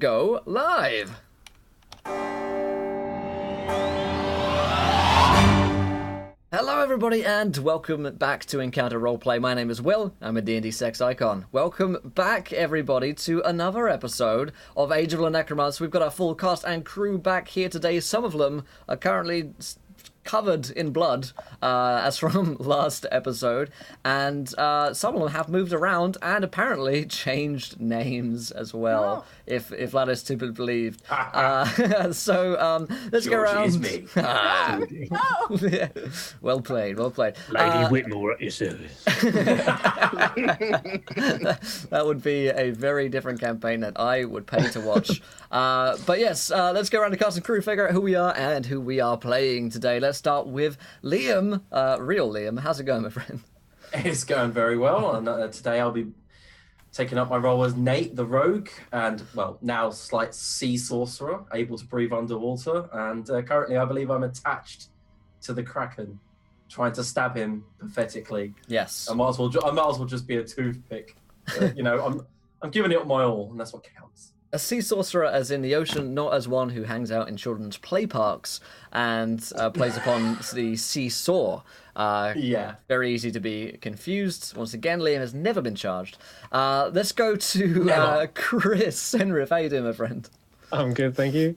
go live. Hello everybody and welcome back to Encounter Roleplay. My name is Will, I'm a D&D sex icon. Welcome back everybody to another episode of Age of the Necromancer. We've got our full cast and crew back here today. Some of them are currently covered in blood, as from last episode, and some of them have moved around and apparently changed names as well, if that is to be believed. So let's go around. Is me. Yeah. Well played. Lady Whitmore at your service. That would be a very different campaign that I would pay to watch. But yes, let's go around the cast and crew, figure out who we are and who we are playing today. Let's start with Liam, real Liam. How's it going, my friend? It's going very well, and today I'll be taking up my role as Nate, the rogue, and, well, now slight sea sorcerer, able to breathe underwater, and currently I believe I'm attached to the Kraken, trying to stab him pathetically. Yes. I might as well just be a toothpick. I'm giving it my all, and that's what counts. A sea sorcerer as in the ocean, not as one who hangs out in children's play parks and plays upon the seesaw. Yeah. Very easy to be confused. Once again, Liam has never been charged. Let's go to Chris Senrith. How you doing, my friend? I'm good, thank you.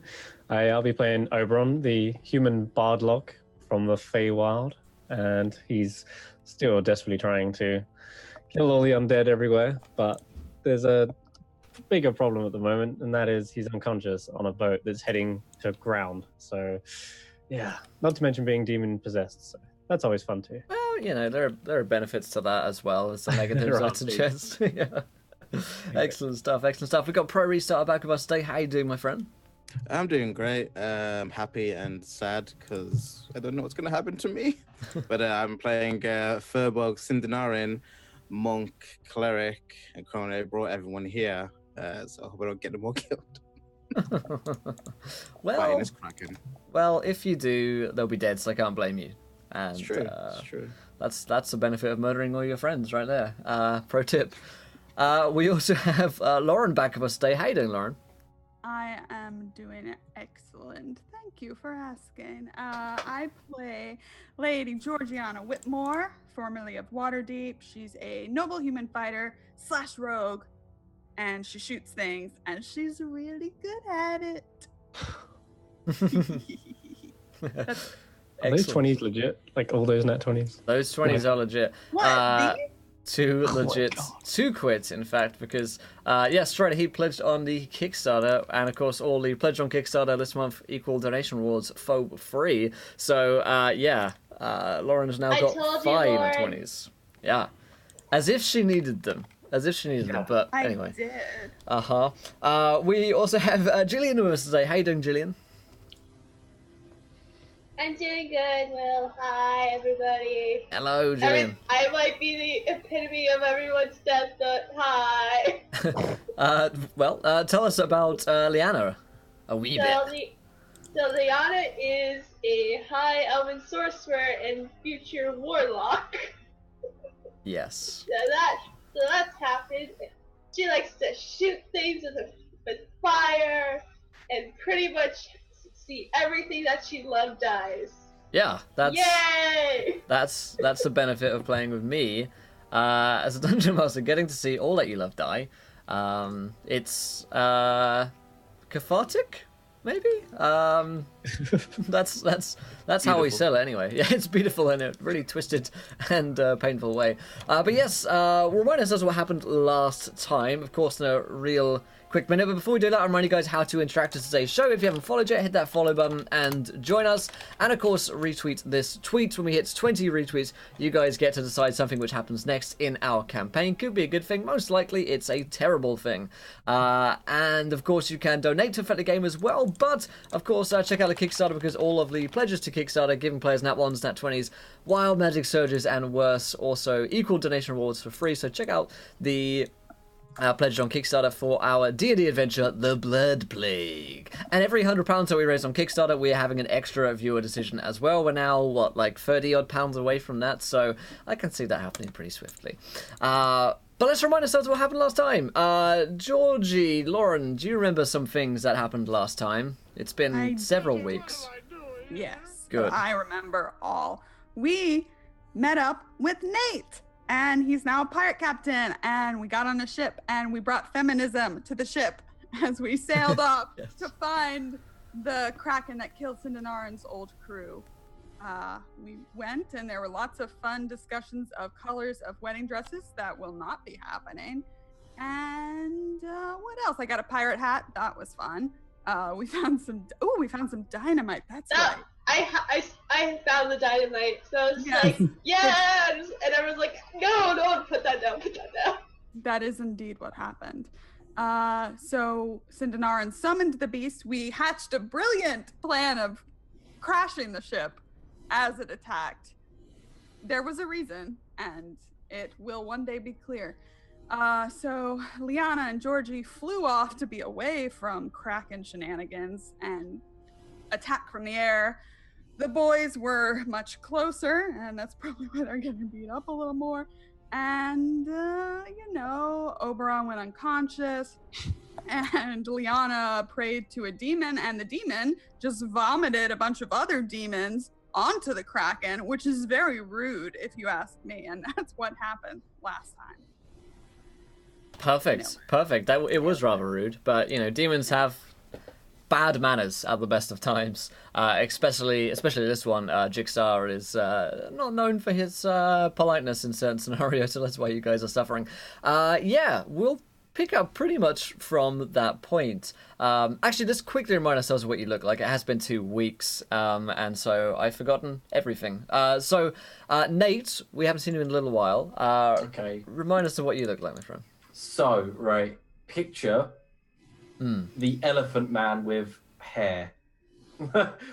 I'll be playing Oberon, the human bardlock from the Feywild, and he's still desperately trying to kill all the undead everywhere, but there's a bigger problem at the moment, and that is he's unconscious on a boat that's heading to ground. So, yeah, not to mention being demon possessed. So that's always fun too. Well, there are benefits to that as well as the negatives I suggest. Yeah. Excellent stuff. We've got Pro Restarter back with us today. How you doing, my friend? I'm doing great. Happy and sad because I don't know what's going to happen to me. But I'm playing Furbolg, Cindenarin, Monk, Cleric, and Crone. Brought everyone here, so I hope I don't get them all killed. Well, if you do, they'll be dead, so I can't blame you. And, it's true. It's true. That's the benefit of murdering all your friends right there. Pro tip. We also have Lauren back with us today. How you doing, Lauren? I am doing excellent. Thank you for asking. I play Lady Georgiana Whitmore, formerly of Waterdeep. She's a noble human fighter / rogue, and she shoots things, and she's really good at it. Are those 20s legit? Like all those nat 20s? Those 20s are legit. What? Two legit, two quits, in fact, because, yes, right, he pledged on the Kickstarter, and of course, all the pledge on Kickstarter this month equal donation rewards for free. So, Lauren has now got 5 20s. Yeah. As if she needed them. But anyway. I did. We also have Gillian with us today. How you doing, Gillian? I'm doing good, Will. Hi, everybody. Hello, Gillian. I might be the epitome of everyone's death note. Hi. Tell us about Liana a wee bit. So Liana is a high elven sorcerer and future warlock. Yes. So that's happened. She likes to shoot things with fire and pretty much see everything that she loved dies. Yeah, Yay! That's the benefit of playing with me as a dungeon master, getting to see all that you love die. It's cathartic, maybe. That's how we sell it anyway. Yeah, it's beautiful in a really twisted and painful way. But yes, remind us what happened last time. Of course, in a real quick minute, but before we do that, I'll remind you guys how to interact with today's show. If you haven't followed yet, hit that follow button and join us. And of course, retweet this tweet. When we hit 20 retweets, you guys get to decide something which happens next in our campaign. Could be a good thing. Most likely, it's a terrible thing. And of course, you can donate to affect the game as well. But of course, check out the Kickstarter because all of the pledges to Kickstarter, giving players nat 1s, nat 20s, wild magic surges, and worse, also equal donation rewards for free. So check out the pledged on Kickstarter for our D&D adventure, The Blood Plague. And every £100 that we raise on Kickstarter, we are having an extra viewer decision as well. We're now, like £30 odd away from that, so I can see that happening pretty swiftly. But let's remind ourselves what happened last time. Georgie, Lauren, do you remember some things that happened last time? It's been several weeks. Yes. Good. I remember all. We met up with Nate, and he's now a pirate captain, and we got on a ship, and we brought feminism to the ship as we sailed off to find the Kraken that killed Sindanaran's old crew. We went, and there were lots of fun discussions of colors of wedding dresses that will not be happening. And what else? I got a pirate hat. That was fun. We found some dynamite. That's right. I found the dynamite, so I was like, yes! And everyone's like, no, put that down. That is indeed what happened. So Sindanaran summoned the beast. We hatched a brilliant plan of crashing the ship as it attacked. There was a reason, and it will one day be clear. So Liana and Georgie flew off to be away from Kraken shenanigans and attack from the air. The boys were much closer, and that's probably why they're getting beat up a little more. And, Oberon went unconscious, and Liana prayed to a demon, and the demon just vomited a bunch of other demons onto the Kraken, which is very rude, if you ask me, and that's what happened last time. Perfect. It was rather rude, but, demons have bad manners at the best of times, especially this one. Jigsaw is not known for his politeness in certain scenarios, so that's why you guys are suffering. We'll pick up pretty much from that point. Actually, just quickly remind ourselves of what you look like. It has been 2 weeks, and so I've forgotten everything. So Nate, we haven't seen you in a little while. Okay. Remind us of what you look like, my friend. So, right, picture the elephant man with hair.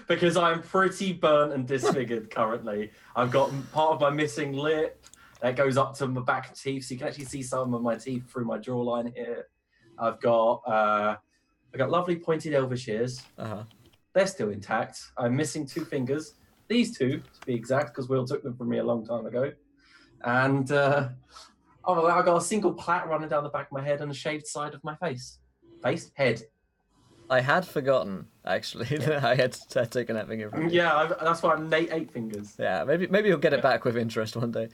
Because I'm pretty burnt and disfigured currently. I've got part of my missing lip that goes up to my back teeth, so you can actually see some of my teeth through my jawline here. I've got lovely pointed elvish ears. They're still intact. I'm missing 2 fingers. These 2, to be exact, because Will took them from me a long time ago. And I've got a single plait running down the back of my head and a shaved side of my face. Head. I had forgotten, actually, that I had taken that finger from you. Yeah, that's why I'm Nate 8 fingers. Yeah, maybe you'll get it back with interest one day.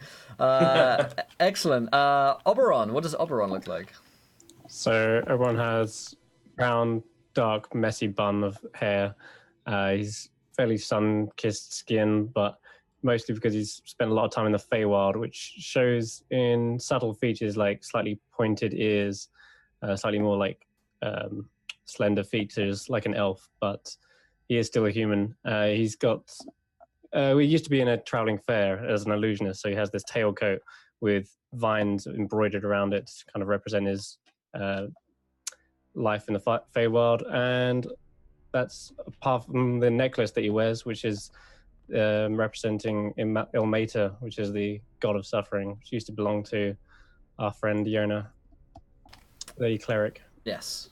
Excellent. Oberon, what does Oberon look like? So Oberon has brown, dark, messy bun of hair. He's fairly sun-kissed skin, but mostly because he's spent a lot of time in the Feywild, which shows in subtle features like slightly pointed ears, slightly more like slender features like an elf, but he is still a human. He's got we used to be in a traveling fair as an illusionist, so he has this tailcoat with vines embroidered around it to kind of represent his life in the Feywild, and that's apart from the necklace that he wears, which is representing Ilmater, which is the god of suffering, which used to belong to our friend Yona, the cleric. Yes.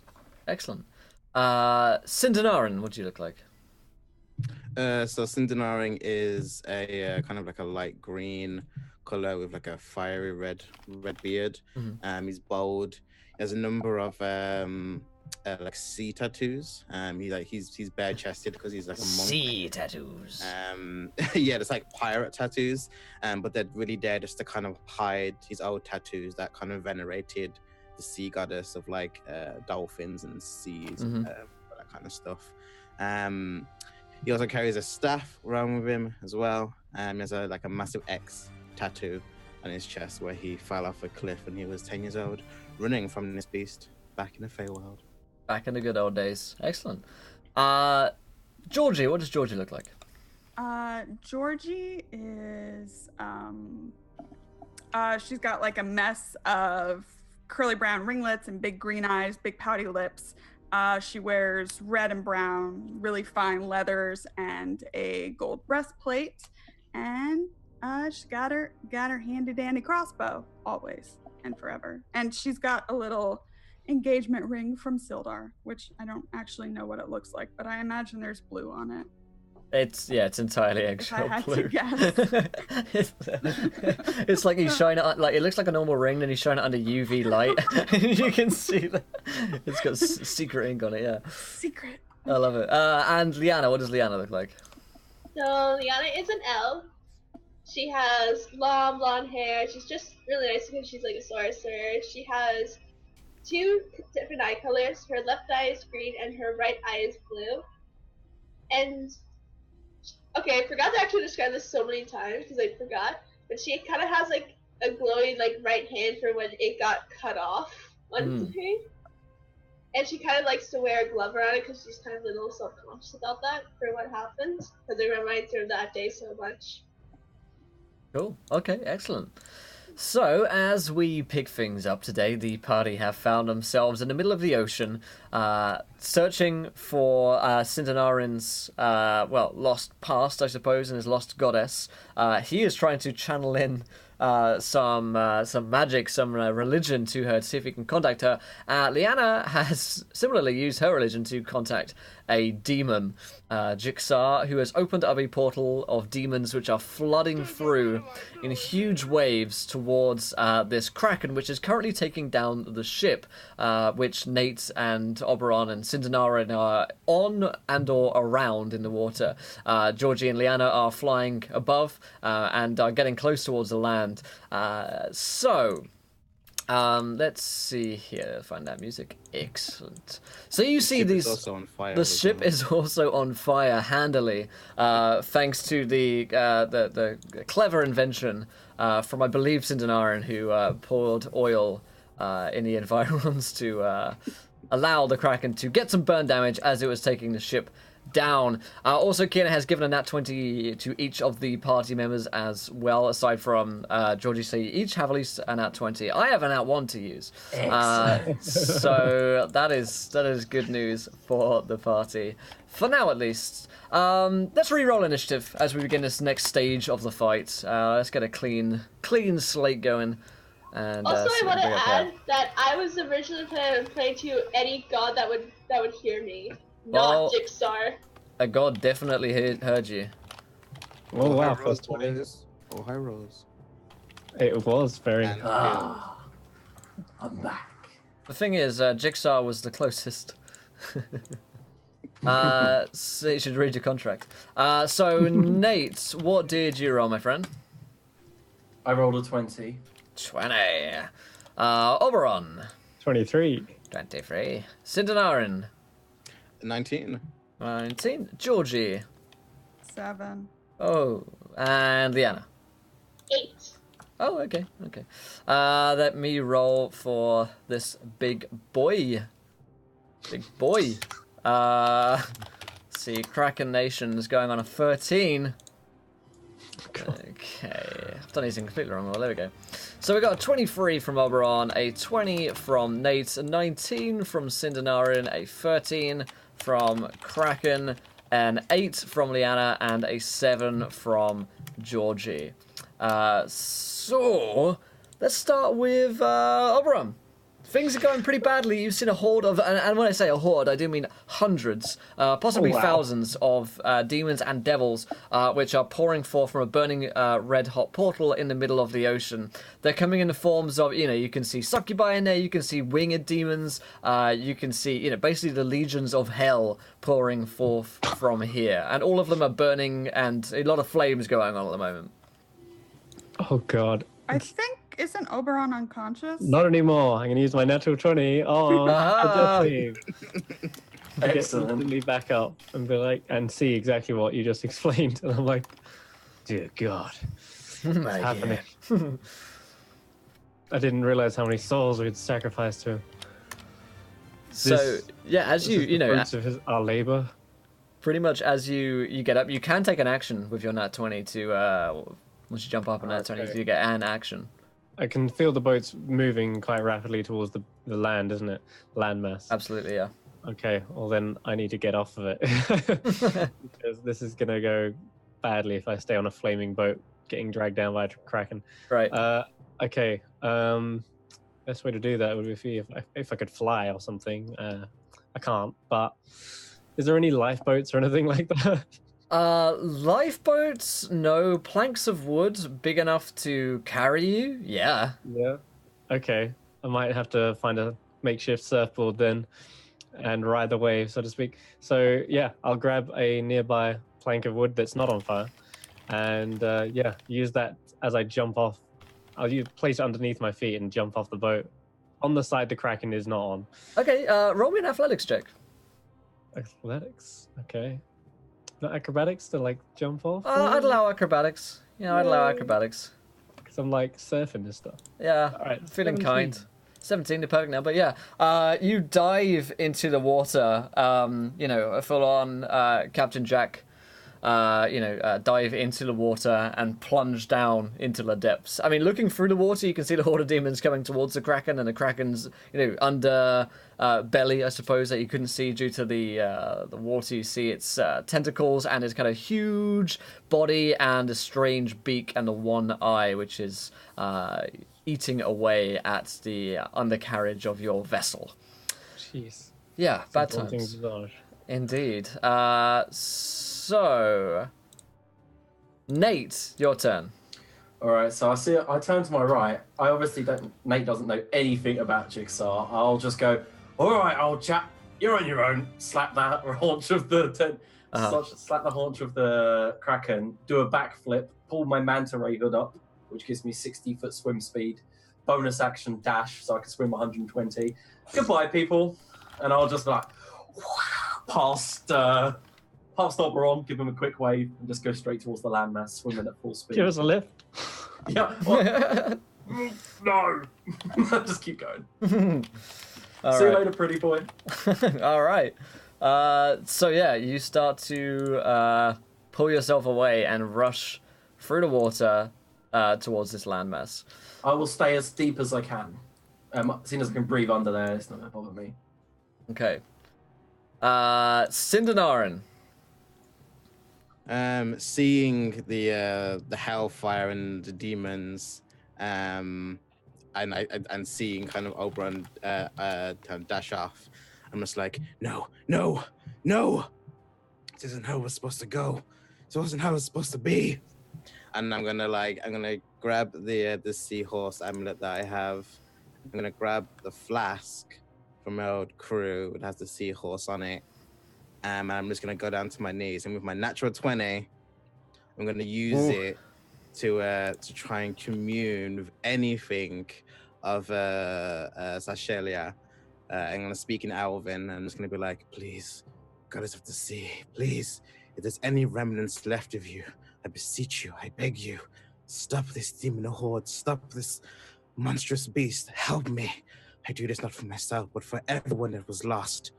Excellent. Sindanaran, what do you look like? So Sindanaran is a kind of like a light green color with like a fiery red beard. He's bald. He has a number of like sea tattoos. He's bare chested because he's like a monk. Sea tattoos. Yeah, it's like pirate tattoos. But they're really there just to kind of hide his old tattoos that kind of venerated the sea goddess of like dolphins and seas and that kind of stuff. He also carries a staff around with him as well. He has a massive X tattoo on his chest where he fell off a cliff when he was 10 years old, running from this beast back in the Feywild. Back in the good old days. Excellent. Georgie, what does Georgie look like? Georgie is she's got like a mess of curly brown ringlets and big green eyes, big pouty lips. She wears red and brown, really fine leathers and a gold breastplate. And she's got her handy dandy crossbow always and forever. And she's got a little engagement ring from Sildar, which I don't actually know what it looks like, but I imagine there's blue on it. It's entirely If I eggshell had blue. to guess. it's like he's showing it like it looks like a normal ring, then he's showing it under UV light. You can see that it's got secret ink on it. Yeah, Secret. I love it. And Liana, what does Liana look like? So Liana is an elf. She has long blonde hair. She's just really nice because she's like a sorcerer. She has 2 different eye colors. Her left eye is green and her right eye is blue. And okay, I forgot to actually describe this so many times because I forgot. But she kind of has like a glowing like right hand for when it got cut off one day. And she kind of likes to wear a glove around it because she's kind of a little self-conscious about that for what happened because it reminds her of that day so much. Cool. Okay, excellent. So, as we pick things up today, the party have found themselves in the middle of the ocean, searching for Sindanarin's, lost past, I suppose, and his lost goddess. He is trying to channel in some magic, some religion to her to see if he can contact her. Liana has similarly used her religion to contact a demon, Jigsaw, who has opened up a portal of demons which are flooding through in huge waves towards this kraken, which is currently taking down the ship, which Nate and Oberon and Sindanarin are on and or around in the water. Georgie and Liana are flying above and are getting close towards the land. Let's see here. Find that music. Excellent. So you see these. The ship is also on fire handily, thanks to the clever invention from I believe Sindanarin, who poured oil in the environs to allow the Kraken to get some burn damage as it was taking the ship down. Also, Kiana has given a nat 20 to each of the party members as well, aside from Georgie. So you each have at least a nat 20. I have a nat 1 to use. So that is good news for the party. For now, at least. Let's re-roll initiative as we begin this next stage of the fight. Let's get a clean slate going. And, also, I want to add that I was originally planning on playing to any god that would hear me. Not Jigsaw. A god definitely heard you. Oh wow, first 20. Oh, high rolls. It was very. I'm back. The thing is, Jigsaw was the closest. So you should read your contract. So Nate, what did you roll, my friend? I rolled a 20. 20. Oberon. 23. 23. Sindanarin. 19. 19. Georgie. 7. Oh, and Liana. 8. Oh, okay. Let me roll for this big boy. Let's see, Kraken Nation is going on a 13. Okay, I've done anything completely wrong. Well, there we go. So we got a 23 from Oberon, a 20 from Nate, a 19 from Sindanarin, a 13 from Kraken, an 8 from Liana, and a 7 from Georgie. So let's start with Oberon. Things are going pretty badly. You've seen a horde of, and when I say a horde, I do mean hundreds, possibly thousands of demons and devils, which are pouring forth from a burning red-hot portal in the middle of the ocean. They're coming in the forms of, you can see succubi in there, you can see winged demons, you can see, basically the legions of hell pouring forth from here. And all of them are burning, and a lot of flames going on at the moment. Oh god. I think, isn't Oberon unconscious? Not anymore. I'm gonna use my natural 20. Oh, Excellent. Get instantly back up and be like, and see exactly what you just explained. And I'm like, dear God, what's happening? I didn't realize how many souls we'd sacrificed to him. So as you know, fruits of our labor. Pretty much as you get up, you can take an action with your nat 20 to once you jump up on nat 20, you get an action. I can feel the boats moving quite rapidly towards the land, isn't it? Landmass. Absolutely, yeah. Okay, well then I need to get off of it. Because this is going to go badly if I stay on a flaming boat getting dragged down by a kraken. Right. Okay, best way to do that would be if I could fly or something. I can't, but is there any lifeboats or anything like that? Lifeboats, no. Planks of wood, big enough to carry you, yeah. Yeah. Okay. I might have to find a makeshift surfboard then and ride the wave, so to speak. So yeah, I'll grab a nearby plank of wood that's not on fire, and use that as I jump off. Place it underneath my feet and jump off the boat on the side the Kraken is not on. Okay, roll me an athletics check. Athletics. Okay. Not acrobatics to like jump off. I'd allow acrobatics. Yeah, I'd allow acrobatics. Because I'm like surfing this stuff. Yeah, All right, feeling 17. kind. 17 to poke now, but yeah. You dive into the water, a full-on Captain Jack, dive into the water and plunge down into the depths. I mean, looking through the water, you can see the horde of demons coming towards the Kraken, and the Kraken's, under belly, I suppose, that you couldn't see due to the water. You see its tentacles and its kind of huge body and a strange beak and the one eye, which is eating away at the undercarriage of your vessel. Jeez. Yeah, bad Daunting times. visage. Indeed. So, Nate, your turn. All right, so I turn to my right. I obviously don't. Nate doesn't know anything about Jigsaw. I'll just go, all right, old chap, you're on your own. Slap the haunch of the slap the haunch of the Kraken. Do a backflip. Pull my manta ray hood up, which gives me 60-foot swim speed. Bonus action dash, so I can swim 120. Goodbye, people. And I'll just like past Oberon, give him a quick wave, and just go straight towards the landmass, swimming at full speed. Give us a lift. Yeah. Well, no. Just keep going. See you later, pretty boy. All right. So yeah, you start to pull yourself away and rush through the water towards this landmass. I will stay as deep as I can. Seeing as I can breathe under there, it's not going to bother me. Okay. Cindernarin. Seeing the hellfire and the demons, and seeing kind of Oberon kind of dash off, I'm just like, no, this isn't how we're supposed to go. This wasn't how it's supposed to be. And I'm gonna grab the seahorse amulet that I have. I'm gonna grab the flask from my old crew. It has the seahorse on it. And I'm just going to go down to my knees. And with my natural 20, I'm going to use it to try and commune with anything of Sashelia. I'm going to speak in Elven. And I'm just going to be like, please, goddess of the sea, please, if there's any remnants left of you, I beseech you, I beg you, stop this demon horde, stop this monstrous beast, help me. I do this not for myself, but for everyone that was lost.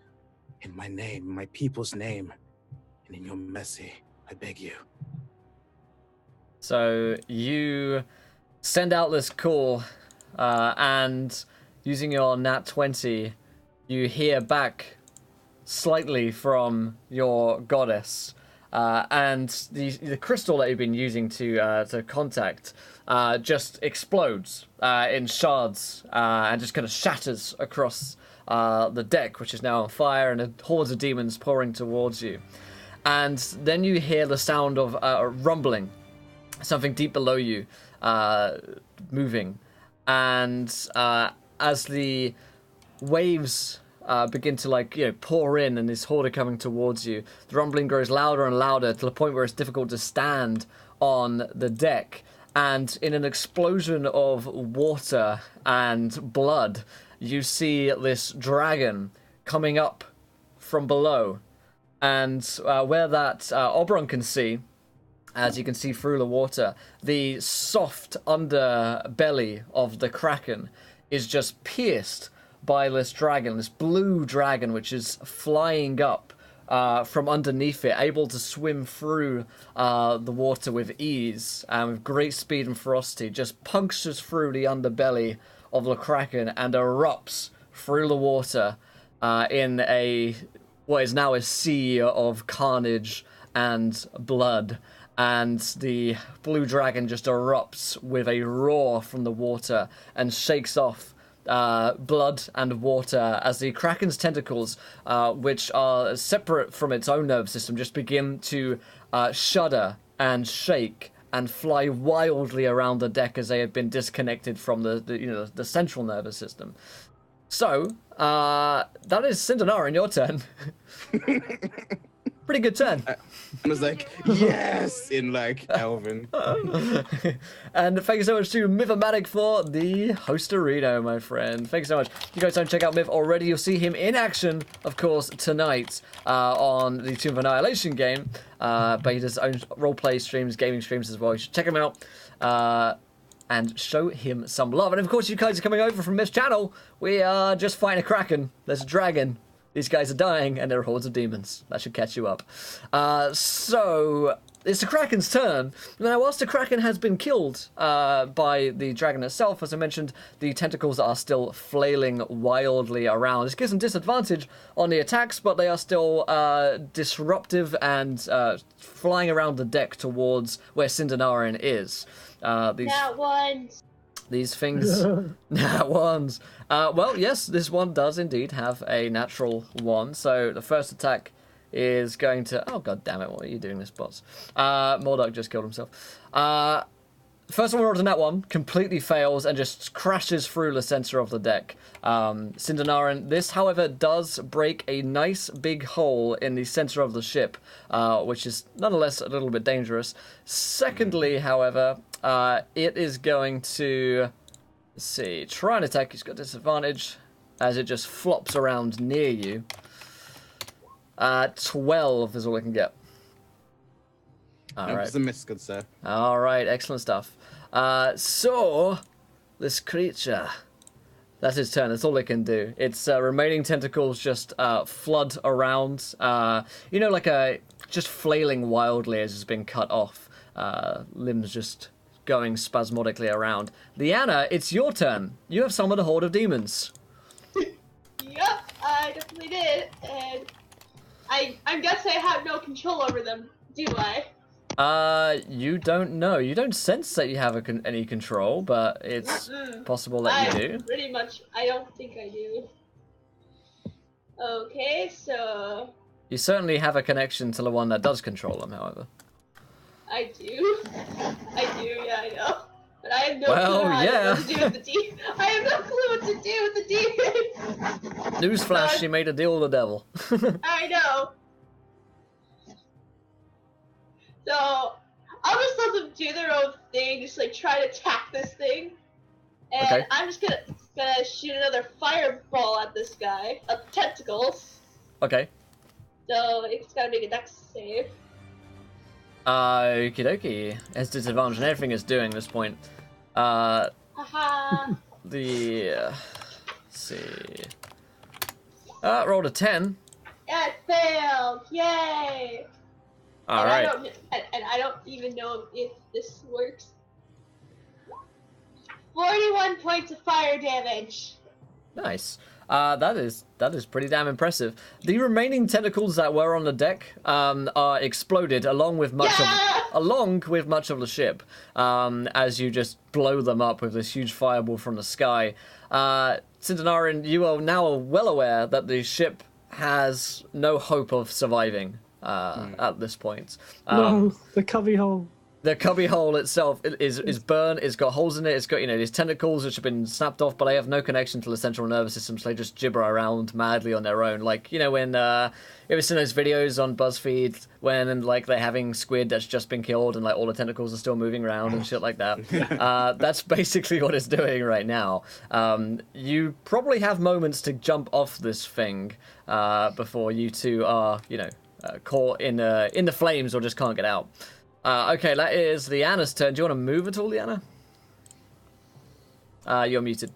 In my name, my people's name, and in your mercy, I beg you. So you send out this call, and using your nat 20, you hear back slightly from your goddess, and the crystal that you've been using to contact just explodes in shards and just kind of shatters across the deck, which is now on fire, and hordes of demons pouring towards you. And then you hear the sound of rumbling, something deep below you moving. And as the waves begin to pour in and this horde coming towards you, the rumbling grows louder and louder to the point where it's difficult to stand on the deck. And in an explosion of water and blood, you see this dragon coming up from below. And where that Oberon can see, as you can see through the water, the soft underbelly of the Kraken is just pierced by this dragon, this blue dragon, which is flying up from underneath it, able to swim through the water with ease and with great speed and ferocity, just punctures through the underbelly of the Kraken and erupts through the water in what is now a sea of carnage and blood. And the blue dragon just erupts with a roar from the water and shakes off blood and water as the Kraken's tentacles, which are separate from its own nervous system, just begin to shudder and shake and fly wildly around the deck as they had been disconnected from the central nervous system. So, that is Cinderella, your turn. Pretty good turn. I was like, yes, in like Elvin. And thank you so much to Mythomatic for the Hostarino, my friend. Thank you so much. If you guys don't check out Myth already, you'll see him in action, of course, tonight on the Tomb of Annihilation game. But he does his own roleplay streams, gaming streams as well. You should check him out and show him some love. And of course, you guys are coming over from Myth's channel. We are just fighting a Kraken. There's a dragon. These guys are dying, and there are hordes of demons. That should catch you up. So, it's the Kraken's turn. Now, whilst the Kraken has been killed by the dragon itself, as I mentioned, the tentacles are still flailing wildly around. This gives them disadvantage on the attacks, but they are still disruptive and flying around the deck towards where Cindernarin is. These things, nat ones. Well, yes, this one does indeed have a natural one. So the first attack is going to... Oh, god damn it, what are you doing, this boss? Mordok just killed himself. First one rolls a nat one, completely fails and just crashes through the center of the deck. Cindernarin, this, however, does break a nice big hole in the center of the ship, which is nonetheless a little bit dangerous. Secondly, however, it is going to, let's see, try and attack. He's got disadvantage as it just flops around near you. 12 is all I can get. All right. It's a miss, good sir. All right, excellent stuff. So, this creature, that's his turn. That's all it can do. Its remaining tentacles just flood around, like just flailing wildly as it's been cut off. Limbs just going spasmodically around. Liana, it's your turn. You have summoned a horde of demons. Yep, I definitely did, and I'm guessing I have no control over them, do I? You don't know. You don't sense that you have any control, but it's possible that you do. Pretty much, I don't think I do. Okay, so... You certainly have a connection to the one that does control them, however. I do, yeah, I know. But I have no clue what to do with the demon. I have no clue what to do with the demon! Newsflash, she made a deal with the devil. I know. So, I'll just let them do their own thing, just like try to attack this thing. And Okay. I'm just gonna shoot another fireball at this guy, of tentacles. Okay. So it's gotta make a dex save. Okie dokie. Has disadvantage on everything it's doing at this point. Haha. Let's see. Rolled a 10. Yeah, it failed! Yay! Alright. I don't even know if this works. 41 points of fire damage. Nice. That is pretty damn impressive. The remaining tentacles that were on the deck are exploded along with much of the ship as you just blow them up with this huge fireball from the sky. Cindernarin, you are now well aware that the ship has no hope of surviving at this point. No, the cubby hole. The cubby hole itself is burned. It's got holes in it. It's got, these tentacles which have been snapped off, but they have no connection to the central nervous system, so they just gibber around madly on their own. Like, when you ever seen those videos on BuzzFeed when they're having squid that's just been killed and all the tentacles are still moving around and shit like that. That's basically what it's doing right now. You probably have moments to jump off this thing before you two are, caught in the flames or just can't get out. Okay, that is Liana's turn. Do you want to move at all, Liana? You're muted.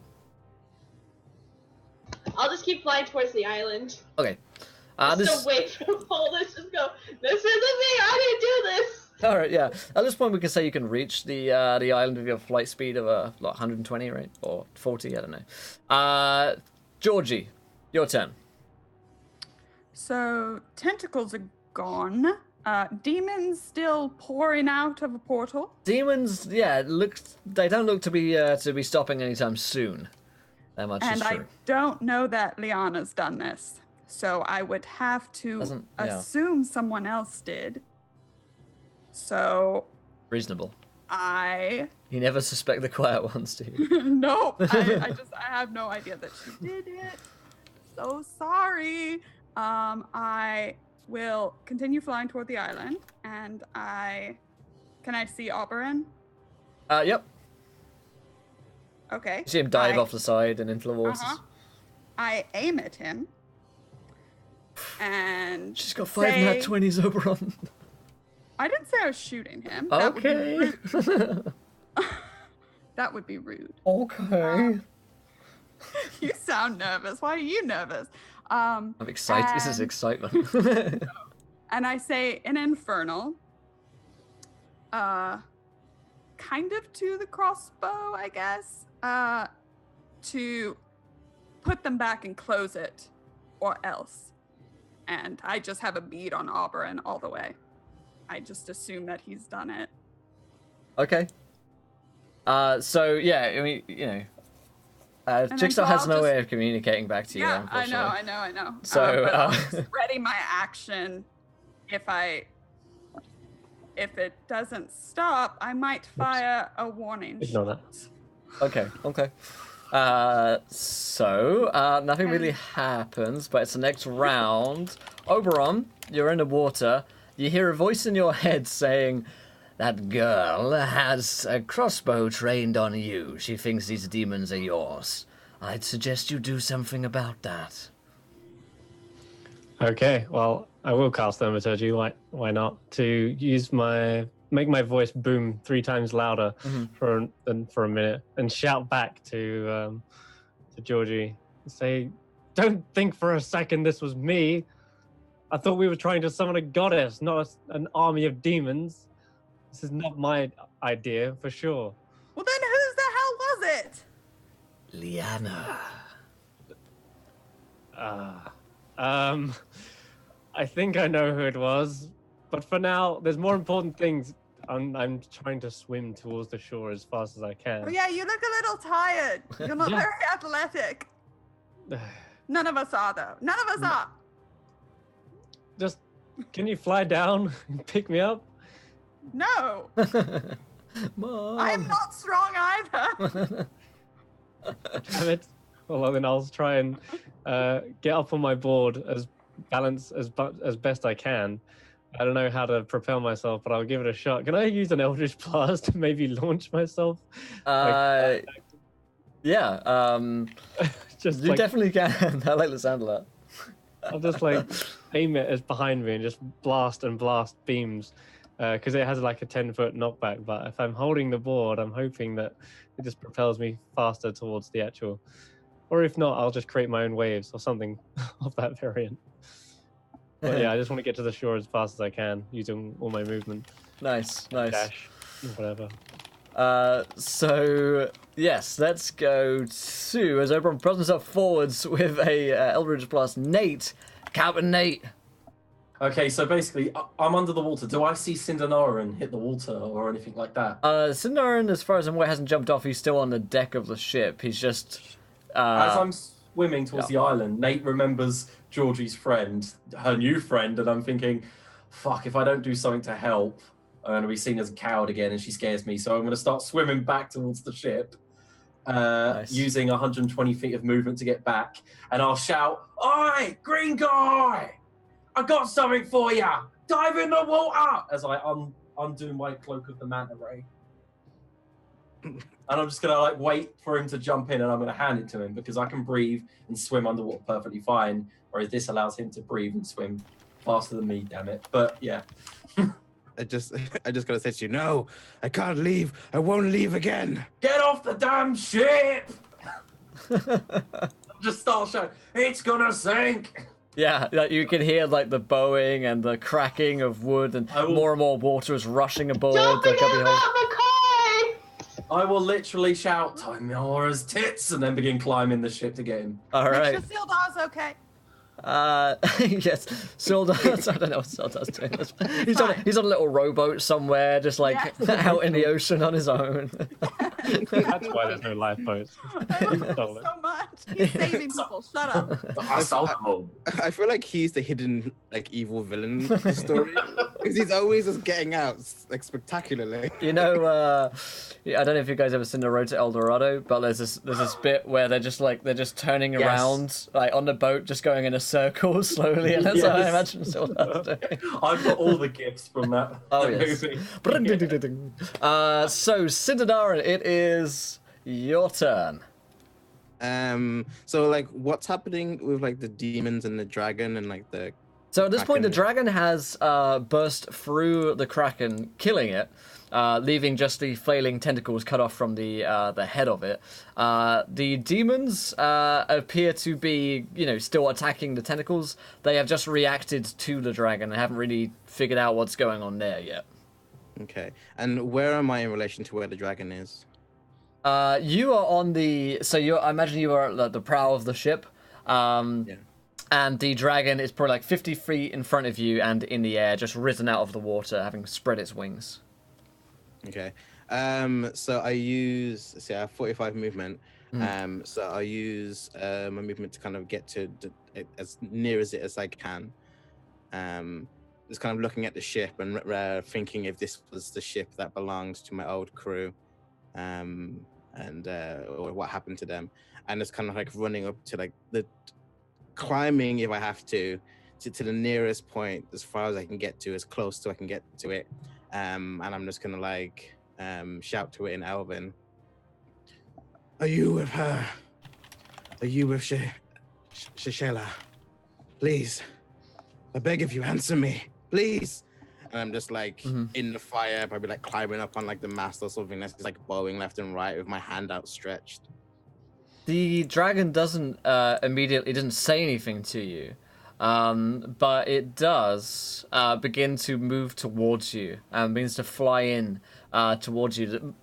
I'll just keep flying towards the island. Okay. Just wait for the pole. Let's just go. This isn't me. I didn't do this. All right, yeah. At this point, we can say you can reach the island with your flight speed of 120, right, or 40. I don't know. Georgie, your turn. So tentacles are gone. Demons still pouring out of a portal. Demons, yeah, they don't look to be stopping anytime soon. That much And is I true. don't know that Liana's done this. So I would have to assume someone else did. So Reasonable. I You never suspect the quiet ones, do you? nope. I have no idea that she did it. So sorry. I will continue flying toward the island, and can I see Oberon? Yep. Okay. You see him dive off the side and into the waters. I aim at him, and She's got 5 nat 20s, Oberon. I didn't say I was shooting him. Okay. That would be rude. Okay. You sound nervous. Why are you nervous? I'm excited. This is excitement. And I say in Infernal, kind of to the crossbow, I guess, to put them back and close it, or else. And I just have a bead on Oberon all the way. I just assume that he's done it. Okay. So yeah, I mean, you know, Jigsaw so has I'll no just- way of communicating back to you. Yeah, I unfortunately. know. So, but I'll just ready my action. If it doesn't stop, I might fire a warning Ignore shot. Okay. So nothing really happens, but it's the next round. Oberon, you're in the water. You hear a voice in your head saying, "That girl has a crossbow trained on you. She thinks these demons are yours. I'd suggest you do something about that." Okay, well, I will cast Thaumaturgy. Why not? To make my voice boom 3 times louder for a minute, and shout back to Georgie, say, "Don't think for a second this was me. I thought we were trying to summon a goddess, not an army of demons. This is not my idea, for sure." Well, then whose the hell was it? Liana. I think I know who it was, but for now, there's more important things. I'm trying to swim towards the shore as fast as I can. Oh yeah, you look a little tired. You're not very athletic. None of us are, though. None of us are. Just, can you fly down and pick me up? No, Mom. I'm not strong either. Damn it. Well, then I'll try and get up on my board as best I can. I don't know how to propel myself, but I'll give it a shot. Can I use an Eldritch Blast to maybe launch myself? Yeah. Just You definitely can. I like the sound of that. I'll just aim it as behind me and just blast beams, because it has a 10-foot knockback. But if I'm holding the board, I'm hoping that it just propels me faster towards the actual. Or if not, I'll just create my own waves or something of that variant. But yeah, I just want to get to the shore as fast as I can using all my movement. Nice. Dash, whatever. So yes, let's go to, as Oberon propels himself forwards with a Eldritch Blast. Nate, Captain Nate. Okay, so basically, I'm under the water. Do I see Cindernarin hit the water or anything like that? Sindarin, as far as I'm aware, hasn't jumped off. He's still on the deck of the ship. He's just. As I'm swimming towards the island, Nate remembers Georgie's friend, her new friend, and I'm thinking, fuck, if I don't do something to help, I'm going to be seen as a coward again, and she scares me. So I'm going to start swimming back towards the ship, using 120 feet of movement to get back, and I'll shout, "Oi, green guy! I got something for you! Dive in the water!" As I undo my cloak of the manta ray. And I'm just gonna wait for him to jump in, and I'm gonna hand it to him because I can breathe and swim underwater perfectly fine, whereas this allows him to breathe and swim faster than me. Damn it! But yeah, I just gotta say to you, no, I can't leave. I won't leave again. get off the damn ship! Just start shouting, "It's gonna sink!" Yeah, you can hear the bowing and the cracking of wood, and more and more water is rushing aboard. Don't the forget cubby hole. about McCoy! I will literally shout, "Time Nora's tits," and then begin climbing the ship to get him. All Make right. sure Sealdar's okay. Yes, Sawdust. I don't know what Sawdust's doing. He's on a little rowboat somewhere, just like out in the ocean on his own. That's why there's no lifeboats. I love him so much. He's saving people. Shut up. I saw them all. I feel like he's the hidden like evil villain of the story because he's always just getting out like spectacularly. You know, I don't know if you guys ever seen The Road to El Dorado, but there's this bit where they're just turning around like on the boat, just going in a circle slowly, and that's how I imagine Sawdust doing. I've got all the gifts from that movie. So Cinderar, it is your turn. So like, what's happening with like the demons and the dragon and like the? So at this point, the Kraken. dragon has burst through the Kraken, killing it, leaving just the flailing tentacles cut off from the head of it. The demons appear to be, still attacking the tentacles. They have just reacted to the dragon and haven't really figured out what's going on there yet. Okay, and where am I in relation to where the dragon is? You are on the. So I imagine you are at the prow of the ship. Yeah. And the dragon is probably like 50 feet in front of you and in the air, just risen out of the water, having spread its wings. Okay. So I have 45 movement. So I use my movement to kind of get to as near as it as I can. Just kind of looking at the ship and thinking if this was the ship that belonged to my old crew, and or what happened to them, and it's kind of like running up to like the climbing if I have to the nearest point as far as I can get to, as close to I can get to it, and I'm just gonna like shout to it in Elven. Are you with her? Are you with Shishela? Please, I beg of you, answer me, please. And I'm just like in the fire, probably like climbing up on like the mast or something that's just like bowing left and right with my hand outstretched. The dragon doesn't say anything to you, but it does begin to move towards you and begins to fly in towards you,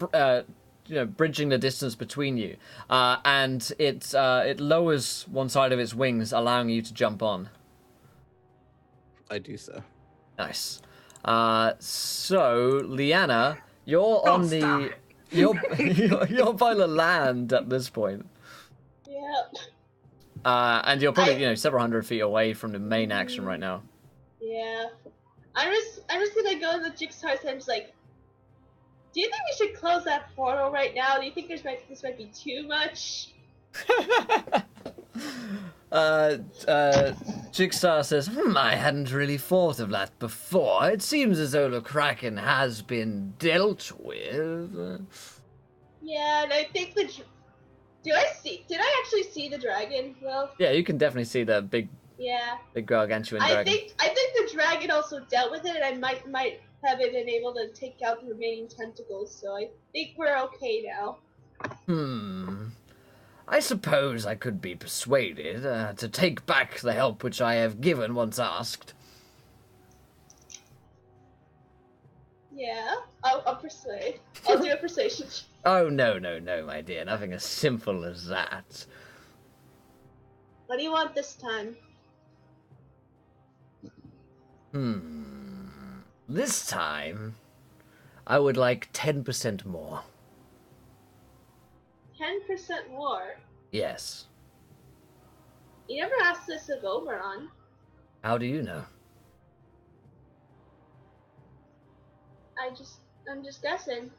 bridging the distance between you. And it lowers one side of its wings, allowing you to jump on. I do so. Nice. So Liana, you're on the you're by the land at this point. Yep. And you're probably, several hundred feet away from the main action right now. Yeah. I'm just gonna go in the Jigsaw's head and just like, do you think we should close that portal right now? Do you think this might be too much? Jigsaw says, I hadn't really thought of that before. It seems as though the Kraken has been dealt with. Yeah, and I think did I actually see the dragon? Well, yeah, you can definitely see the big gargantuan dragon. I think the dragon also dealt with it, and I might have it been able to take out the remaining tentacles, so I think we're okay now. I suppose I could be persuaded to take back the help which I have given once asked. Yeah, I'll persuade. I'll do a persuasion. Oh, no, my dear. Nothing as simple as that. What do you want this time? This time, I would like 10% more. 10% more? Yes. You never asked this of Oberon. How do you know? I'm just guessing.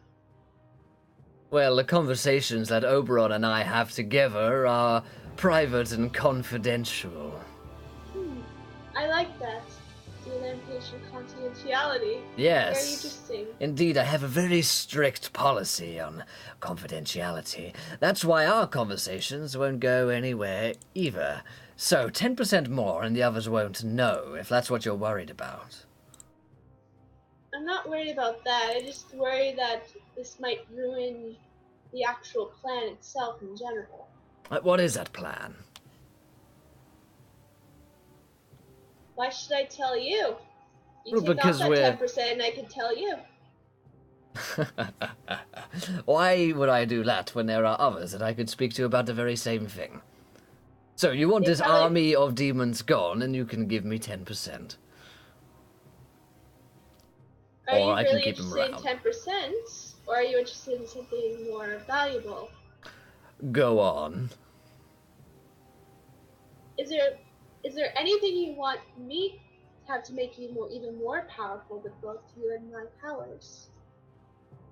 Well, the conversations that Oberon and I have together are private and confidential. I like that. Patient confidentiality. Yes. Very interesting. Indeed, I have a very strict policy on confidentiality. That's why our conversations won't go anywhere either. So 10% more and the others won't know, if that's what you're worried about. I'm not worried about that. I just worry that this might ruin the actual plan itself in general. What is that plan? Why should I tell you? You Well, take because off that 10% and I can tell you. Why would I do that when there are others that I could speak to about the very same thing? So you want They this probably- army of demons gone, and you can give me 10%. Are Or you I can really keep them interested in around. 10%? Or are you interested in something more valuable? Go on. Is there anything you want me to have to make you even more powerful with both you and my powers?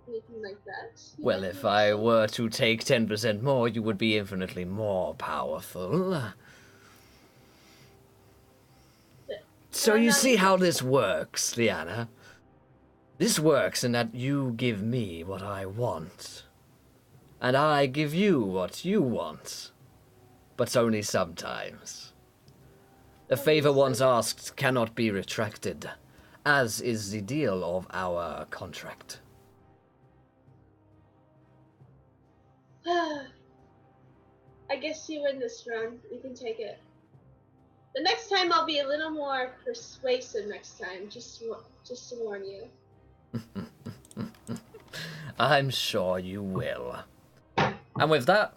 Anything like that? Well, if I were to take 10% more, you would be infinitely more powerful. So I'm you not see how interested. this works, Liana. This works in that you give me what I want. And I give you what you want. But only sometimes. A favor once asked cannot be retracted, as is the deal of our contract. I guess you win this round. You can take it. The next time I'll be a little more persuasive next time, just to warn you. I'm sure you will. And with that,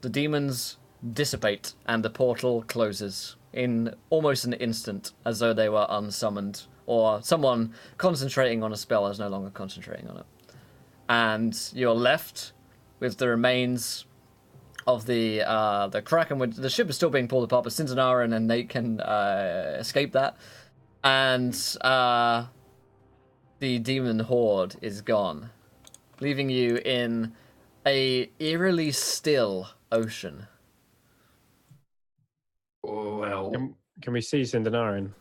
the demons dissipate and the portal closes in almost an instant, as though they were unsummoned, or someone concentrating on a spell is no longer concentrating on it. And you're left with the remains of the Kraken. The ship is still being pulled apart, but Cinzanarin and Nate can escape that. And the demon horde is gone, leaving you in a eerily still ocean. Well, Can we see Cindenarin?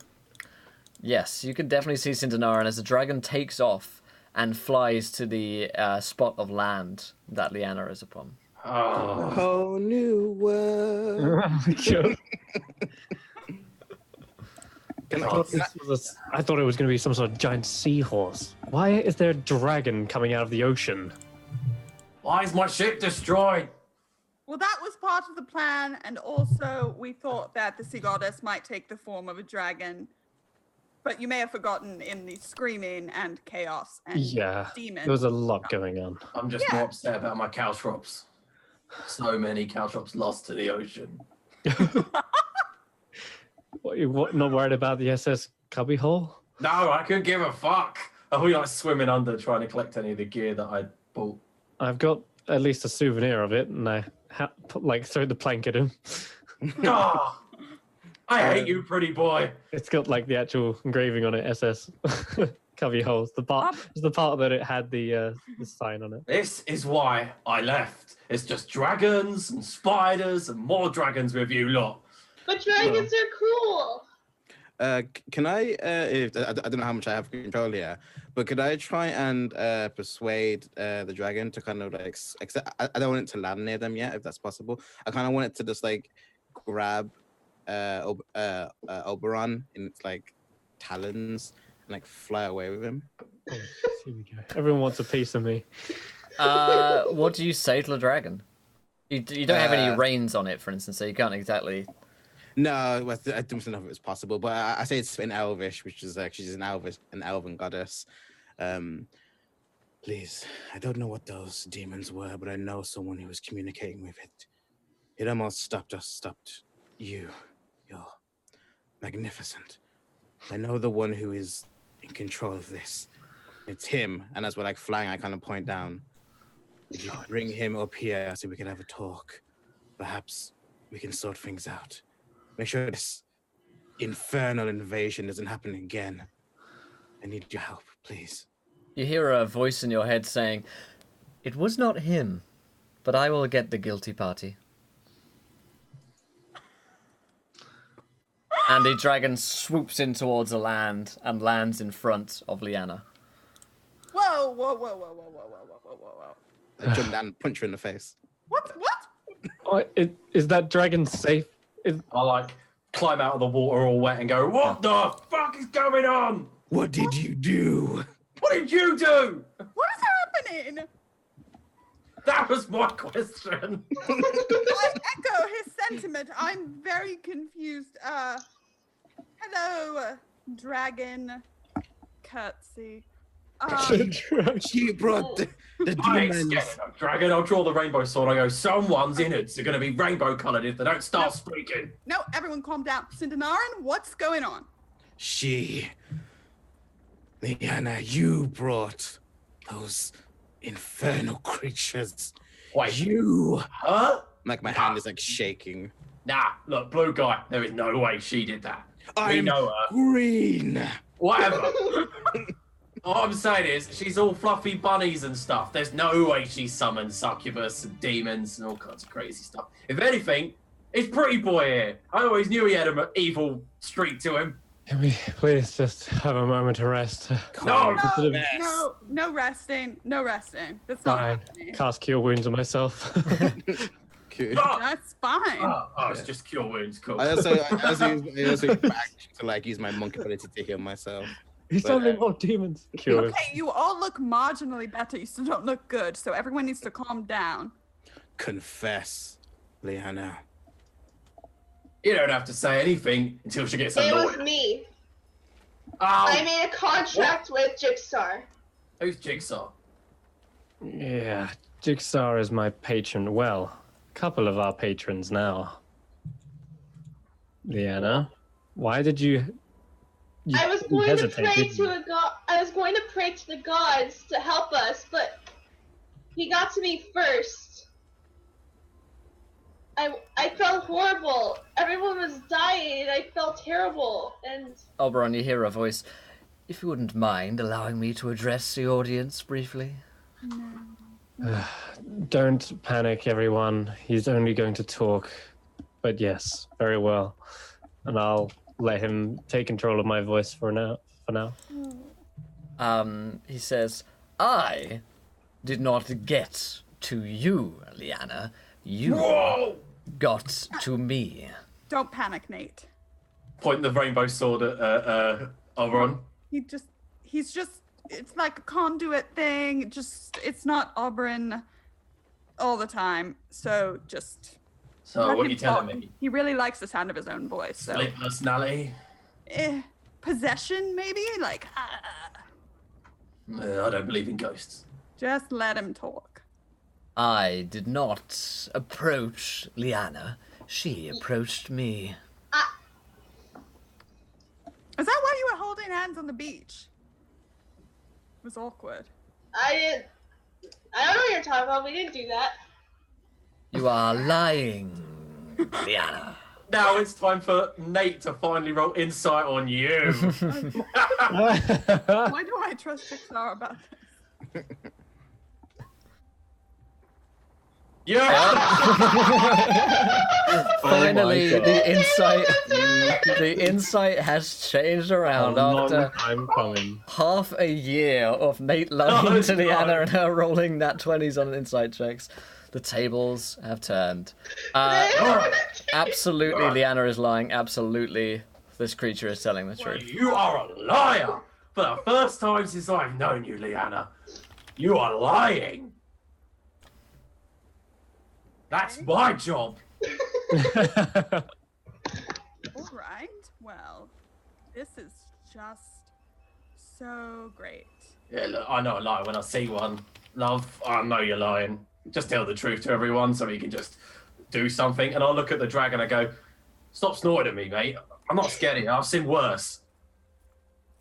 Yes, you can definitely see Cinzanarin as the dragon takes off and flies to the spot of land that Liana is upon. A whole new world. I thought it was going to be some sort of giant seahorse. Why is there a dragon coming out of the ocean? Why is my ship destroyed? Well, that was part of the plan, and also we thought that the sea goddess might take the form of a dragon. But you may have forgotten in the screaming and chaos and demons. There was a lot going on. I'm just more upset about my caltrops. So many caltrops lost to the ocean. What, not worried about the SS Cubbyhole? No, I couldn't give a fuck. I'll be like swimming under trying to collect any of the gear that I bought. I've got at least a souvenir of it, and I throw the plank at him. Ah, I hate you, pretty boy. It's got like the actual engraving on it, SS Cubbyholes. The part that it had the sign on it. This is why I left. It's just dragons and spiders and more dragons with you lot. But dragons are cool. Can I don't know how much I have control here, but could I try and persuade the dragon to kind of like accept? I don't want it to land near them yet, if that's possible. I kind of want it to just like grab Oberon in its like talons and like fly away with him. Oh, here we go. Everyone wants a piece of me. What do you say to the dragon? You don't have any reins on it, for instance, so you can't exactly... No, I don't know if it's possible, but I say it's in Elvish, which is like she's an elven goddess. Please, I don't know what those demons were, but I know someone who was communicating with it. It almost stopped you. You're magnificent. I know the one who is in control of this. It's him, and as we're like flying, I kind of point down. If you bring him up here so we can have a talk, perhaps we can sort things out. Make sure this infernal invasion doesn't happen again. I need your help, please. You hear a voice in your head saying, "It was not him, but I will get the guilty party." And the dragon swoops in towards the land and lands in front of Liana. Whoa, whoa, whoa, whoa, whoa, whoa, whoa, whoa, whoa, whoa. I jump down and punch her in the face. What? Is that dragon safe? I like climb out of the water all wet and go, "What the fuck is going on? What did you do? What did you do?" What is happening? That was my question. I echo his sentiment. I'm very confused. Hello, dragon. Curtsy. She brought the I ain't demons. scared of no dragon. I'll draw the rainbow sword. I go, someone's innards are going to be rainbow coloured if they don't start speaking. No, everyone calm down. Cindenarin, what's going on? Liana, you brought those infernal creatures. Wait. You. Huh? Like my hand is like shaking. Nah, look, blue guy. There is no way she did that. We I'm know her. green. Whatever. All I'm saying is, she's all fluffy bunnies and stuff. There's no way she summoned succubus and demons and all kinds of crazy stuff. If anything, it's Pretty Boy here. I always knew he had an evil streak to him. Can we please just have a moment to rest? No! No resting. No resting. That's not Fine. happening. Cast Cure Wounds on myself. Good. That's fine. Oh, it's just cure wounds. Cool. I also back to like use my monk ability to heal myself. He's summoning more demons. Cure. Okay, you all look marginally better. You still don't look good, so everyone needs to calm down. Confess, Liana. You don't have to say anything until she gets It was annoyed. me. Oh, I made a contract with Jigsaw. who's Jigsaw? Yeah, Jigsaw is my patron. Well, a couple of our patrons now. Liana, why did you I was didn't going to hesitate, pray did you? to a god. I was going to pray to the gods to help us, but he got to me first. I felt horrible. Everyone was dying, and I felt terrible. And Oberon, you hear a voice. If you wouldn't mind allowing me to address the audience briefly. Don't panic, everyone. He's only going to talk. But yes, very well. And I'll let him take control of my voice for now. He says, I did not get to you, Liana. You Whoa! got to me. Don't panic, Nate. Point the rainbow sword at Oberon. He's just, it's like a conduit thing. It's not Auburn all the time. So just. So let what are him you telling talk. me? He really likes the sound of his own voice. So Split personality? possession, maybe? Like, I don't believe in ghosts. just let him talk. I did not approach Liana. She approached me. Is that why you were holding hands on the beach? It was awkward. I don't know what you're talking about. We didn't do that. You are lying, Liana. Now it's time for Nate to finally roll insight on you. Why do I trust Jigsaw about this? Yeah. Finally, God. the insight has changed around after I'm coming. half a year of Nate lying Oh, to God. Liana and her rolling nat 20s on insight checks. The tables have turned. Absolutely, Liana is lying. Absolutely, this creature is telling the truth. You are a liar. For the first time since I've known you, Liana, you are lying. That's my job. All right. Well, this is just so great. Yeah, look, I know a lie when I see one. Love, I know you're lying. Just tell the truth to everyone so we can just do something. And I'll look at the dragon and I go, stop snorting at me, mate. I'm not scared of you. I've seen worse.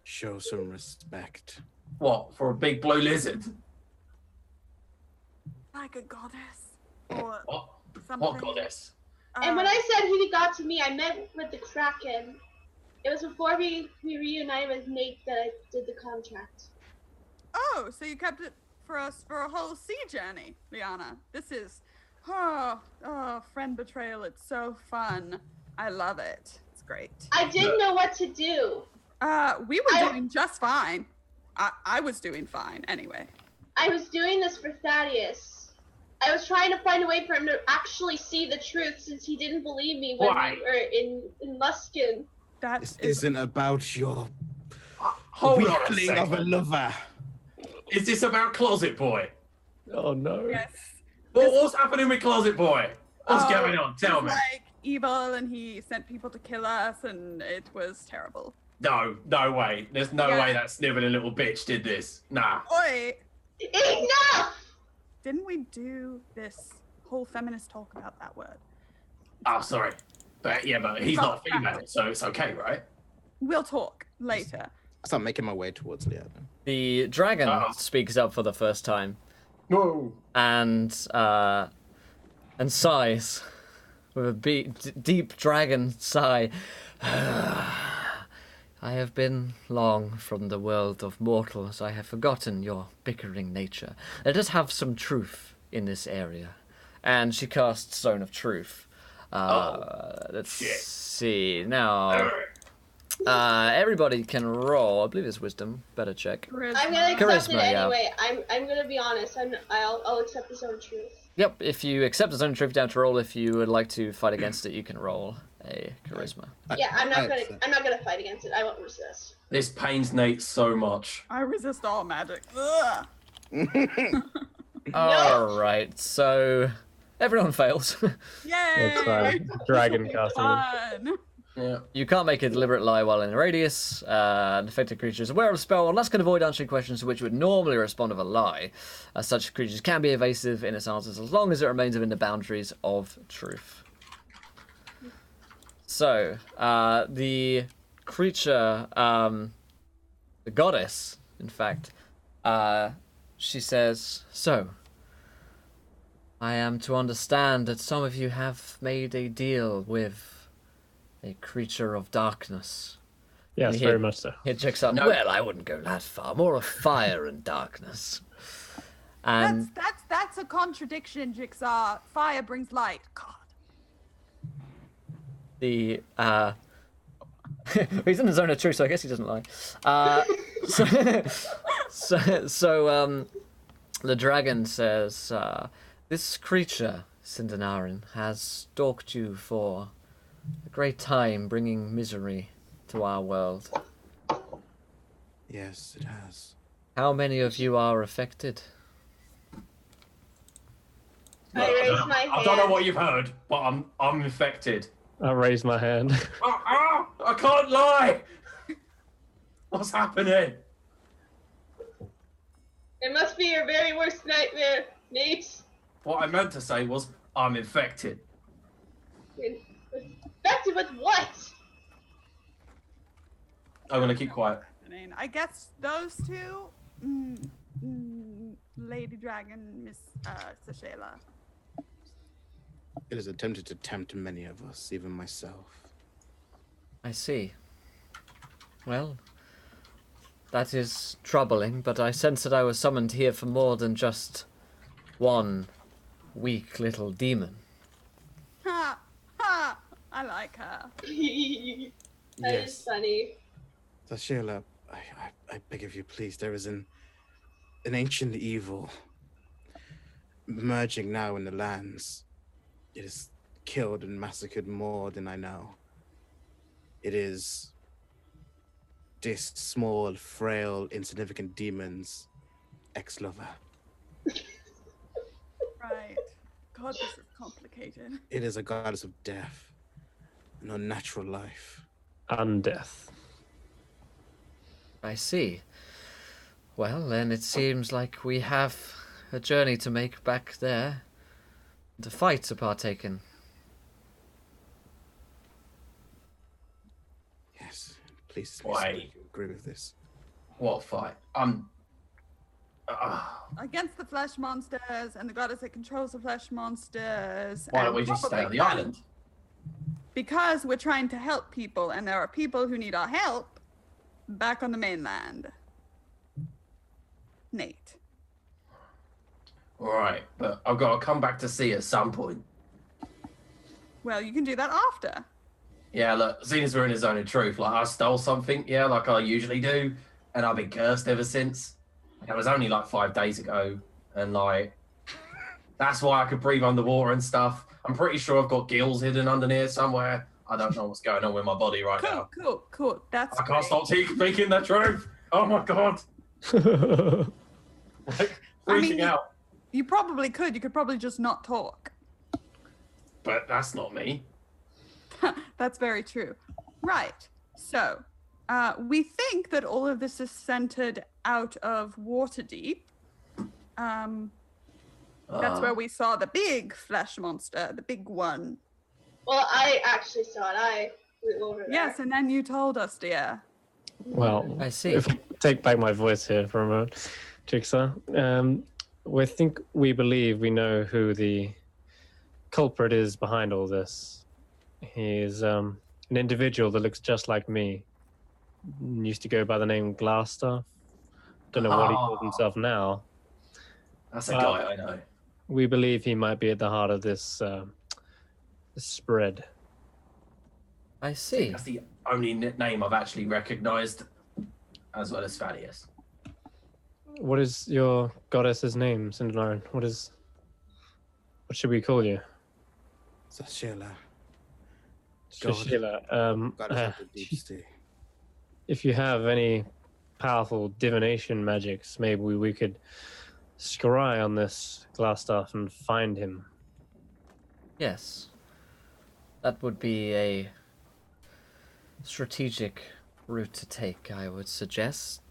Show some respect. What, for a big blue lizard? Like a goddess. Or What? something. What goddess? And when I said he got to me, I meant with the Kraken. It was before we reunited with Nate that I did the contract. Oh, so you kept it for us for a whole sea journey, Liana. This is, friend betrayal. It's so fun. I love it. It's great. I didn't know what to do. We were doing just fine. I was doing fine anyway. I was doing this for Thaddeus. I was trying to find a way for him to actually see the truth since he didn't believe me when Why? we were in Luskin. That This is isn't about your Hold on a weakling of a second. lover. Is this about Closet Boy? Oh no. yes. What's happening with Closet Boy? What's Oh, going on? Tell he's me. like evil, and he sent people to kill us, and it was terrible. No way. There's no Yeah. way that sniveling little bitch did this. Nah. Oi! Enough! Didn't we do this whole feminist talk about that word? Oh, sorry. But he's not a female, so it's okay, right? We'll talk later. So I'm making my way towards Liana. The dragon Uh-oh. speaks up for the first time No. and sighs with a deep dragon sigh. I have been long from the world of mortals. I have forgotten your bickering nature. Let us have some truth in this area. And she casts Zone of Truth. Let's see. Now, everybody can roll. I believe it's Wisdom. Better check. I'm gonna accept it Charisma, yeah. anyway. I'm gonna be honest. I'll accept the zone of truth. Yep, if you accept the Zone of Truth down to roll, if you would like to fight against it, you can roll a Charisma. Yeah, I'm not gonna fight against it. I won't resist. This pains Nate so much. I resist all magic. Ugh. Alright, so everyone fails. Yay! It's dragon casting. Fun. Yeah. You can't make a deliberate lie while in a radius. An affected creature is aware of a spell, and thus can avoid answering questions to which would normally respond with a lie. Such creatures can be evasive in its answers as long as it remains within the boundaries of truth. So, the creature, the goddess, in fact, she says, "So, I am to understand that some of you have made a deal with a creature of darkness." Yes, He- very much so. He checks up. No. Well, I wouldn't go that far. More of fire and darkness. And That's a contradiction, Jigsaw. Fire brings light. God. the he's in the zone of truth, so I guess he doesn't lie. So the dragon says, "This creature, Sindanarin, has stalked you for a great time, bringing misery to our world. Yes, it has. How many of you are affected?" I raise my hand. I don't know what you've heard, but I'm infected. I raise my hand. I can't lie. What's happening? It must be your very worst nightmare, Nate. What I meant to say was I'm infected. Infected with what? I'm gonna keep quiet. I mean, I guess those two, Lady Dragon, Miss Sashela. It has attempted to tempt many of us, even myself. I see. Well, that is troubling, but I sense that I was summoned here for more than just one weak little demon. Ha! Ha! I like her. That is Yes. funny. Sheila, I beg of you, please. There is an ancient evil emerging now in the lands. It has killed and massacred more than I know. It is this small, frail, insignificant demon's ex-lover. Right. God, this is complicated. It is a goddess of death, and unnatural life. And death. I see. Well, then it seems like we have a journey to make back there. The fight to partake in. Yes, please. Why? You agree with this? What fight? Against the flesh monsters and the goddess that controls the flesh monsters. Why don't and we just stay on probably the island? Because we're trying to help people, and there are people who need our help back on the mainland. Nate. Right, but I've got to come back to sea at some point. Well, you can do that after. Yeah, look, seeing as we're in a zone of truth, like I stole something, yeah, like I usually do, and I've been cursed ever since. It was only like 5 days ago, and like that's why I could breathe underwater and stuff. I'm pretty sure I've got gills hidden under here somewhere. I don't know what's going on with my body right now. Cool. That's I can't great. stop speaking the truth. Oh my god. Like, freaking mean, out. You probably could. You could probably just not talk. But that's not me. That's very true. Right. So, We think that all of this is centered out of Waterdeep. That's where we saw the big flesh monster, the big one. Well, I actually saw it. I flew over there. Yes, and then you told us, dear. Well, I see. If I take back my voice here for a moment, Jigsaw, we believe we know who the culprit is behind all this. He is an individual that looks just like me. Used to go by the name Glassstaff. Don't know what he calls himself now. That's a guy I know. We believe he might be at the heart of this spread. I see. That's the only name I've actually recognised, as well as Thaddeus. What is your goddess's name, Cindernarin? What should we call you? Zashila. Shashila. Goddess of the deep sea. If you have any powerful divination magics, maybe we could scry on this Glassstaff and find him. Yes. That would be a strategic route to take, I would suggest.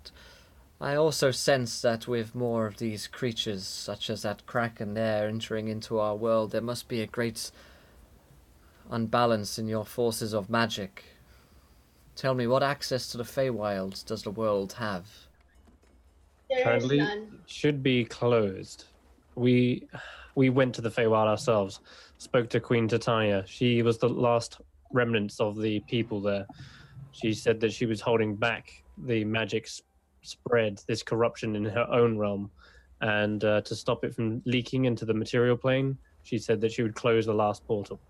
I also sense that with more of these creatures, such as that kraken there, entering into our world, there must be a great unbalance in your forces of magic. Tell me, what access to the Feywild does the world have? There is Currently, none. should be closed. We went to the Feywild ourselves, spoke to Queen Titania. She was the last remnants of the people there. She said that she was holding back the magic spread, this corruption in her own realm, and to stop it from leaking into the material plane, she said that she would close the last portal.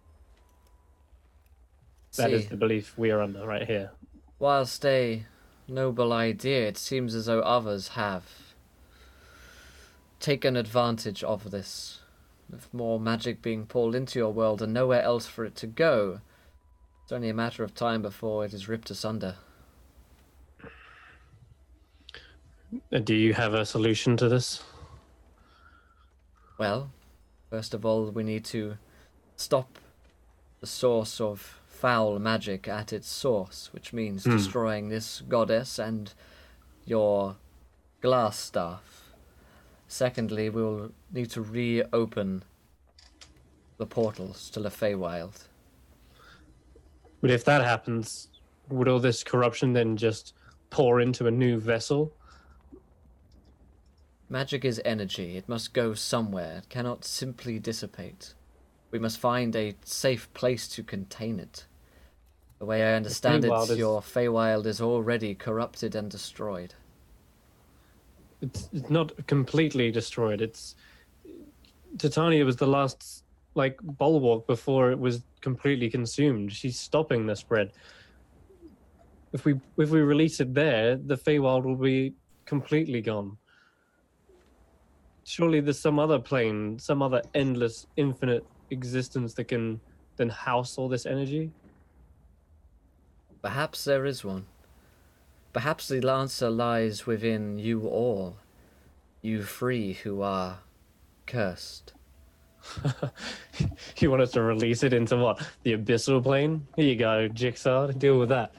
That is the belief we are under right here. Whilst a noble idea, it seems as though others have taken advantage of this, with more magic being pulled into your world and nowhere else for it to go. It's only a matter of time before it is ripped asunder. Do you have a solution to this? Well, first of all, we need to stop the source of foul magic at its source, which means destroying this goddess and your Glassstaff. Secondly, we'll need to reopen the portals to the Feywild. But if that happens, would all this corruption then just pour into a new vessel? Magic is energy. It must go somewhere. It cannot simply dissipate. We must find a safe place to contain it. The way I understand it, your Feywild is already corrupted and destroyed. It's not completely destroyed. Titania was the last bulwark before it was completely consumed. She's stopping the spread. If we release it there, the Feywild will be completely gone. Surely there's some other plane, some other endless, infinite existence that can then house all this energy? Perhaps there is one. Perhaps the answer lies within you all. You three who are cursed. You want us to release it into what? The abyssal plane? Here you go, Jigsaw. Deal with that.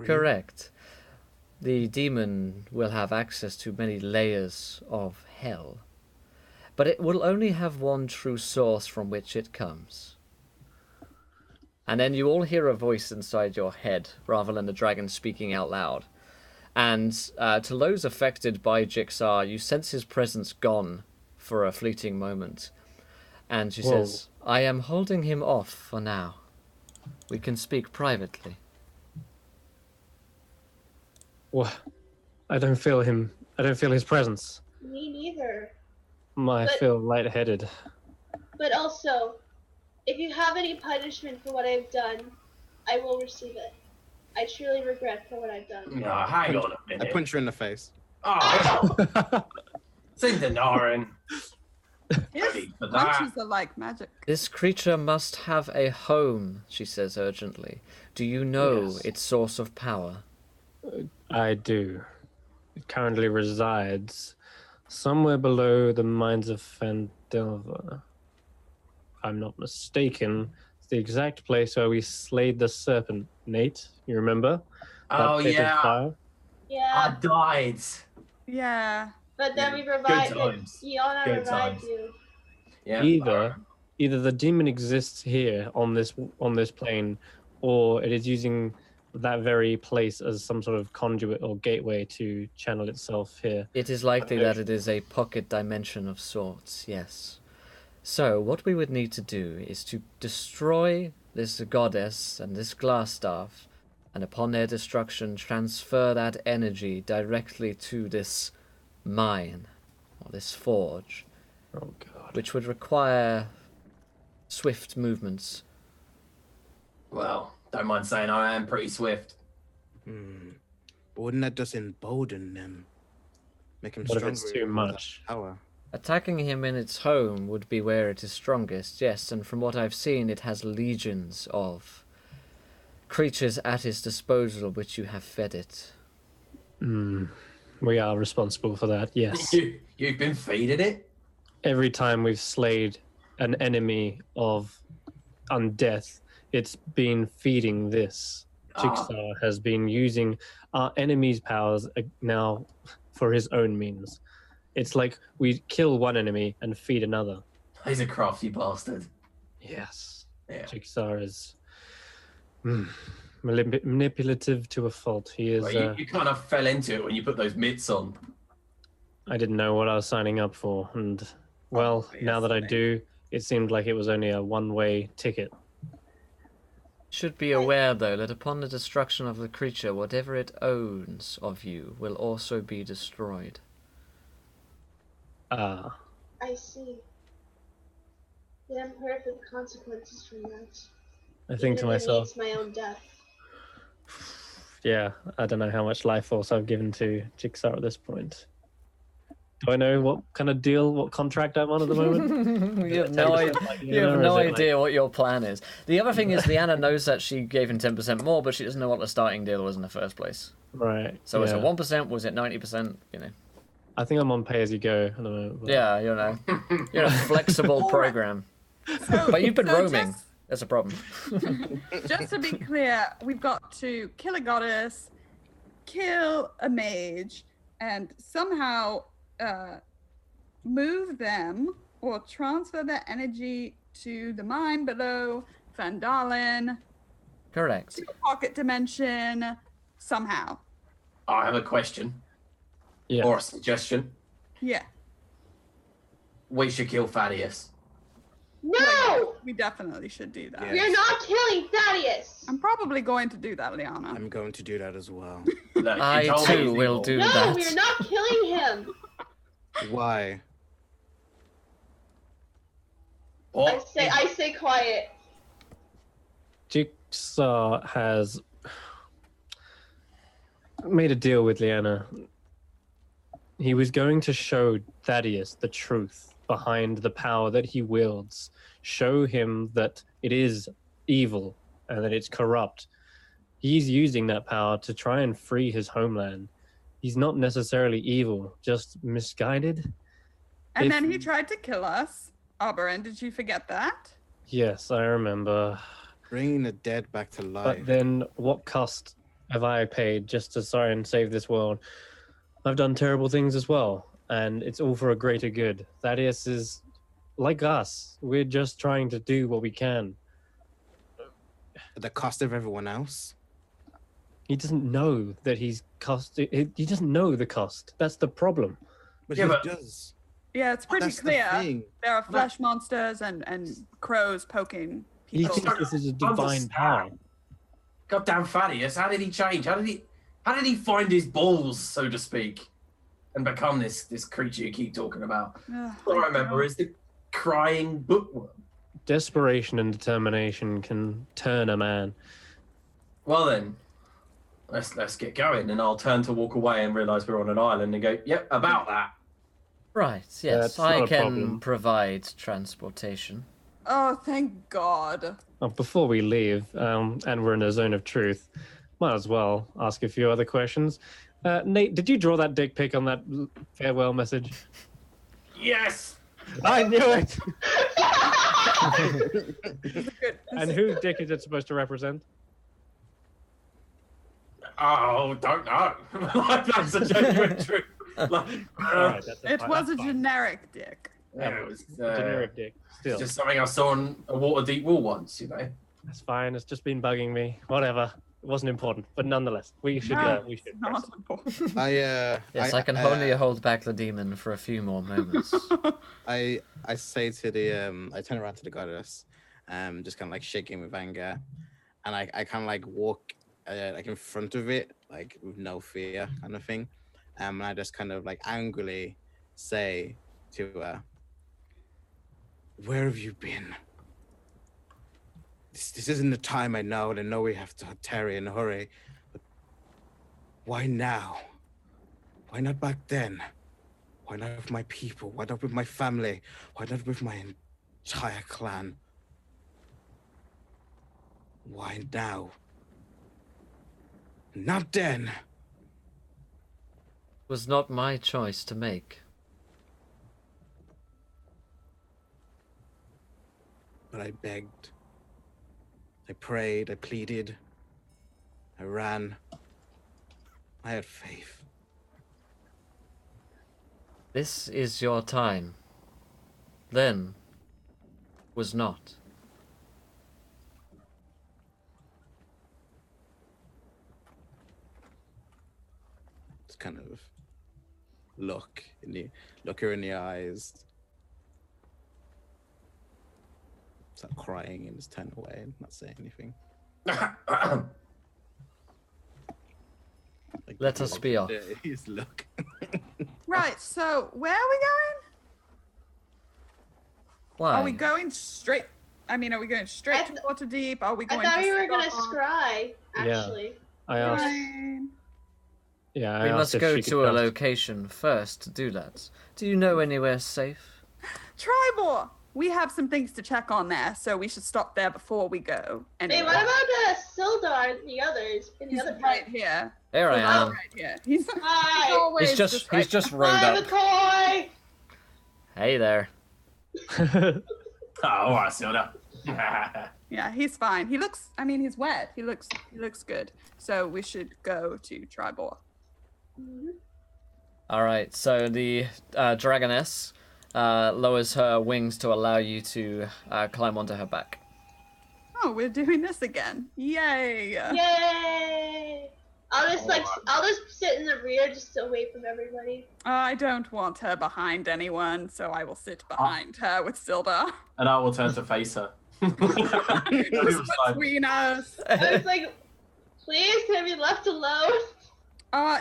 Correct. The demon will have access to many layers of hell. But it will only have one true source from which it comes. And then you all hear a voice inside your head, rather than the dragon speaking out loud. And to those affected by Jigsaw, you sense his presence gone for a fleeting moment. And she says, I am holding him off for now. We can speak privately. Well, I don't feel him. I don't feel his presence. Me neither. I feel lightheaded. But also, if you have any punishment for what I've done, I will receive it. I truly regret for what I've done. No, hang on a minute. I punch her in the face. Oh, Cindernarin. Yes, For that. punches are like magic. This creature must have a home, she says urgently. Do you know Yes. its source of power? I do. It currently resides somewhere below the mines of Fandelver. If I'm not mistaken, It's the exact place where we slayed the serpent, Nate. You remember? Oh, pit of yeah. fire? I Yeah, died. Yeah. but then Yeah, we good revived times. Iona Good revived times. you. Yeah. Either the demon exists here on this plane, or it is using that very place as some sort of conduit or gateway to channel itself here. It is likely that it is a pocket dimension of sorts, yes. So, what we would need to do is to destroy this goddess and this glass staff, and upon their destruction, transfer that energy directly to this mine, or this forge, Oh god. which would require swift movements. Well, don't mind saying I am pretty swift. But wouldn't that just embolden them? Make them What if stronger. it's too with all that much? Power. Attacking him in its home would be where it is strongest, yes, and from what I've seen, it has legions of creatures at its disposal which you have fed it. We are responsible for that, yes. You've been feeding it? Every time we've slayed an enemy of undeath, it's been feeding this. Jigsaw has been using our enemy's powers now for his own means. It's like we kill one enemy and feed another. He's a crafty bastard. Yes. Yeah. Jigsaw is manipulative to a fault. He is. Well, you kind of fell into it when you put those mitts on. I didn't know what I was signing up for, and well, now that I do, it seemed like it was only a one-way ticket. Should be aware, though, that upon the destruction of the creature, whatever it owns of you will also be destroyed. Ah. I see. Yeah, I'm prepared for the consequences from that. I think to Even if it myself, means my own death. yeah, I don't know how much life force I've given to Jigsaw at this point. Do I know what kind of deal, what contract I'm on at the moment? You have no idea what your plan is. The other thing is, Leanna knows that she gave him 10% more, but she doesn't know what the starting deal was in the first place. Right. So is it 1%? Was it 90%? You know. I think I'm on pay as you go at the moment. But... Yeah, you know, you're a flexible program. But you've been roaming. That's a problem. Just to be clear, we've got to kill a goddess, kill a mage, and somehow move them or transfer their energy to the mine below Vandalin, Correct. to a pocket dimension, somehow. I have a question. Yeah. Or a suggestion. Yeah. We should kill Thaddeus. No! We definitely should do that. Yeah. You're not killing Thaddeus! I'm probably going to do that, Liana. I'm going to do that as well. Look, you I told me too he's will evil. do No, that. we're not killing him! Why? What? I say quiet. Jigsaw has made a deal with Leanna. He was going to show Thaddeus the truth behind the power that he wields, show him that it is evil and that it's corrupt. He's using that power to try and free his homeland. He's not necessarily evil, just misguided. And If- then he tried to kill us. Oberon, did you forget that? Yes, I remember. Bringing the dead back to life. But then what cost have I paid just to try and save this world? I've done terrible things as well, and it's all for a greater good. Thaddeus is like us. We're just trying to do what we can. At the cost of everyone else. He doesn't know that he doesn't know the cost. That's the problem. But Yeah, he but- does. Yeah, it's pretty That's the clear. thing. There are flesh monsters and crows poking He people. thinks this is a divine power. Goddamn Thaddeus, how did he change? How did he find his balls, so to speak, and become this creature you keep talking about? Ugh, All I remember is the crying bookworm. Desperation and determination can turn a man. Well then, let's get going, and I'll turn to walk away and realise we're on an island and go, yep, about that. Right, yes, That's I not a can problem. provide transportation. Oh, thank God. Before we leave, and we're in a zone of truth, might as well ask a few other questions. Nate, did you draw that dick pic on that farewell message? Yes. I knew it. Good. And whose dick is it supposed to represent? Oh, don't know. That's a genuine truth. Like, All right, that's It fine, was that's a fine. generic dick. yeah, it was Generic dick. Still, just something I saw on a water deep wall once, you know. that's fine. It's just been bugging me. Whatever. It wasn't important, but nonetheless, we should. No, We should. it's not important. Yes, I can only hold back the demon for a few more moments. I say to the I turn around to the goddess, just kind of like shaking with anger, and I kind of like walk like in front of it, like with no fear, kind of thing, and I just kind of like angrily say to her, "Where have you been? This isn't the time, I know, and I know we have to tarry and hurry, but why now? Why not back then? Why not with my people? Why not with my family? Why not with my entire clan? Why now? Not then." It was not my choice to make. But I begged. I prayed. I pleaded. I ran. I had faith. This is your time. Then was not. Just kind of look her in the eyes. Start crying and just turn away and not say anything. Like, Let us be off. Just look. Right, so where are we going? Why? Are we going straight? I mean, are we going straight to Waterdeep? Are we I going thought to you were gonna Scotland? scry, actually. I asked. Fine. Yeah, I We asked must if go she could to a cast- location first to do that. Do you know anywhere safe? Tribor! We have some things to check on there, so we should stop there before we go. Anyway. Wait, what about Sildar and the others in the He's other right pit? here. There I Sildar am. right here. He's Hi. always He's just right rode Hi, up. McCoy! Hey there. Oh, all right, Silda. Yeah, he's fine. He looks. I mean, he's wet. He looks good. So we should go to Tribor. All right. So the dragoness lowers her wings to allow you to climb onto her back. Oh, we're doing this again! Yay! Yay! I'll just sit in the rear just away from everybody. I don't want her behind anyone, so I will sit behind her with Sildar. And I will turn to face her. Just between us. I was like, please, can I be left alone?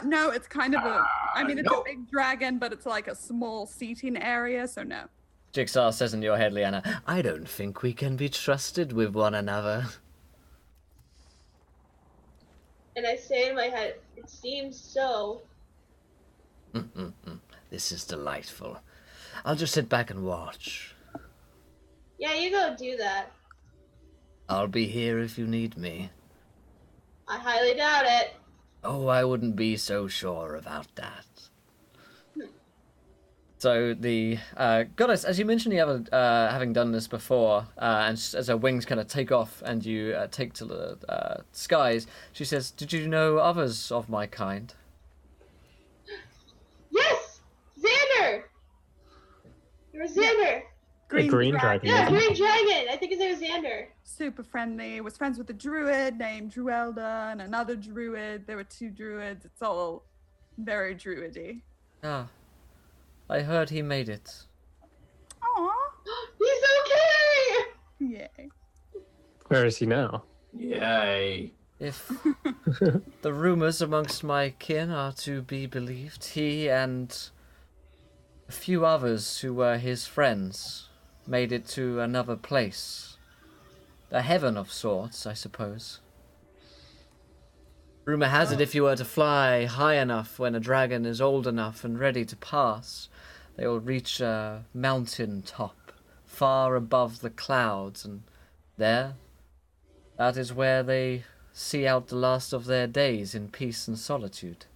No, it's kind of a. I mean, it's no. a big dragon, but it's like a small seating area, so no. Jigsaw says in your head, Leanna, I don't think we can be trusted with one another. And I say in my head, it seems so. This is delightful. I'll just sit back and watch. Yeah, you go do that. I'll be here if you need me. I highly doubt it. Oh, I wouldn't be so sure about that. So the goddess, as you mentioned, you have having done this before, and as her wings kind of take off and you take to the skies, she says, "Did you know others of my kind?" Yes! Xander! You're Xander! Green dragon. Yeah, isn't it? Green Dragon! I think his name is Xander. Super friendly. Was friends with a druid named Druelda and another druid. There were two druids. It's all very druidy. Ah, I heard he made it. Aww. He's okay! Yay. Where is he now? Yay. If the rumors amongst my kin are to be believed, he and a few others who were his friends made it to another place. A heaven of sorts, I suppose. Rumor has it if you were to fly high enough when a dragon is old enough and ready to pass, they will reach a mountain top far above the clouds, and there, that is where they see out the last of their days in peace and solitude.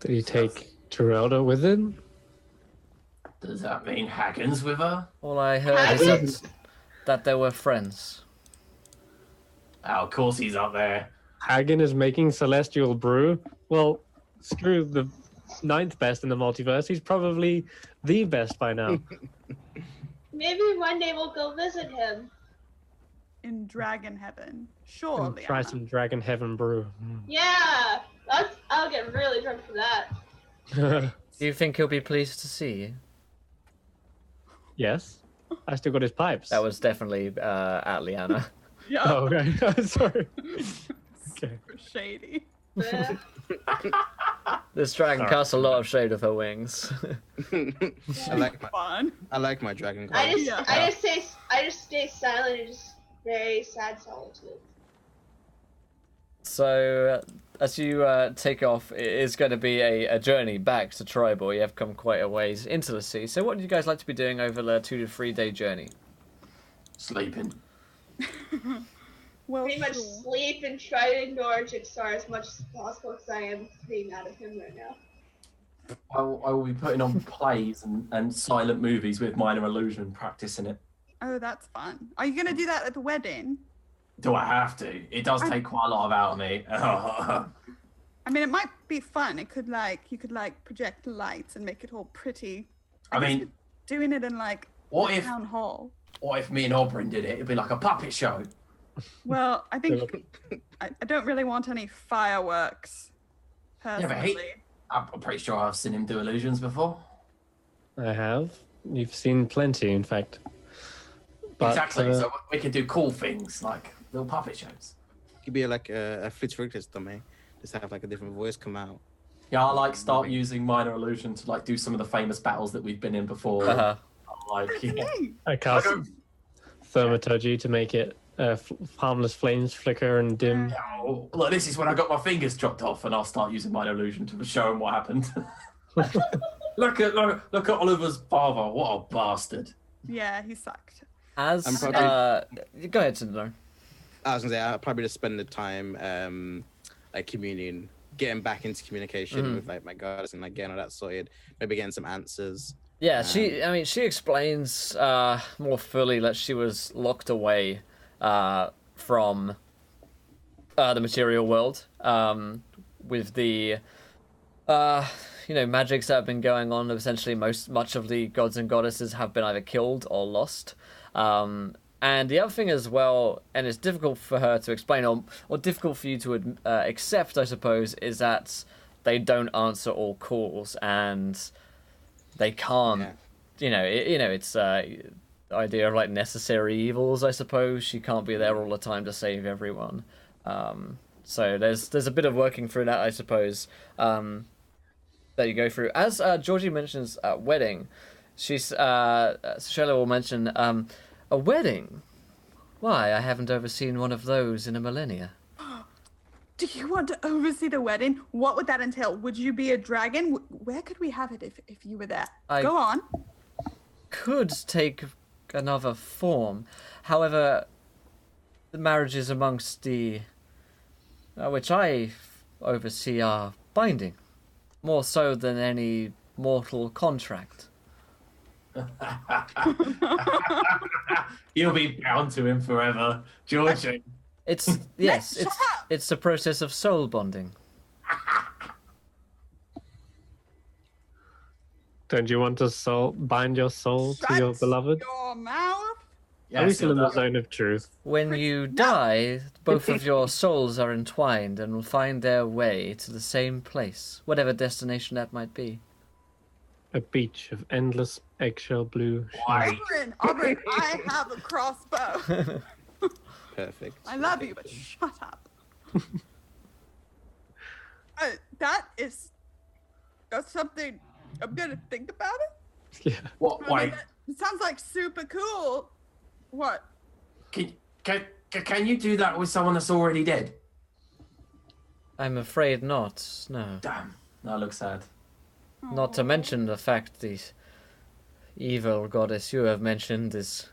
Did he take Geralda with him? Does that mean Hagen's with her? All I heard is that they were friends. Oh, of course he's up there. Hagen is making celestial brew. Well, screw the ninth best in the multiverse. He's probably the best by now. Maybe one day we'll go visit him. In Dragon Heaven. Sure, And try some Dragon Heaven brew. Yeah, I'll get really drunk for that. Do you think he'll be pleased to see you? Yes. I still got his pipes. That was definitely at Liana. Yeah. Oh, okay. Sorry. Okay. Super shady. Yeah. This dragon casts a lot of shade with her wings. I like my dragon guard. I just stay silent and just very sad solitude. So, as you take off, it is going to be a journey back to Tribal. You have come quite a ways into the sea. So what would you guys like to be doing over the 2 to 3 day journey? Sleeping. Well, Pretty much sleep and try to ignore Jigsaw as much as possible because I am pretty mad at him right now. I will be putting on plays and silent movies with minor illusion, practicing it. Oh, that's fun. Are you gonna do that at the wedding? Do I have to? It does take quite a lot of out of me. I mean, it might be fun. It could you could project lights and make it all pretty. I mean, doing it in what if town hall. What if me and Oberyn did it? It'd be like a puppet show. Well, I think I don't really want any fireworks. Personally. I'm pretty sure I've seen him do illusions before. I have. You've seen plenty, in fact. But, exactly. So we could do cool things like little puppet shows. It could be like a Flitwick dummy. Just have a different voice come out. Yeah, I start using minor illusion to do some of the famous battles that we've been in before. I cast thaumaturgy to make it harmless flames flicker and dim. Oh, look, this is when I got my fingers chopped off, and I'll start using minor illusion to show him what happened. look at Oliver's father. What a bastard! Yeah, he sucked. Go ahead, Cinder. I was gonna say I'll probably just spend the time communing, getting back into communication with my goddess and getting all that sorted. Maybe getting some answers. Yeah, she explains more fully that she was locked away from the material world with the magics that have been going on. Essentially, much of the gods and goddesses have been either killed or lost. And the other thing as well, and it's difficult for her to explain, or difficult for you to accept, I suppose, is that they don't answer all calls, and they can't. Yeah. It's the idea of necessary evils, I suppose. She can't be there all the time to save everyone. So there's a bit of working through that, I suppose, that you go through. As Georgie mentions wedding, Shella will mention a wedding. Why, I haven't overseen one of those in a millennia. Do you want to oversee the wedding? What would that entail? Would you be a dragon? Where could we have it if you were there? Go on. Could take another form. However, the marriages amongst the which I oversee are binding, more so than any mortal contract. You'll be bound to him forever, Georgie. It's the process of soul bonding. Don't you want to bind your soul to your beloved? Your mouth. Are we still in the zone of truth? When you die, both of your souls are entwined and will find their way to the same place, whatever destination that might be. A beach of endless eggshell blue. Aubryn, I have a crossbow. Perfect. I love you, but shut up. That's something I'm gonna think about it. Yeah. What? Wait. It sounds like super cool. What? Can you do that with someone that's already dead? I'm afraid not, no. Damn. That looks sad. Not to mention the fact the evil goddess you have mentioned is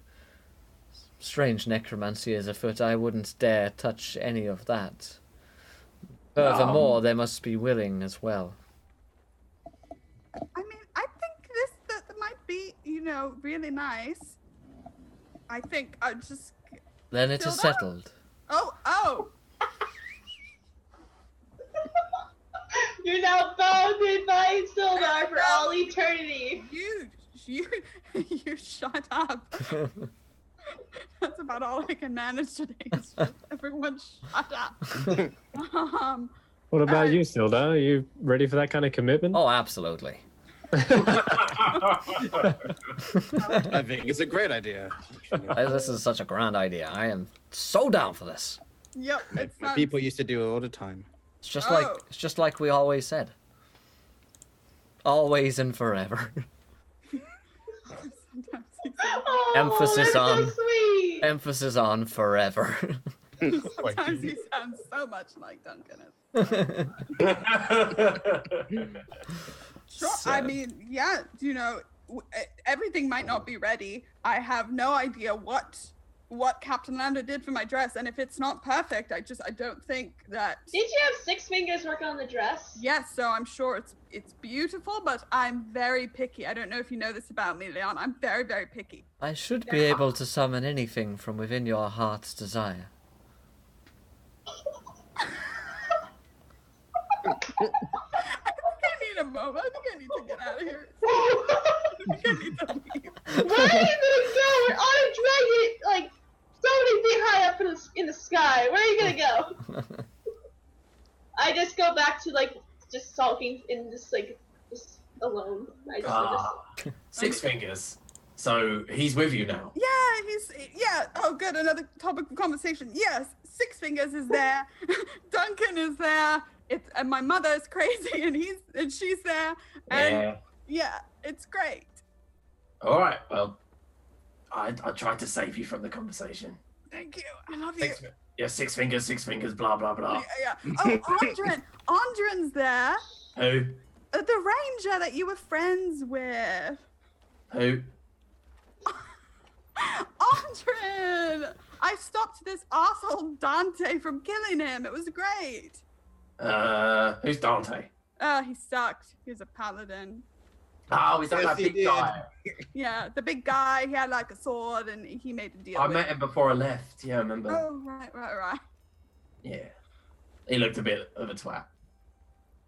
strange necromancy is afoot. I wouldn't dare touch any of that. Furthermore, they must be willing as well. I mean, I think that might be really nice. I think I just. Then it is Tilda? settled. Oh. You're now bounded by Sildar for all eternity. You shut up. That's about all I can manage today. Is just everyone shut up. What about you, Silda? Are you ready for that kind of commitment? Oh, absolutely. I think it's a great idea. This is such a grand idea. I am so down for this. Yep. It's My fun. people used to do it all the time. It's just like we always said. Always and forever. Oh, Emphasis that's on- so sweet. Emphasis on forever. Sometimes he sounds so much like Duncan. Sure. I mean, yeah. Everything might not be ready. I have no idea what Captain Lando did for my dress, and if it's not perfect, I don't think that. Did you have Six Fingers working on the dress? Yes, so I'm sure it's beautiful, but I'm very picky. I don't know if you know this about me, Leon. I'm very, very picky. I should be able to summon anything from within your heart's desire. I need a moment. I think I need to get out of here. I think I need to leave. Where are you gonna go? We're on a dragon, like so many feet high up in the sky. Where are you gonna go? I just go back to just sulking in just alone. Six Fingers. So he's with you now. Yeah. Oh, good. Another topic of conversation. Yes, Six Fingers is there. Duncan is there. And my mother is crazy, and she's there. And yeah, it's great. All right. Well, I tried to save you from the conversation. Thank you. I love you. Six fingers. Blah blah blah. Yeah. Oh, Andren's there. Who? The ranger that you were friends with. Who? Andren! I stopped this asshole Dante from killing him. It was great. Who's Dante? He sucked. He was a paladin. Oh, is that Yes, that he big did. guy? Yeah, the big guy. He had like a sword, and he made a deal. I with met him before I left. Yeah, I remember. Oh, right. Yeah. He looked a bit of a twat.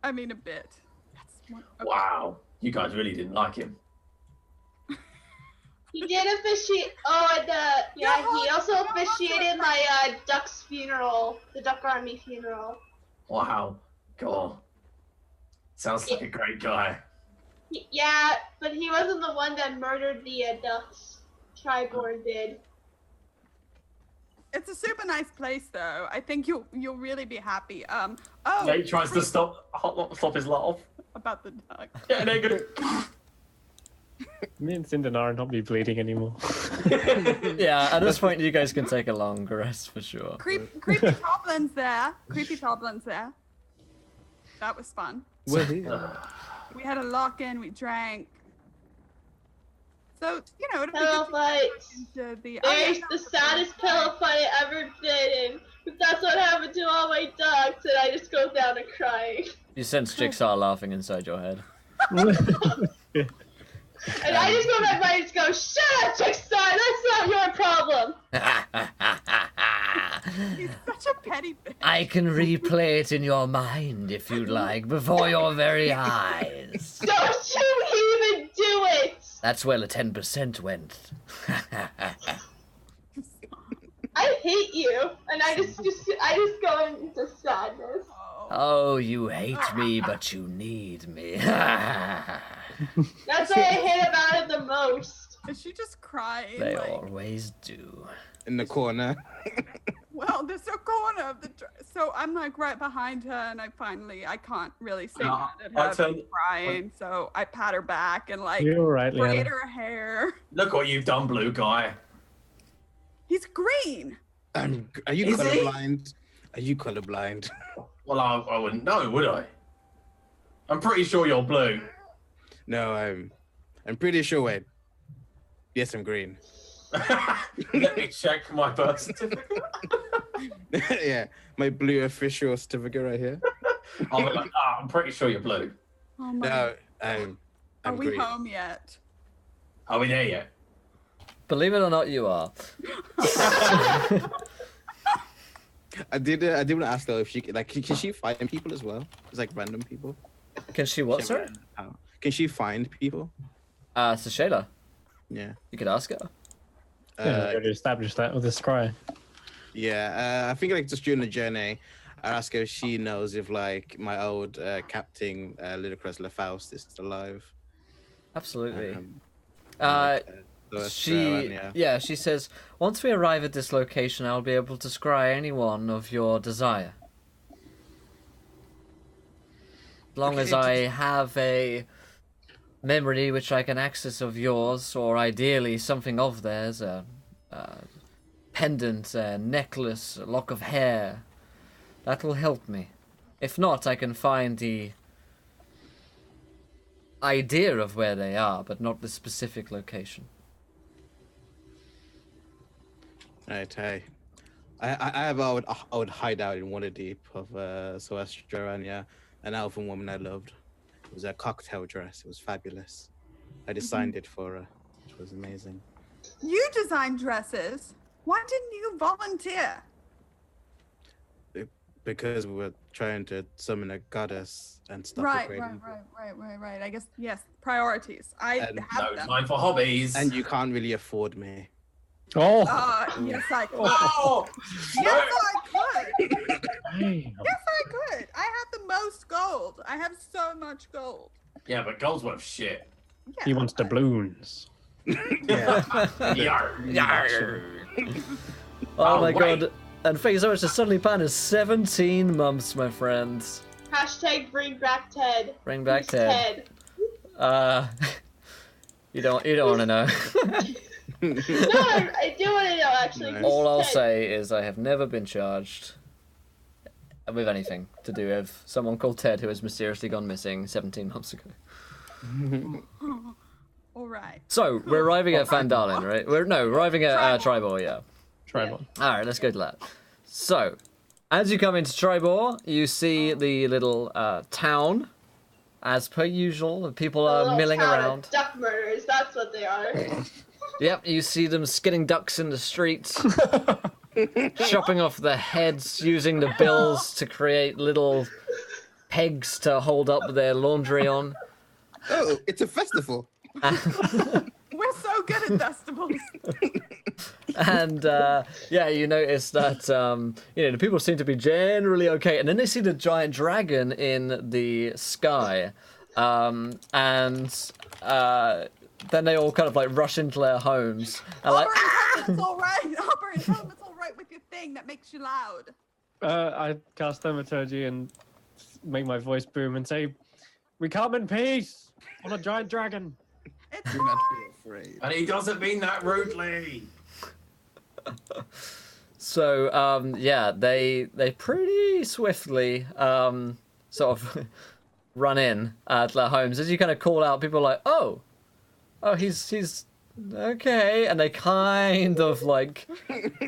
I mean, a bit. Okay. Wow. You guys really didn't like him. He did officiate. Oh, and he also officiated my duck's funeral, the Duck Army funeral. Wow. God. Sounds like a great guy. Yeah, but he wasn't the one that murdered the ducks. Triborn did. It's a super nice place, though. I think you'll really be happy. Nate tries to stop his laugh. About the duck. Yeah, and they're gonna. Me and Cindenar not be bleeding anymore. Yeah, at this point you guys can take a long rest for sure. Creepy Toblin's there. That was fun. We had a lock-in. We drank. So it'll be Pillow good fight. to the. There's the saddest pillow fight I ever did, and that's what happened to all my ducks, and I just go down and crying. You sense Jigsaw laughing inside your head. And I just go back and just go, shut up, Jigsaw, that's not your problem. He's such a petty bitch. I can replay it in your mind if you'd like, before your very eyes. Don't you even do it! That's where the 10% went. I hate you, and I just go into sadness. Oh, you hate me, but you need me. That's what I hate about it the most. Is she just crying? They always do. In the corner. Well, there's a corner of the. So I'm like right behind her, and I can't really say that at her crying. So I pat her back and You're right, braid Leanna. her hair. Look what you've done, blue guy. He's green. Are you Is he? colorblind? Are you colorblind? Well, I wouldn't know, would I? I'm pretty sure you're blue. No, I'm pretty sure. Wait. Yes, I'm green. Let me check my birth certificate. Yeah, my blue official certificate right here. I'm pretty sure you're blue. Oh my. No, I'm Are we green. home yet? Are we there yet? Believe it or not, you are. I did want to ask though if she can she find people as well? It's like random people. Can she what, sir? Can she find people? So Shayla, Yeah. you could ask her. Yeah, we already established that with this scry. Yeah. I think like just during the journey, I ask her if she knows if like my old captain Ludicrous LaFaust is still alive. Absolutely. She she says, once we arrive at this location, I'll be able to scry anyone of your desire. As long as I have a memory which I can access of yours, or ideally something of theirs, a pendant, a necklace, a lock of hair, that will help me. If not, I can find the idea of where they are, but not the specific location. Right, hey. I would hide out in Waterdeep of Celestia, and yeah, an elven woman I loved. It was a cocktail dress. It was fabulous. I designed it for her. It was amazing. You design dresses. Why didn't you volunteer? Because we were trying to summon a goddess and stop Right. degrading. I guess, yes, priorities. I And have No them. time for hobbies. And you can't really afford me. Oh! Yes, I could. Oh! Yes, I could. Damn. Yes, I could. I have the most gold. I have so much gold. Yeah, but gold's worth shit. Yeah. He wants doubloons. Yeah. Yar. Oh my wait. god. And thank you so much to Suddenly Pan is 17 months, my friends. Hashtag bring back Ted. Bring back Who's Ted. You don't want to know. No, I do want to know actually. Nice. Who's All I'll Ted? say is I have never been charged with anything to do with someone called Ted who has mysteriously gone missing 17 months ago. All right. So, we're arriving at Fandalin, right? We're arriving at Tribor, yeah. Try one. Alright, let's go to that. So, as you come into Tribor, you see the little town. As per usual, the people A are little milling town of around. Duck murders, that's what they are. Yep, you see them skinning ducks in the streets, chopping off the heads, using the bills to create little pegs to hold up their laundry on. Oh, it's a festival. We're so good at festivals. And you notice that the people seem to be generally okay, and then they see the giant dragon in the sky, and then they all kind of like rush into their homes and like. Aubrey, it's all right. Aubrey, tell them it's all right with your thing that makes you loud. I cast Thaumaturgy and make my voice boom and say, "We come in peace on a giant dragon." It's Do not fine. be afraid. And he doesn't mean that rudely. So they pretty swiftly sort of run in at their homes. As you kind of call out, people are like, oh, he's okay, and they kind of like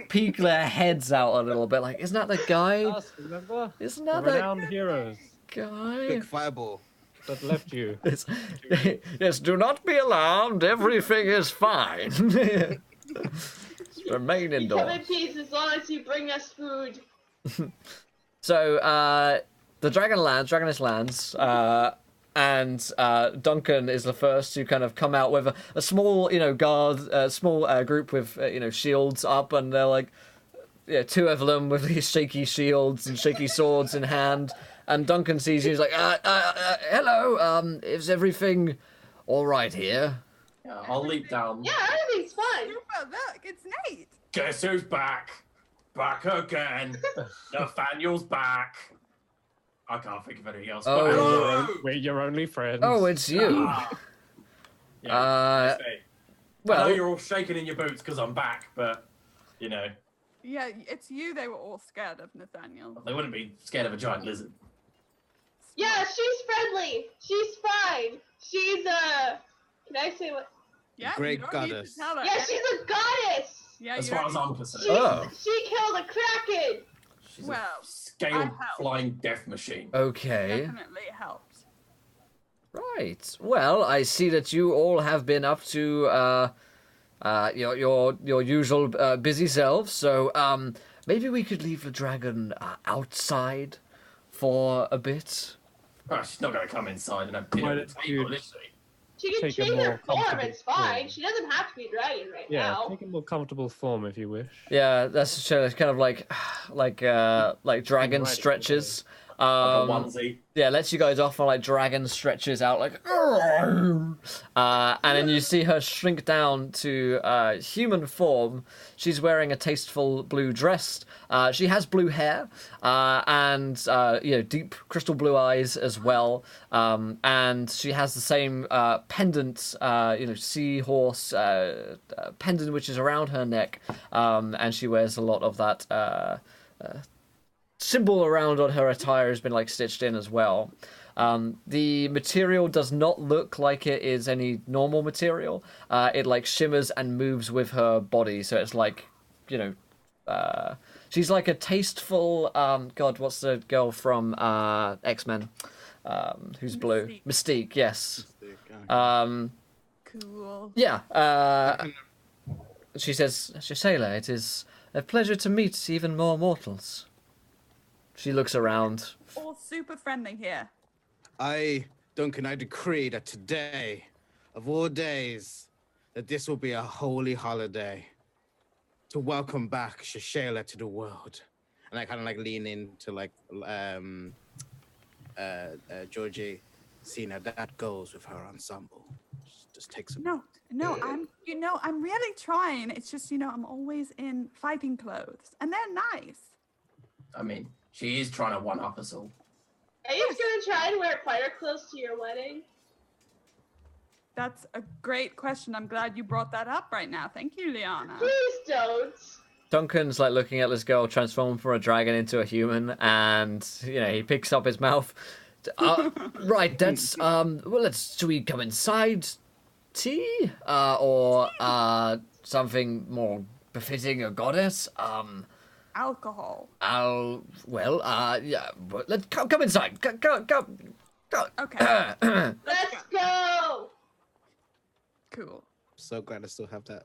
peek their heads out a little bit, like, isn't that the guy? Us, remember? Isn't The that the renowned heroes guy? Quick fireball. that left you. Yes, do not be alarmed. Everything is fine. Remain Come in indoors. peace as long as you bring us food. So the dragoness lands, and Duncan is the first to kind of come out with a small, small group with shields up, and they're like, two of them with these shaky shields and shaky swords in hand. And Duncan sees you, he's like, hello, is everything all right here? Yeah, I'll leap down. Yeah, everything's fine. Super, look, it's Nate. Guess who's back? Back again. Nathaniel's back. I can't think of anything else. Oh. But hello! We're your only friends. Oh, it's you. Yeah, I Well, know you're all shaking in your boots because I'm back, but Yeah, it's you they were all scared of, Nathaniel. they wouldn't be scared of a giant lizard. Yeah, she's friendly. She's fine. She's can I say what? Yeah, Great you don't need to goddess. tell her. Yeah, she's a goddess. Yeah, As you far don't as need I'm to- concerned. Oh. She killed a kraken. She's Well, a scaled I helped. flying death machine. okay. Definitely helps. Right. Well, I see that you all have been up to your usual busy selves. So maybe we could leave the dragon outside for a bit. Oh, she's not going to come inside and have dinner Why at the don't you- table, is she? She can Take a change more her form, comfortable it's fine. form. She doesn't have to be a dragon right Yeah, now. take a more comfortable form if you wish. Yeah, that's kind of like dragon Right, stretches. Like a onesie. Yeah, lets you guys off on like dragon stretches out like, and then you see her shrink down to human form. She's wearing a tasteful blue dress. She has blue hair and deep crystal blue eyes as well. And she has the same pendant, seahorse pendant which is around her neck. And she wears a lot of that. Symbol around on her attire has been like stitched in as well. The material does not look like it is any normal material. It like shimmers and moves with her body, so it's like, she's like a tasteful. God, what's the girl from X-Men? Who's blue? Mystique. Yes. Cool. Yeah. She says, Shayla, it is a pleasure to meet even more mortals. She looks around. All super friendly here. Duncan, I decree that today, of all days, that this will be a holy holiday to welcome back Shayla to the world. And I kind of like lean into like Georgie, seeing how that goes with her ensemble. Just take some. No, I'm really trying. It's just, I'm always in fighting clothes, and they're nice. I mean, she is trying to one-up us all. Are you just gonna try and wear fighter clothes to your wedding? That's a great question. I'm glad you brought that up right now. Thank you, Liana. Please don't. Duncan's like looking at this girl transform from a dragon into a human, and he picks up his mouth. Right, that's should we come inside? Tea or something more befitting a goddess? Alcohol. Yeah. Let's come inside. Go. Okay. Let's go. Cool. So glad I still have the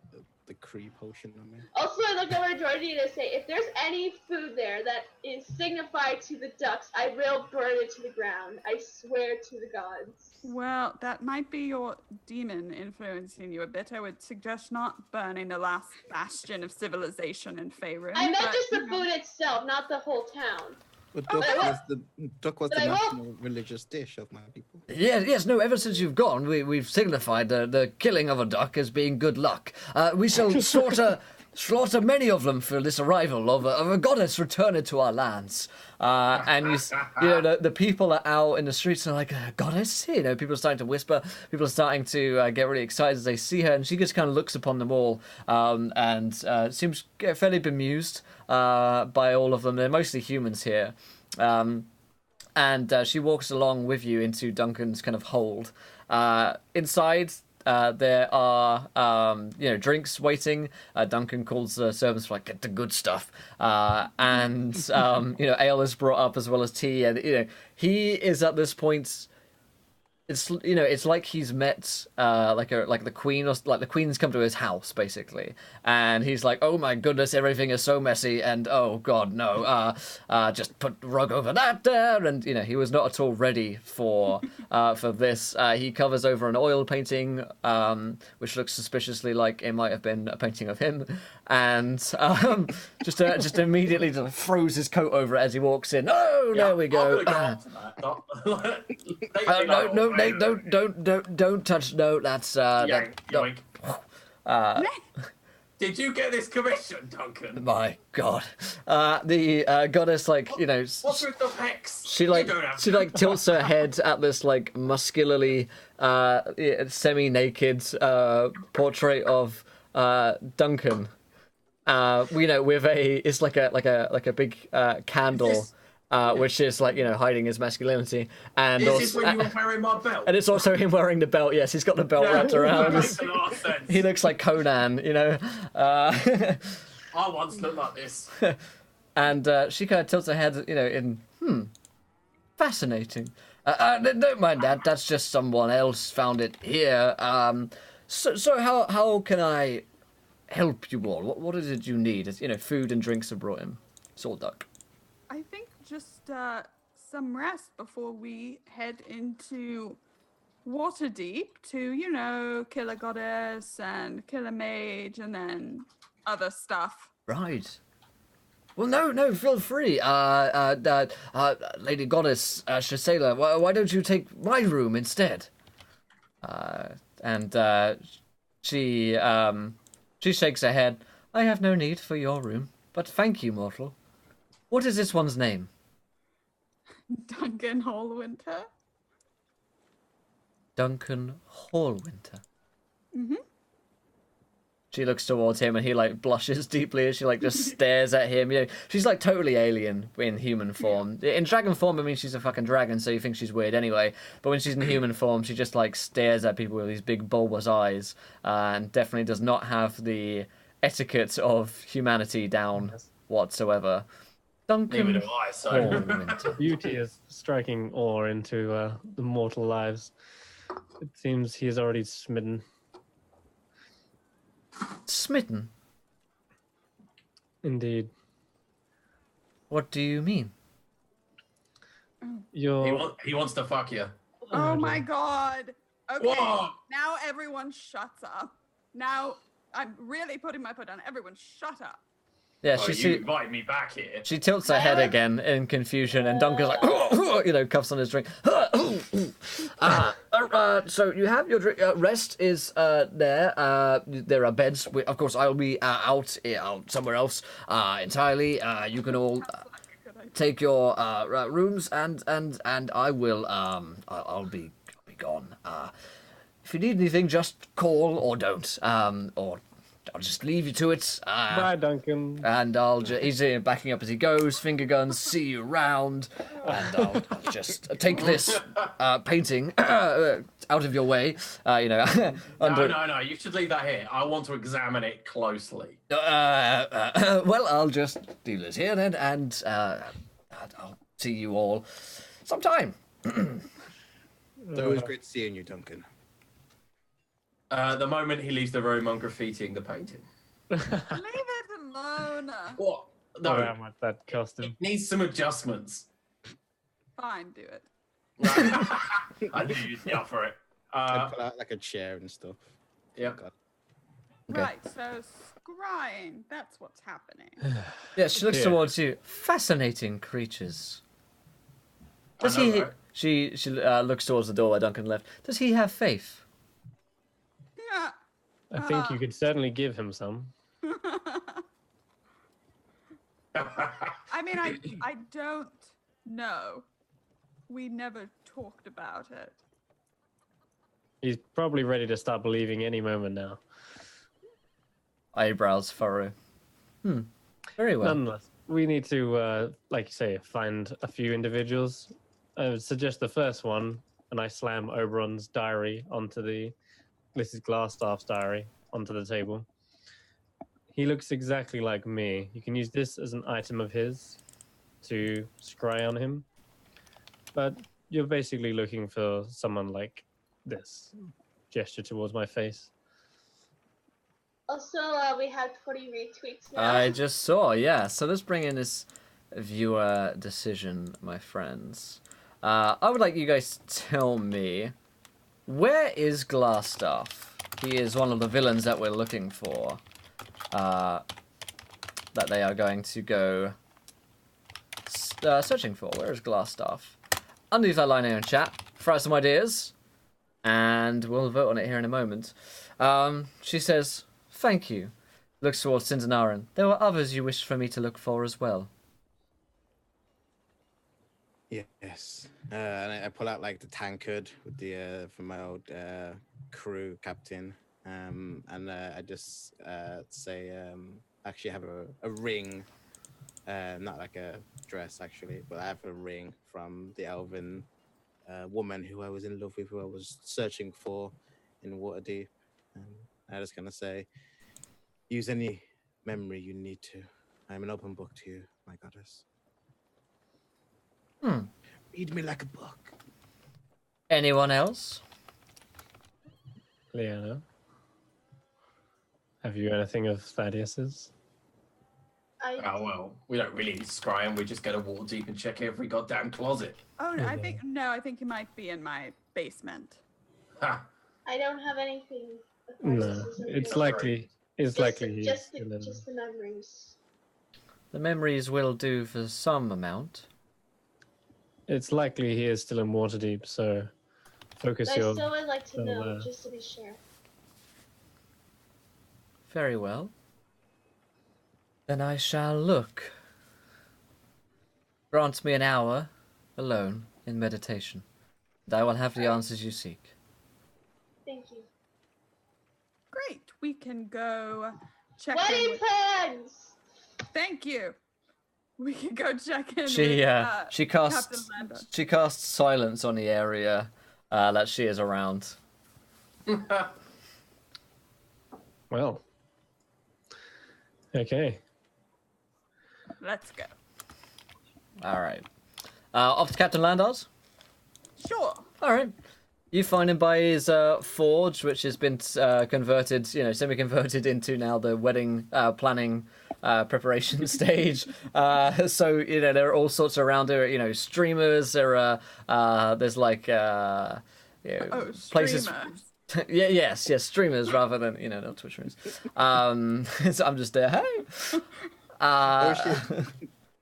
Kree potion on me. Also, I look over at Georgie to say, if there's any food there that is signified to the ducks, I will burn it to the ground. I swear to the gods. Well, that might be your demon influencing you a bit. I would suggest not burning the last bastion of civilization in Faerun. I meant just the food itself, not the whole town. But duck was But the I won't- national religious dish of my people. Yes, no, ever since you've gone, we've signified the killing of a duck as being good luck. We shall slaughter many of them for this arrival of a goddess returned to our lands. And the people are out in the streets and are like, goddess? People are starting to whisper. People are starting to get really excited as they see her, and she just kind of looks upon them all and seems fairly bemused by all of them. They're mostly humans here. And she walks along with you into Duncan's kind of hold. Inside, there are drinks waiting. Duncan calls the servants for get the good stuff, and ale is brought up as well as tea. And he is at this point. It's like he's met like the queen, or like the queen's come to his house basically, and he's like, oh my goodness, everything is so messy, and oh god no, just put the rug over that there, and he was not at all ready for this. He covers over an oil painting, which looks suspiciously like it might have been a painting of him, and just immediately throws his coat over it as he walks in. Oh, yeah, there we go. No, don't touch. No, that's Yoink. Did you get this commission, Duncan? My God, the goddess, What's with the pecs? She tilts her head at this muscularly, semi-naked portrait of Duncan. With it's like a big candle. Which is hiding his masculinity, and Is also, this when you were wearing my belt? and it's also him wearing the belt. Yes, he's got the belt wrapped around. That makes a lot of sense. He looks like Conan, I once looked like this. And she kind of tilts her head, fascinating. Don't mind that. That's just someone else found it here. So how can I help you all? What is it you need? It's, food and drinks are brought in. Salt duck. I think just some rest before we head into Waterdeep to, kill a goddess and kill a mage and then other stuff. Right. Well, no, feel free. Lady Goddess Shasela, why don't you take my room instead? She shakes her head. I have no need for your room, but thank you, mortal. What is this one's name? Duncan Hallwinter. Duncan Hallwinter. Mm-hmm. She looks towards him and he blushes deeply as she just stares at him. She's totally alien in human form. In dragon form, I mean, she's a fucking dragon, so you think she's weird anyway. But when she's in human form, she just stares at people with these big bulbous eyes, and definitely does not have the etiquette of humanity down whatsoever. Duncan Neither do I, so. Hallwinter. Beauty is striking awe into the mortal lives. It seems he is already smitten. Smitten? Indeed. What do you mean? He wants to fuck you. Oh my god. Okay, Whoa. now everyone shuts up. Now I'm really putting my foot down. Everyone shut up. Yeah, You invited me back here. she tilts her head again in confusion, and Duncan's cuffs on his drink. So you have your drink. Rest is there. There are beds. Of course, I'll be out somewhere else entirely. You can all take your rooms, and I will. I'll be gone. If you need anything, just call or don't. Or I'll just leave you to it. Bye, Duncan. And he's backing up as he goes. Finger guns, see you round. And I'll just take this painting out of your way. No, you should leave that here. I want to examine it closely. Well, I'll just leave this here then, and I'll see you all sometime. It's always great seeing you, Duncan. The moment he leaves the room, I'm graffitiing the painting. Leave it alone. What? No, Around with that costume. it needs some adjustments. Fine, do it. I knew you'd be up for it. I pull out a chair and stuff. Yeah. God. Okay. Right, so scrying, that's what's happening. Yeah, she looks Yeah. towards you. Fascinating creatures. Does I know, he? right? She looks towards the door where Duncan left. Does he have faith? Yeah. I think you could certainly give him some. I mean, I don't know. We never talked about it. He's probably ready to start believing any moment now. Eyebrows furrow. Very well. Nonetheless, we need to, like you say, find a few individuals. I would suggest the first one, and I slam Oberon's diary onto this is Glassstaff's diary, onto the table. He looks exactly like me. You can use this as an item of his to scry on him. But you're basically looking for someone like this. Gesture towards my face. Also, we have 20 retweets now. I just saw, yeah. So let's bring in this viewer decision, my friends. I would like you guys to tell me, where is Glassstaff? He is one of the villains that we're looking for. That they are going to go searching for. Where is Glassstaff? Underneath that line here in chat, throw out some ideas, and we'll vote on it here in a moment. She says, thank you. Looks towards Cindernaran. There were others you wished for me to look for as well. Yes. And I pull out the tankard with the from my old crew captain. And I just say, actually have a ring, not like a dress actually, but I have a ring from the elven woman who I was in love with, who I was searching for in Waterdeep. I just gonna say, use any memory you need to. I'm an open book to you, my goddess. Read me like a book. Anyone else? Liana, have you anything of Thaddeus's? Oh, well, we don't really need to scry him. We just go to Waterdeep and check every goddamn closet. Oh, no, I think it might be in my basement. Ha! I don't have anything. No, it's likely. It's likely he's just still in. the memories. The memories will do for some amount. It's likely he is still in Waterdeep, so focus But I your. still would like to know, there. just to be sure. Very well. Then I shall look. Grant me an hour alone in meditation, and I will have the answers you seek. Thank you. Great. We can go check in Wedding with... plans! Thank you. We can go check in She with she Captain casts Lando. she casts silence on the area that she is around. Well. Okay. Let's go. All right. Off to Captain Landars. Sure. All right. You find him by his forge, which has been converted, semi-converted into now the wedding planning preparation stage. So, there are all sorts around there. Streamers. There's like places. Streamers. yes, streamers rather than not Twitch streamers. So I'm just there. Hey. Shit.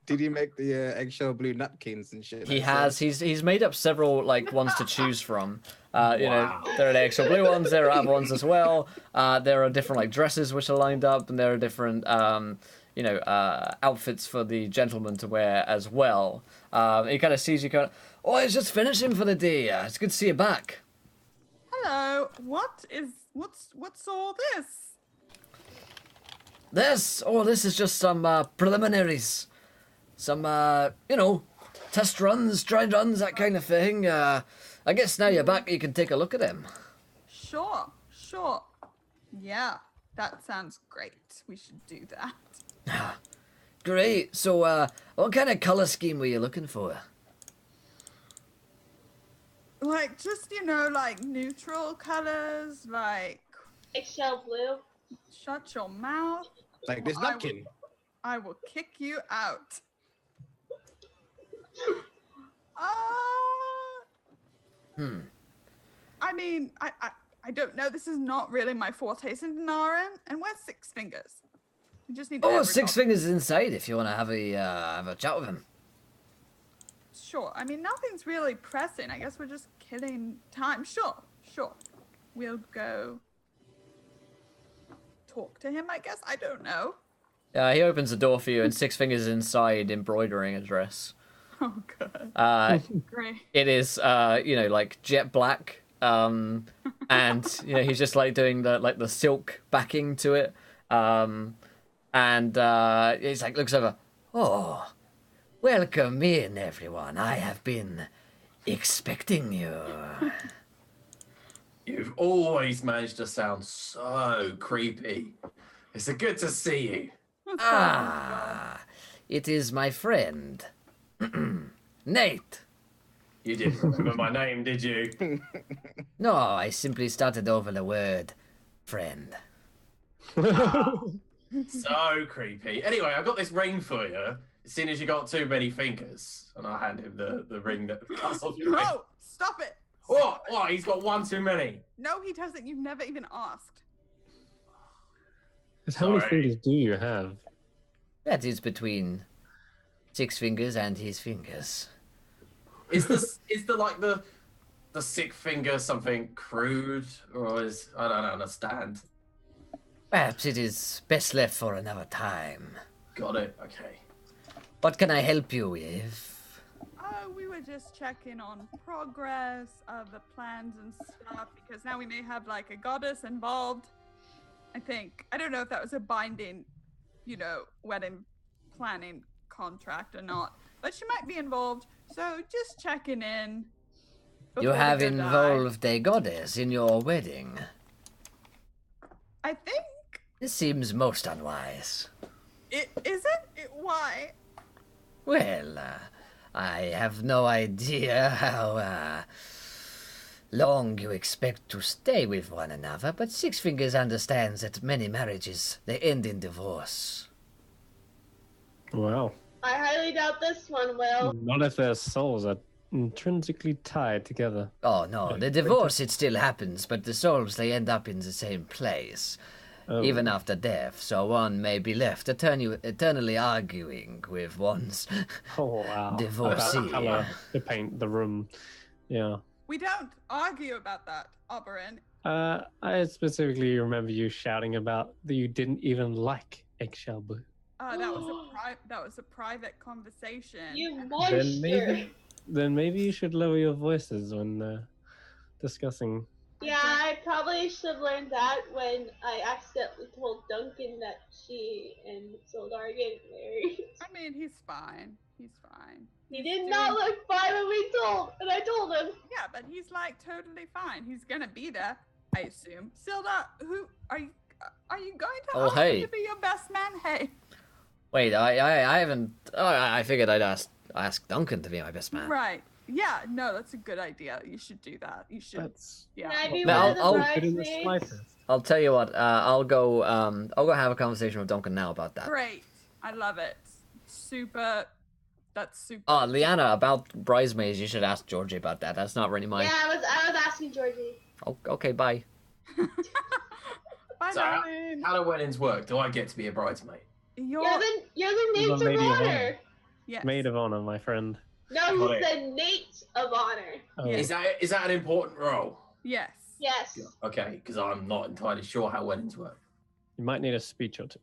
Did he make the eggshell blue napkins and shit? He has. He's made up several ones to choose from. There are the eggshell blue ones. There are other ones as well. There are different dresses which are lined up, and there are different outfits for the gentleman to wear as well. He kind of sees you. Oh, I was just finishing for the day. It's good to see you back. Hello. What's all this? This is just some preliminaries. Some, test runs, dry runs, that kind of thing. I guess now you're back, you can take a look at them. Sure. Yeah, that sounds great. We should do that. Great. So, what kind of color scheme were you looking for? Just, neutral colors, Eggshell blue. shut your mouth. Like this napkin. I will kick you out. I mean, I don't know. This is not really my forte, Cindenarin. And where's Six Fingers? We just need to. Oh, Six Fingers is inside if you want to have a chat with him. Sure. I mean, nothing's really pressing. I guess we're just killing time. Sure. We'll go talk to him, I guess. I don't know. He opens the door for you, and Six Fingers is inside embroidering a dress. Oh, good. Great. It is, jet black, and he's just doing the silk backing to it, and he's looks over. Oh, welcome in, everyone. I have been expecting you. You've always managed to sound so creepy. It's good to see you. It is my friend, Nate. You didn't remember my name, did you? No, I simply started over the word friend. So creepy. Anyway, I got this ring for you. As soon as you got too many fingers, and I hand him the ring that cuts off your ring. No, stop it. Oh, he's got one too many. No, he doesn't. You've never even asked. How many Sorry. fingers do you have? That is between Six Fingers and his fingers. Is the sick finger something crude, or is I don't understand. Perhaps it is best left for another time. Got it. Okay. What can I help you with? We were just checking on progress of the plans and stuff because now we may have a goddess involved. I think. I don't know if that was a binding, wedding planning contract or not, but she might be involved. So just checking in. You before have we go die. involved a goddess in your wedding. I think. This seems most unwise. It isn't. Why? Well, I have no idea how long you expect to stay with one another, but Six Fingers understands that many marriages, they end in divorce. Wow. I highly doubt this one will. Not if their souls are intrinsically tied together. Oh no, the divorce, it still happens, but the souls, they end up in the same place, even after death, so one may be left eternally arguing with one's Oh wow. divorcee. About the color to paint the room. Yeah. We don't argue about that, Oberon. I specifically remember you shouting about that you didn't even like eggshell blue. That was a private conversation. You monster! Then maybe you should lower your voices when discussing. Yeah, I probably should have learned that when I accidentally told Duncan that she and Sildar are getting married. I mean, he's fine. He's fine. He did not look fine when I told him. Yeah, but he's like totally fine. He's gonna be there, I assume. Sildar, who are you? Are you going to ask him to be your best man? Hey. Wait, I haven't. I figured I'd ask Duncan to be my best man. Right. Yeah. No, that's a good idea. You should do that. You should. Yeah. Can I be No, one of the I'll put in the bridesmaids? slices. I'll tell you what. I'll go have a conversation with Duncan now about that. Great. I love it. Super. That's super. Oh, Liana, about bridesmaids, you should ask Georgie about that. That's not really my. Yeah, I was asking Georgie. Oh, okay, bye. Bye, So darling. how do weddings work? Do I get to be a bridesmaid? You're the Nate The of lady of honor. honor. Yes. Maid of honor, my friend. No, Got he's it. the Nate of honor. Oh, Yeah. Is that an important role? Yes. Yes. Okay, because I'm not entirely sure how weddings work. you might need a speech or two.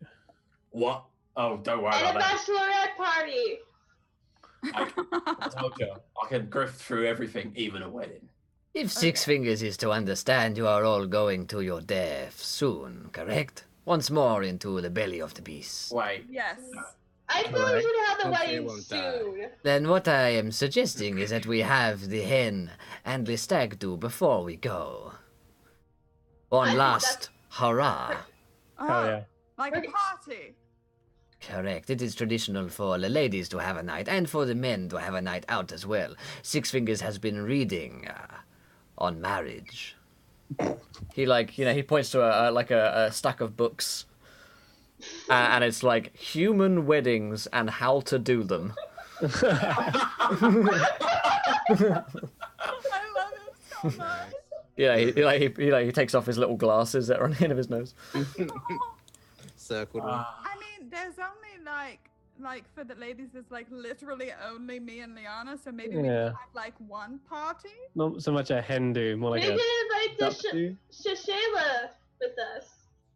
What? Oh, don't worry And a about that. bachelorette party. I told you, I can grift through everything, even a wedding. If Six Fingers is to understand, you are all going to your death soon, correct? Once more into the belly of the beast. Wait. Yes. I feel we Alright. should have the Hopefully it wedding won't die. soon. Then what I am suggesting is that we have the hen and the stag do before we go. One think last hurrah. Oh yeah. Like a party. Correct. It is traditional for the ladies to have a night and for the men to have a night out as well. Six Fingers has been reading on marriage. He he points to a stack of books, and it's like human weddings and how to do them. I love it so much. Yeah, he takes off his little glasses that are on the end of his nose. Circled one. I mean, there's only like for the ladies, there's like literally only me and Liana, so maybe we Yeah. can have like one party. Not so much a hen do, more like We a can invite duck the do. Shashayla with us.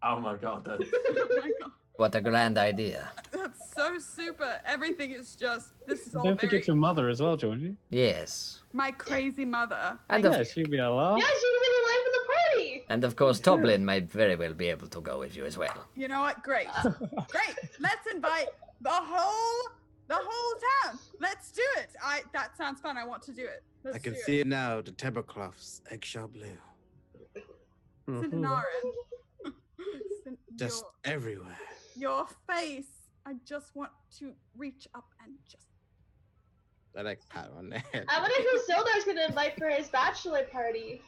Oh my god, that Oh my god, What a grand idea. that's so super. Everything is just this is all Don't very forget your mother as well, Georgie. Yes. my crazy mother. And Yeah, of, she'd be a laugh. Yeah, she was in the life of the party. and of course, Toblin might very well be able to go with you as well. You know what? Great, great. Let's invite the whole town. Let's do it. That sounds fun. I want to do it. Let's I can do see it now, the tablecloths, eggshell blue. Mhm. Cinnarin. Just everywhere. Your face. I just want to reach up and just. I like pat on the head. I wonder who Sildar's gonna invite for his bachelor party.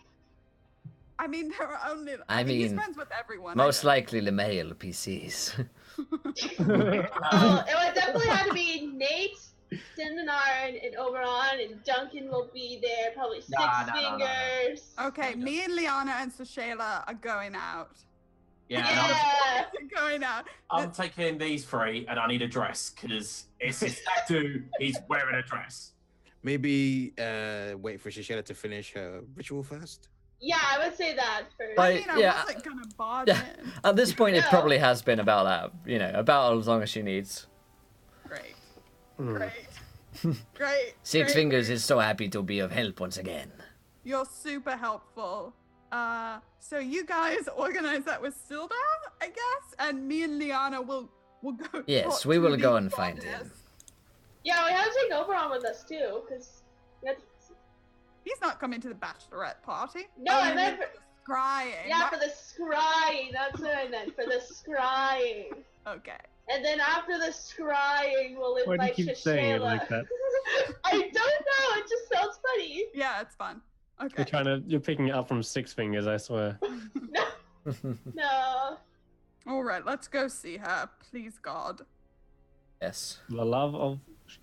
I mean, there are only. I he's mean, friends with everyone. Most likely the male PCs. Oh, it would definitely have to be Nate, Cinnarin, and Oberon, and Duncan will be there. Probably Six No. Fingers. Okay, me and Liana and Sashayla are going out. Yeah, and Yeah. Going out. I'm taking these three, and I need a dress because it's his tattoo. He's wearing a dress. Maybe wait for Shishela to finish her ritual first. Yeah, I would say that first. Like- I mean, I yeah, wasn't gonna barge yeah. in. At this point, it No. probably has been about that, about as long as she needs. Great, Mm. great, great. Six great. Fingers is so happy to be of help once again. You're super helpful. So you guys organize that with Sildar, I guess, and me and Liana will go. Yes, talk we to will the go and find goddess. him. Yeah, we have to take Oberon with us too, because He's not coming to the bachelorette party. No, Oh, I you meant meant for the scrying. yeah, What? for the scrying. That's what I meant, for the scrying. Okay. And then after the scrying, we'll Why do you invite keep saying it Shashayla. like that? I don't know. It just sounds funny. Yeah, it's fun. Okay. You're picking it up from Six Fingers, I swear. No. All right, let's go see her, please God. Yes. The love of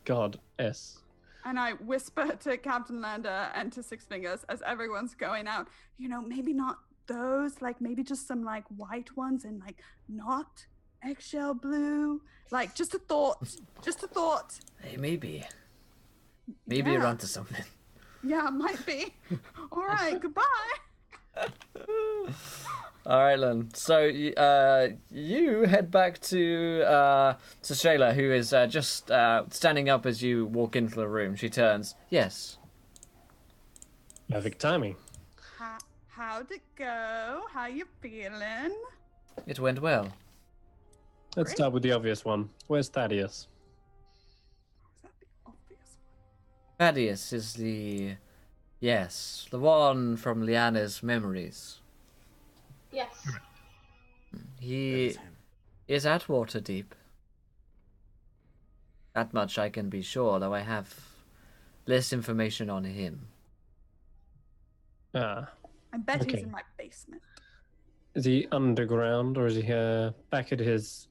God, S. And I whisper to Captain Lander and to Six Fingers as everyone's going out, maybe not those, like maybe just some like white ones and like not eggshell blue. Like just a thought. Just a thought. Hey, maybe you're Yeah. onto something. Yeah, might be. All right, goodbye. All right, then. So you head back to Shayla, who is just standing up as you walk into the room. She turns. Yes. Perfect timing. How'd it go? How you feeling? It went well. Let's Great. start with the obvious one. Where's Thaddeus? Is that the obvious one? Thaddeus is the one from Liana's memories. Yes. He is at Waterdeep. That much I can be sure, though I have less information on him. Ah. I bet Okay. he's in my basement. Is he underground or is he back at his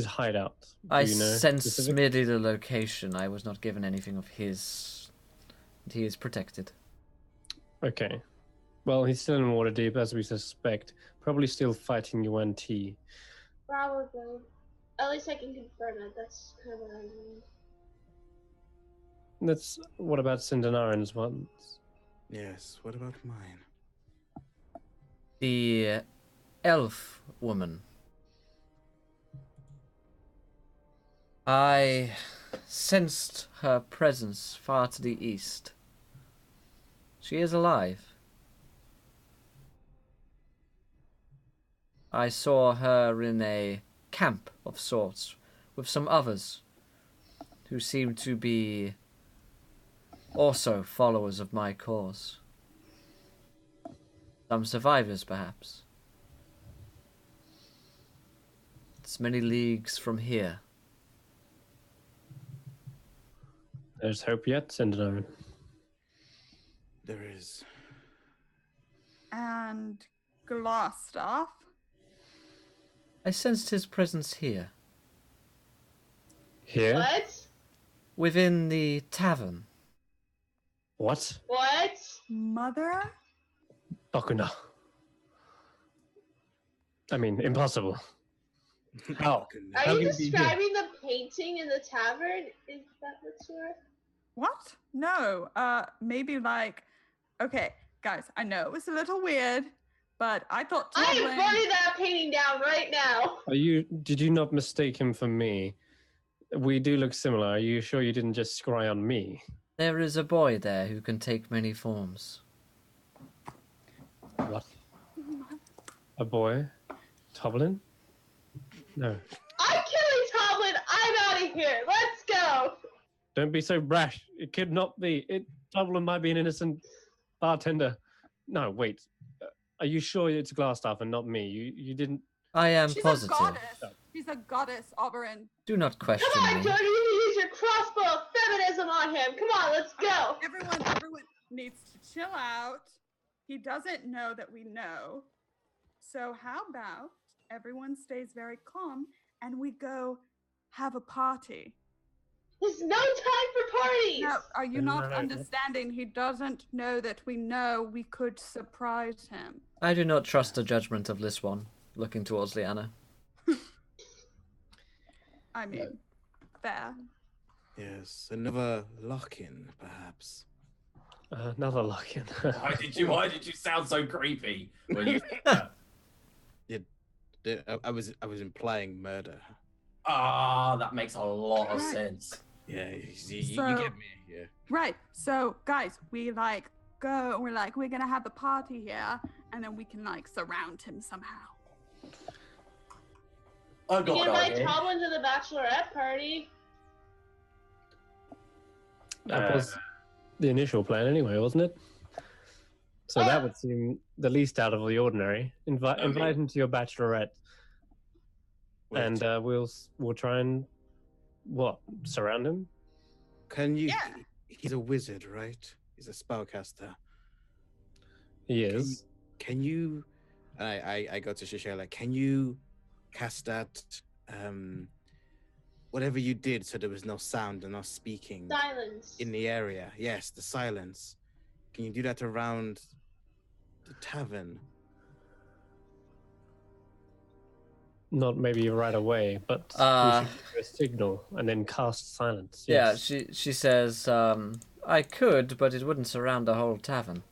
hideout? Do I you know sense specific? merely the location. I was not given anything of his. He is protected. Okay. Well, he's still in Waterdeep, as we suspect. Probably still fighting UNT. Probably. At least I can confirm it. That's kind of what I mean. What about Cindernarin's ones? Yes, what about mine? The elf woman. I sensed her presence far to the east. She is alive. I saw her in a camp of sorts with some others who seemed to be also followers of my cause. Some survivors, perhaps. It's many leagues from here. There's hope yet, Cindernarin. There is. And Glassstaff. I sensed his presence here, Here? What? within the tavern. What? What? Mother? Bakuna. I mean, impossible. How? Are How you can it be here? describing the painting in the tavern? Is that what you're... What? No. Maybe like. Okay, guys. I know it was a little weird, but I thought. I am Toblin- burning that painting down right now. Did you not mistake him for me? We do look similar. Are you sure you didn't just scry on me? There is a boy there who can take many forms. What? A boy? Toblin? No. I'm killing Tomlin. I'm out of here. Let's go. Don't be so brash. It could not be. Toblin might be an innocent bartender. No, wait. Are you sure it's Glassstaff and not me? You didn't. I am She's positive. a goddess. She's a goddess, Oberyn. Do not question Come on, me. Jody. You use your crossbow of feminism on him. Come on, let's go. Everyone needs to chill out. He doesn't know that we know. So how about everyone stays very calm and we go have a party? There's no time for parties. Now, are you not No. understanding? He doesn't know that we know we could surprise him. I do not trust the judgment of this one. Looking towards Liana. I mean, fair. Yes, another lock-in, perhaps. Another lock-in. Why did you sound so creepy when you I was implying murder. that makes a lot of Right. sense. Yeah, you So- get me. Yeah. Right. So, guys, we like go. We're like, we're gonna have a party here, and then we can like surround him somehow. I You got can an invite idea. Tomlin to the bachelorette party. That was the initial plan anyway, wasn't it? So that would seem the least out of the ordinary. Invite him to your bachelorette, Wait, and we'll try and surround him. can you? Yeah. He's a wizard, right? He's a spellcaster. He is. Can you? I go to Shishela. Can you cast that? Whatever you did, so there was no sound and no speaking Silence. in the area. Yes, the silence. Can you do that around the tavern? Not maybe right away, but we should give her a signal and then cast silence. Yes. Yeah, she says, I could, but it wouldn't surround the whole tavern.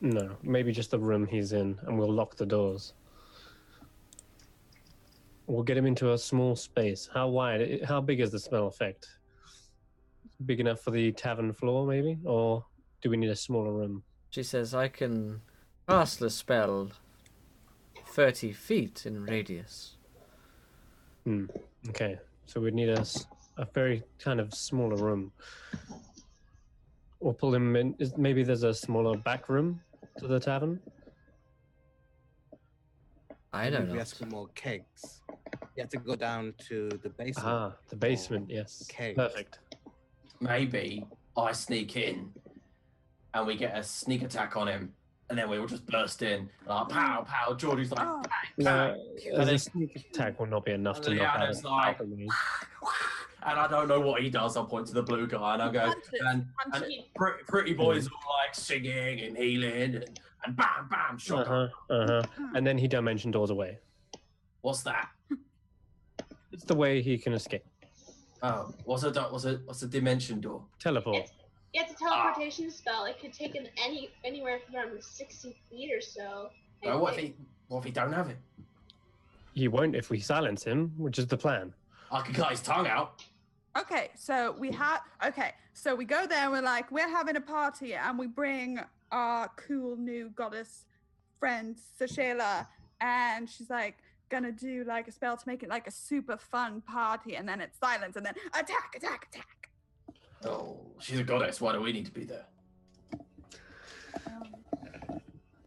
No, maybe just the room he's in, and we'll lock the doors. We'll get him into a small space. How big is the smell effect? Big enough for the tavern floor, maybe? Or do we need a smaller room? She says, I can cast the spell 30 feet in radius. Okay, so we'd need a very kind of smaller room. Or pull him in. Maybe there's a smaller back room to the tavern? I don't know. We ask for more kegs. You have to go down to the basement. Ah, the basement, yes. Kegs. Perfect. Maybe I sneak in and we get a sneak attack on him, and then we will just burst in. Like, pow, pow. Geordie's like, Oh. bang, bang. No, a sneak attack will not be enough to And knock the out Adam's a like, falcon. and I don't know what he does. I'll point to the blue guy and I go, and pretty boys all like singing and healing and bam, bam, shot. And then he dimension doors away. What's that? It's the way he can escape. Oh, what's a dimension door? Teleport. It's a teleportation spell. It could take him anywhere from 60 feet or so. Well, what if he don't have it? He won't if we silence him, which is the plan. I could cut his tongue out. Okay, so we go there, we're like, we're having a party, and we bring our cool new goddess friend, Sashela, and she's like, gonna do like a spell to make it like a super fun party, and then it's silence, and then attack, attack, attack. Oh, she's a goddess. Why do we need to be there?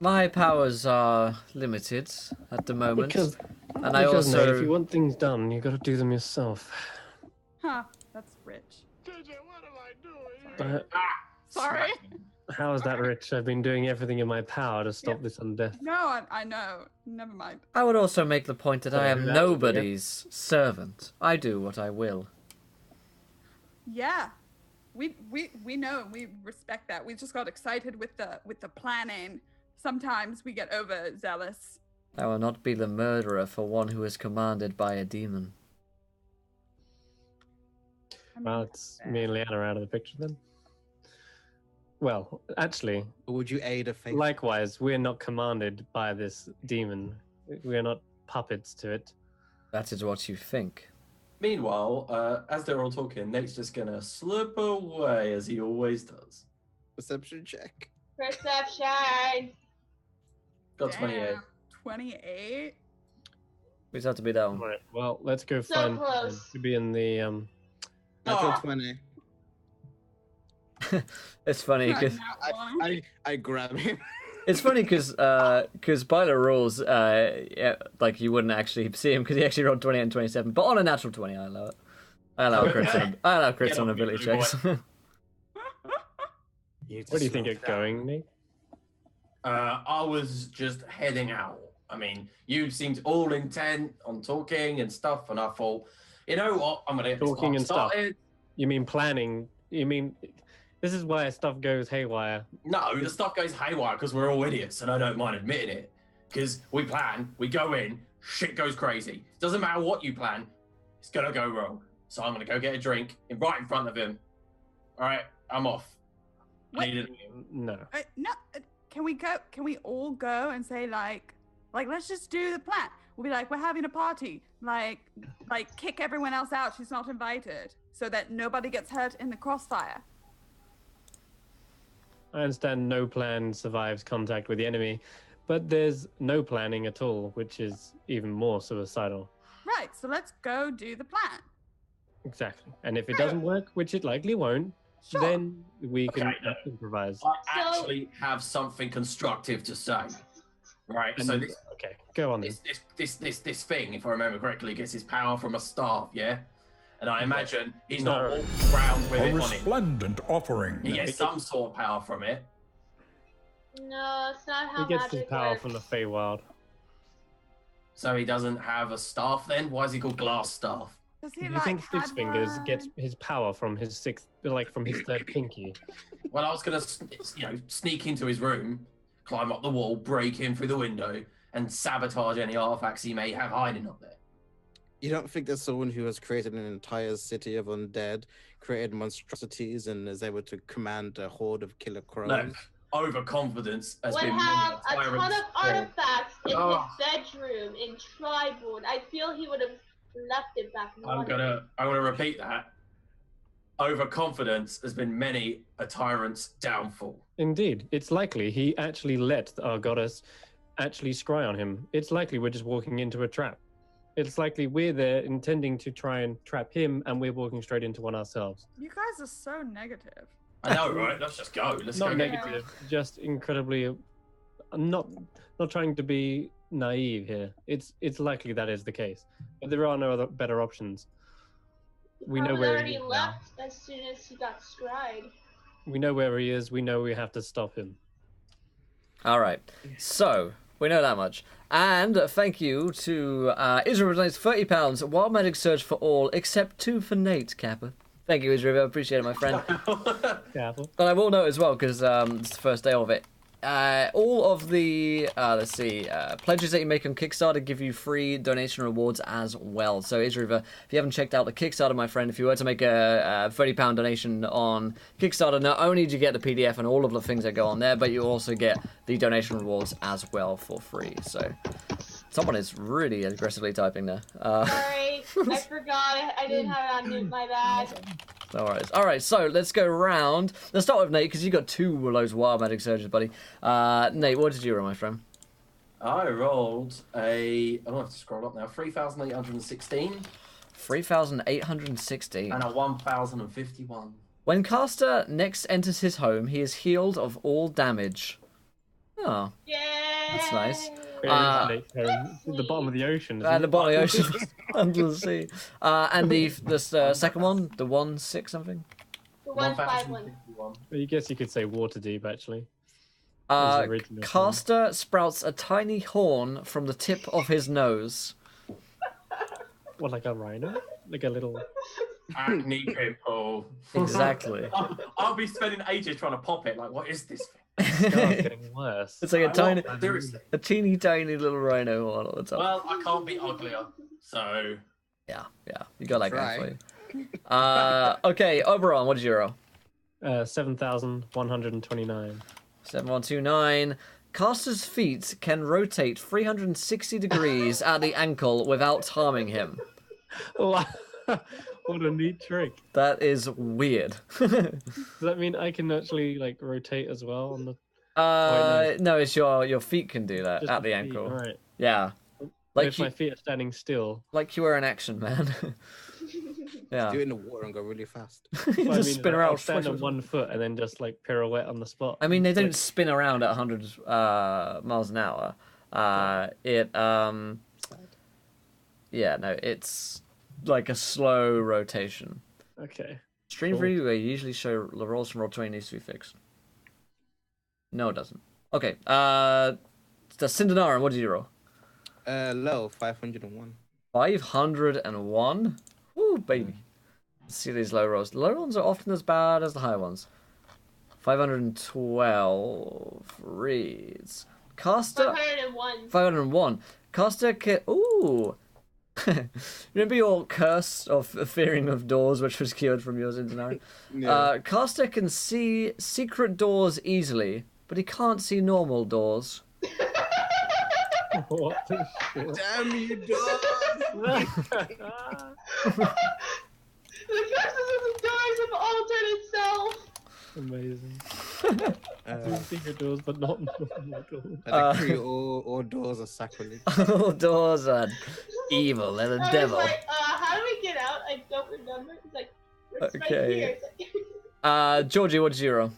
My powers are limited at the moment. Because and I also... mate, if you want things done, you got to do them yourself. Huh, that's rich. JJ, what am I doing? Sorry. How is that rich? I've been doing everything in my power to stop this undeath. No, I know. Never mind. I would also make the point that I am That's- nobody's servant. I do what I will. Yeah, we know and we respect that. We just got excited with the planning. Sometimes we get overzealous. I will not be the murderer for one who is commanded by a demon. Well, it's me and Leanna out of the picture then. Well, actually, Would you aid a faithful? likewise, we're not commanded by this demon. We're not puppets to it. That is what you think. Meanwhile, as they're all talking, Nate's just gonna slip away as he always does. Perception check. Perception. Got 28. Damn, 28. We just have to be down. Right. Well, let's go So find close. to be in the Natural Oh. 20. It's funny because Not one. I grab him. it's funny because by the rules, yeah, like you wouldn't actually see him because he actually rolled 28 and 27. But on a natural 20, I allow it. I allow crits Get on on, ability blue boy. checks. Where do you think it's going, Nick? I was just heading out. I mean, you seemed all intent on talking and stuff, and I thought, you know what, I'm gonna Talking get and stuff. started. You mean planning? You mean this is why stuff goes haywire? No, the stuff goes haywire because we're all idiots, and I don't mind admitting it. Because we plan, we go in, shit goes crazy. Doesn't matter what you plan, it's gonna go wrong. So I'm gonna go get a drink right in front of him. All right, I'm off. I Wait. need it. No. No, can we go? Can we all go and say like let's just do the plan? We'll be like, we're having a party. Like kick everyone else out who's not invited, so that nobody gets hurt in the crossfire. I understand no plan survives contact with the enemy, but there's no planning at all, which is even more suicidal. Right. So let's go do the plan. Exactly. And if it doesn't work, which it likely won't, Sure. then we can Okay. improvise. I actually have something constructive to say. Right, so And- this okay, go on then. this thing, if I remember correctly, gets his power from a staff, yeah? And I imagine he's not No. walking around with A it on him. resplendent offering. He gets some sort of power from it. No, it's not how He gets his magic power works. from the Feywild. So he doesn't have a staff then? Why is he called Glass Staff? Does Do he you like think Six had Fingers one? gets his power from his from his third pinky? Well, I was gonna, sneak into his room, climb up the wall, break in through the window, and sabotage any artifacts he may have hiding up there. You don't think there's someone who has created an entire city of undead, created monstrosities, and is able to command a horde of killer crows? Look, overconfidence has Would been have a tyrant's ton of fault. artifacts in Oh. his bedroom in Triborn. I feel he would have left it back. I'm gonna repeat that. Overconfidence has been many a tyrant's downfall. Indeed, it's likely he actually let our goddess actually scry on him. It's likely we're just walking into a trap. It's likely we're there intending to try and trap him, and we're walking straight into one ourselves. You guys are so negative. I know, right? Let's just go. Let's Not go. negative, just incredibly. I'm not trying to be naive here. It's likely that is the case, but there are no other better options. We know where he already is now. left as soon as he got scried. We know where he is. We know we have to stop him. All right. So we know that much. And thank you to Israel donates £30. Wild Magic Surge for all, except 2 for Nate, Kappa. Thank you, Israel. I appreciate it, my friend. Careful. But I will note as well, because it's the first day of it, all of the pledges that you make on Kickstarter give you free donation rewards as well. So Israel, if you haven't checked out the Kickstarter, my friend, if you were to make a £30 donation on Kickstarter, not only do you get the PDF and all of the things that go on there, but you also get the donation rewards as well for free. So someone is really aggressively typing there. Sorry, I forgot. I didn't have it on mute. My bad. No worries. All right, so let's go around. Let's start with Nate, because you got 2 of those wild magic surges, buddy. Nate, what did you roll, my friend? I rolled I don't have to scroll up now. 3,816 3,816. and a 1,051. When caster next enters his home, he is healed of all damage. Oh, Yay! that's nice. The bottom of the ocean. At the bottom of the ocean, under the sea. And the second one, the 1-6 something. The 151. 1,051. I guess you could say water deep, actually. His original Caster sprouts a tiny horn from the tip of his nose. What, like a rhino? Like a little. Acne pimple. Exactly. I'll be spending ages trying to pop it. Like, what is this thing? It's getting worse. It's like Seriously. a teeny tiny little rhino horn on the top. Well, I can't be uglier, so Yeah, you got that Try. going for you. Okay, Oberon, what did you roll? 7,129. 7129. Caster's feet can rotate 360 degrees at the ankle without harming him. What a neat trick. That is weird. Does that mean I can actually like rotate as well on the No, it's your feet can do that just at the feet? ankle. Right. Yeah, Like like if my feet are standing still. like you were in action, man. Yeah, Do it in the water and go really fast. you Well, I just mean, spin I'll around. stand on one foot and then just like pirouette on the spot. I mean, they don't Like, spin around at 100 miles an hour. Yeah, no, it's like a slow rotation. okay. Stream Cool. preview, they usually show the rolls from Roll20 needs to be fixed. No, it doesn't. Okay, the Cindenaran, what did you roll? Low 501. 501? Woo, baby. Let's see these low rolls. The low rolls are often as bad as the high ones. 512 reads. Caster... 501. 501. Caster can... Ooh! Remember your curse of fearing of doors, which was cured from yours, Cindenaran? Yeah. Caster can see secret doors easily, but he can't see normal doors. What the shit? Damn you, dog! The curses of the doors have altered itself. Amazing. Uh, Secret doors, but not normal doors. I decree all doors are sacrilege. All doors are evil and a I devil. was like, how do we get out? I don't remember. It's like, it's right Okay. here. It's like... Georgie, what did you roll?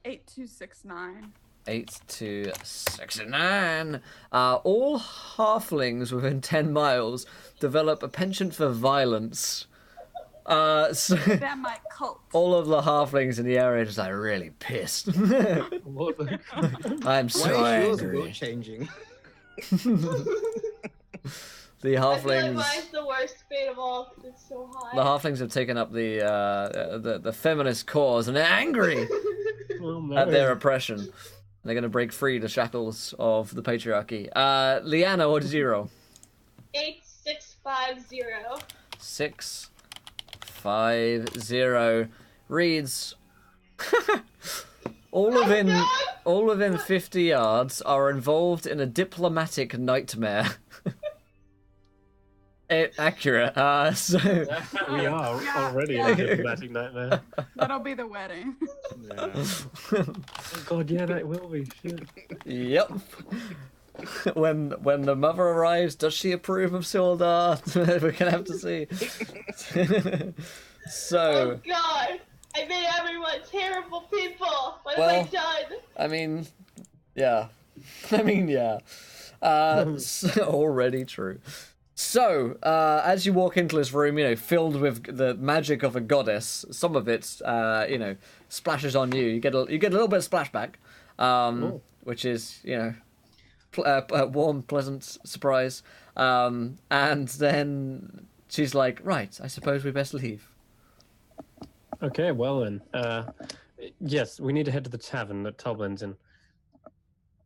8269. 8269. All halflings within 10 miles develop a penchant for violence. So They're my cult. all of the halflings in the area are just like really pissed. I'm so Why is yours angry. world changing? The I feel like halflings. mine's the worst fate of all 'cause it's so high. The halflings have taken up the feminist cause and they're angry at their oppression. They're going to break free the shackles of the patriarchy. Leanna, what did you roll? 8650. 650 reads. all within 50 yards are involved in a diplomatic nightmare. Accurate. So We are already in Yeah. a diplomatic nightmare. That'll be the wedding. Yeah. Oh god, yeah, that will be. Shit. yep. When the mother arrives, does she approve of Sildar? We're gonna have to see. So, Oh god! I made everyone terrible people! What Well- have I done? I mean, yeah. Already true. So, as you walk into this room, filled with the magic of a goddess, some of it, splashes on you. You get a little bit of splashback, which is, a warm, pleasant surprise. And then she's like, right, I suppose we best leave. Okay, well then. Yes, we need to head to the tavern that Toblin's in.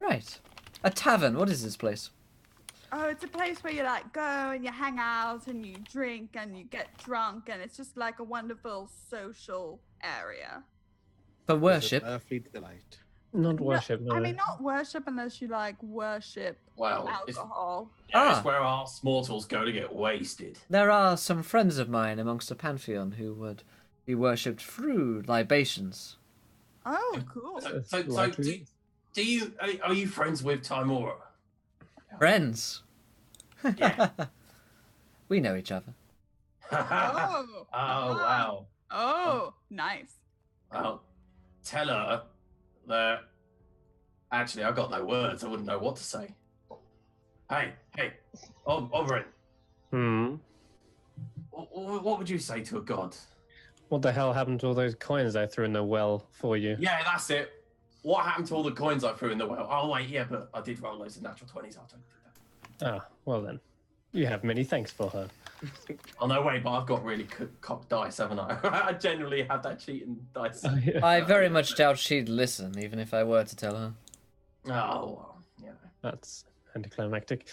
Right. A tavern. What is this place? Oh, it's a place where you like go and you hang out and you drink and you get drunk and it's just like a wonderful social area. For worship. Earthly delight. Not worship, no. I mean, not worship unless you like worship Well, alcohol. it's Ah. where us mortals go to get wasted. There are some friends of mine amongst the pantheon who would be worshipped through libations. Oh, cool. So Likely. do you are you friends with Timora? Friends. Yeah. We know each other. Oh. Wow. Oh, nice. Well, tell her that. Actually, I've got no words. I wouldn't know what to say. Hey, Oberyn, what would you say to a god? What the hell happened to all those coins I threw in the well for you? Yeah, that's it. What happened to all the coins I threw in the well? Oh wait, yeah, but I did roll loads of natural 20s. I'll tell you that. Ah, well then. You have many thanks for her. Oh no, wait, but I've got really cocked dice, haven't I? I generally have that cheating dice. I very much doubt she'd listen, even if I were to tell her. Oh, well, yeah. That's anticlimactic.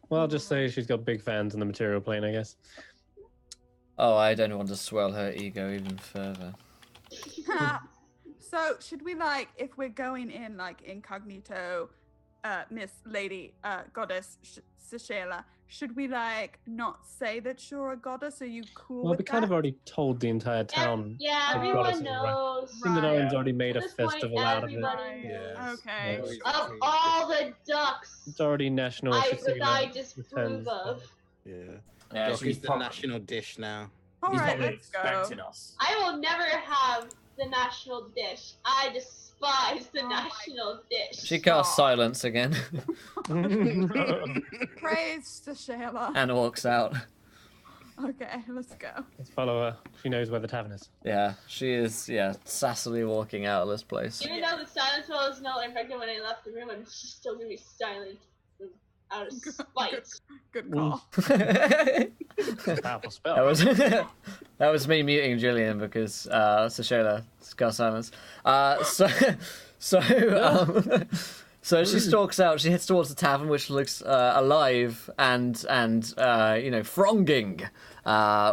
Well, I'll just say she's got big fans in the material plane, I guess. Oh, I don't want to swell her ego even further. So, should we if we're going in incognito, Miss Lady Goddess Sashela, should we not say that you're a goddess? Are you cool Well, with we kind that? of already told the entire town. Yeah, the everyone goddesses, right? knows. Cinderella's Right. already made a At this point, festival out of it. everybody Yes. knows. Okay. Yeah. Of all the ducks It's already national. I Shakespeare disapprove returns. of, Yeah. Yeah, Doc she's is the probably, national dish now. All he's right, probably let's go. expecting us. I will never have the national dish. I despise the Oh my national dish. She casts silence again Praise Sashela. and walks out. Okay, let's go. Let's follow her. She knows where the tavern is. Yeah, she is, sassily walking out of this place. Even though the silence was no infected when I left the room, I'm still gonna be silent out of spite. Good call. Powerful spell. That was that was me muting Julian because Sashela cast silence. So she stalks out. She heads towards the tavern, which looks alive and thronging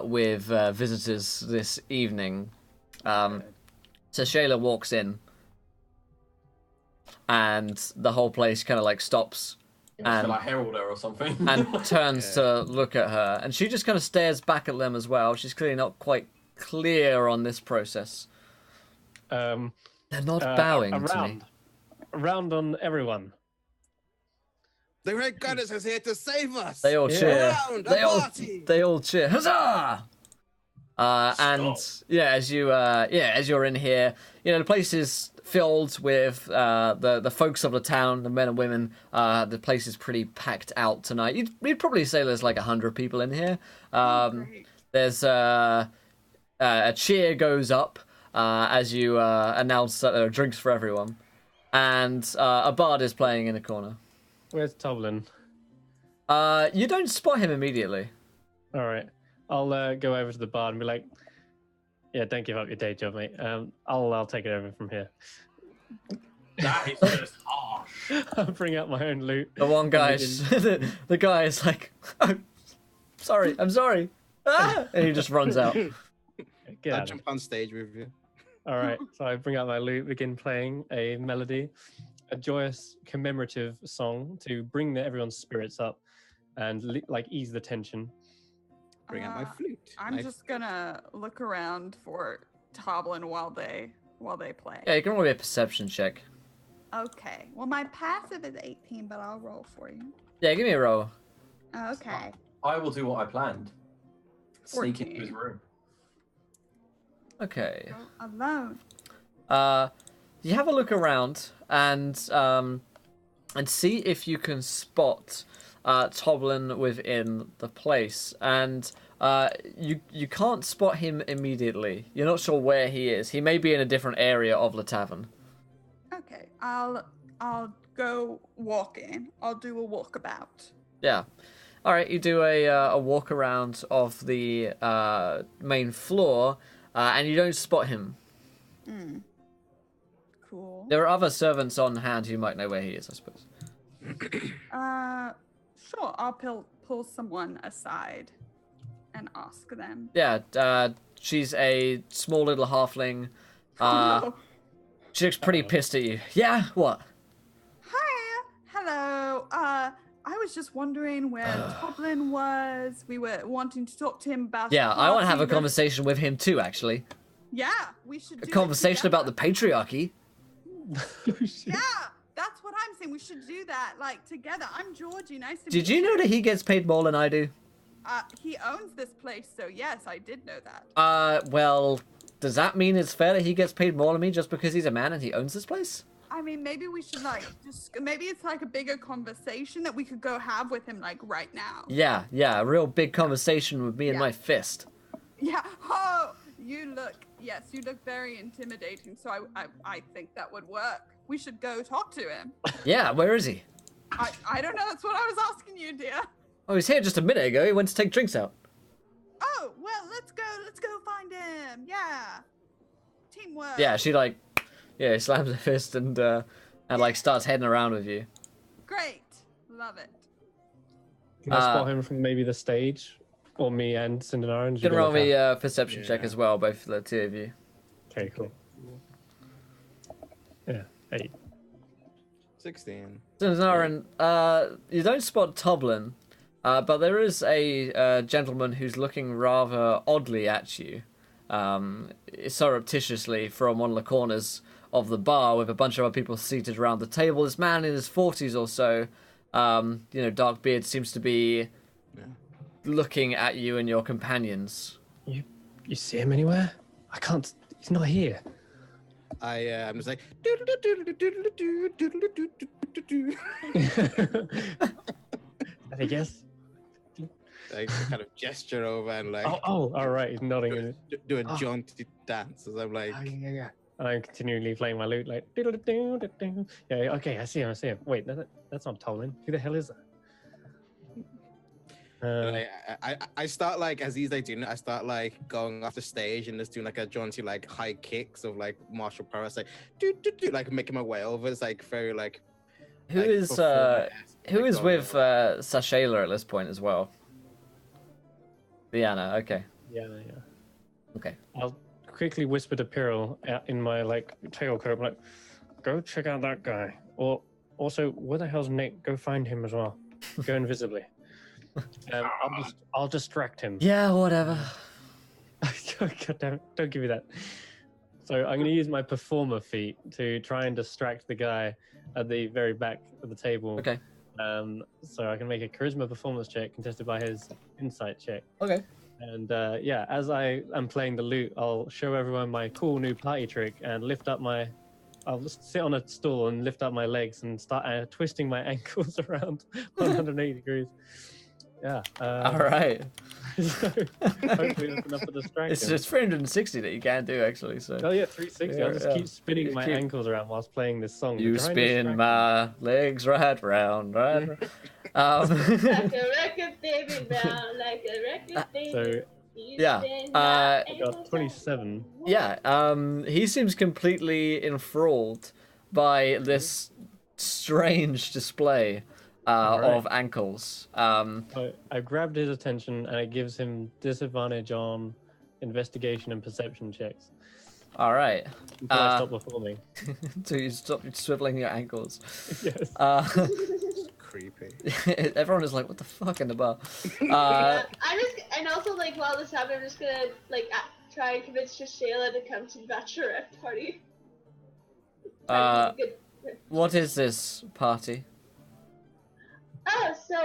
with visitors this evening. So Shayla walks in, and the whole place kind of stops Shall I herald her or something? and turns to look at her, and she just kind of stares back at them as well. She's clearly not quite clear on this process. They're not bowing to me. Around on everyone. The Red Goddess is here to save us. They all cheer. Around, a They all party. cheer. Huzzah! And as you're in here, the place is filled with the folks of the town, the men and women. The place is pretty packed out tonight. You'd probably say there's 100 people in here. Great. There's a cheer goes up as you announce that there are drinks for everyone, and a bard is playing in the corner. Where's Toblin? You don't spot him immediately. All right, I'll go over to the bar and be like, "Yeah, don't give up your day job, mate. I'll take it over from here." That is just harsh. I'll bring out my own loot. The one guy, the guy is like, oh, "Sorry, I'm sorry," and he just runs out. Get I'll out of jump on stage with you. All right, so I bring out my lute, begin playing a melody, a joyous commemorative song to bring everyone's spirits up and like ease the tension. Bring out my flute. I'm just gonna look around for Toblin while they play. Yeah, you can roll a perception check. Okay. Well, my passive is 18, but I'll roll for you. Yeah, give me a roll. Okay. I will do what I planned. Sneak 14. into his room. Okay. Go alone. You have a look around and see if you can spot Toblin within the place, and you can't spot him immediately. You're not sure where he is. He may be in a different area of the tavern. Okay. I'll go walking. I'll do a walkabout. Yeah. All right. You do a walk around of the main floor, and you don't spot him. Cool. There are other servants on hand who might know where he is, I suppose. Sure. I'll pull someone aside and ask them. Yeah. She's a small little halfling. Oh, She looks pretty pissed at you. Yeah. What? hi. Hello. I was just wondering where Toblin was. We were wanting to talk to him about. Yeah, I want to have a party, but- conversation with him too, actually. Yeah, we should. A do it conversation about the together. patriarchy. Yeah, that's what I'm saying. We should do that, like, together. I'm Georgie. Nice to meet Did you know that he gets paid more than I do? He owns this place, so yes, I did know that. Well, does that mean it's fair that he gets paid more than me just because he's a man and he owns this place? I mean, maybe we should, like, maybe it's like a bigger conversation that we could go have with him, like, right now. Yeah, a real big conversation with me and Yeah. my fist. Yeah. Oh, you look very intimidating. So I think that would work. We should go talk to him. Yeah, where is he? I don't know. That's what I was asking you, dear. Oh, he's here just a minute ago. He went to take drinks out. Oh, well, let's go find him. Yeah. Teamwork. Yeah, she slams her fist and like starts heading around with you. Great. Love it. Can I spot him from maybe the stage, or me and Cinderella? You can roll me a perception check as well, both the two of you. Okay, cool. Yeah, 8. 16. Naran, you don't spot Toblin, but there is a gentleman who's looking rather oddly at you, surreptitiously from one of the corners of the bar with a bunch of other people seated around the table. This man in his 40s or so, dark beard, seems to be looking at you and your companions. You see him anywhere? I can't. He's not here. I'm just like. I guess. Like kind of gesture over and like. Oh, all right. He's nodding. Do a jaunty dance as I'm like. Yeah. And I'm continually playing my lute, like. Yeah. Okay. I see him. Wait, that's not Toblin. Who the hell is that? And I start like as he's like doing it, I start like going off the stage and just doing like a jaunty like high kicks of like martial prowess, like like making my way over. It's like very like. Who is with Sashayla at this point as well? Liana, okay. Yeah. Okay. I'll quickly whisper to Pyrrhal in my like tailcoat, like, go check out that guy. Or also, where the hell's Nick? Go find him as well. Go invisibly. I'll distract him. Yeah, whatever. God damn it, don't give me that. So I'm going to use my performer feat to try and distract the guy at the very back of the table. Okay. So I can make a charisma performance check contested by his insight check. Okay. And as I am playing the lute, I'll show everyone my cool new party trick and lift up I'll just sit on a stool and lift up my legs and start twisting my ankles around 180 degrees. Yeah. All right. So, hopefully that's enough to distract It's him. just 360 that you can do actually. So Oh yeah, 360. I'll just Yeah, keep spinning Just my keep- ankles around whilst playing this song. to you try and spin distract my legs right round, right. Um, Like a record, baby, round like a record, baby. So You yeah, spin my I I got ankles 27. yeah. He seems completely enthralled by this strange display of ankles. I grabbed his attention and it gives him disadvantage on investigation and perception checks All right. until I stop performing. So you stop swiveling your ankles. Yes. Creepy. Everyone is like, "What the fuck?" in the bar. I'm just, and also like while this happens, I'm just gonna like try and convince Shayla to come to the bachelorette party. Good. What is this party? Oh, so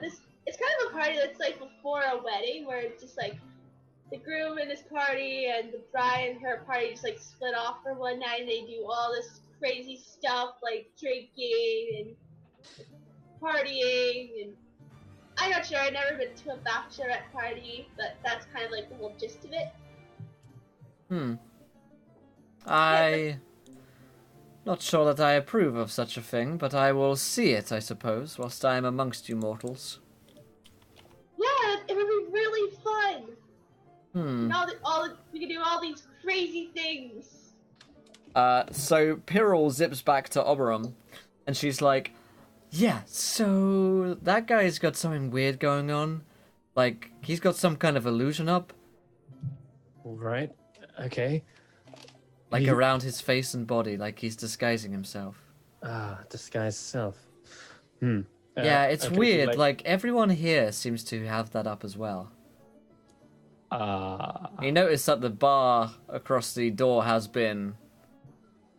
this it's kind of a party that's like before a wedding, where it's just like the groom and his party and the bride and her party just like split off for one night, and they do all this crazy stuff like drinking and partying, and I'm not sure. I've never been to a bachelorette party, but that's kind of like the whole gist of it. Not sure that I approve of such a thing, but I will see it, I suppose, whilst I am amongst you mortals. Yeah, it would be really fun. Hmm. And we can do all these crazy things. So Pyrrhal zips back to Oberon, and she's like, "Yeah, so that guy's got something weird going on. Like, he's got some kind of illusion up, Right. Okay. like He- around his face and body, like he's disguising himself." Disguise self. Yeah, it's okay, weird. so, Like, everyone here seems to have that up as well. You notice that the bar across the door has been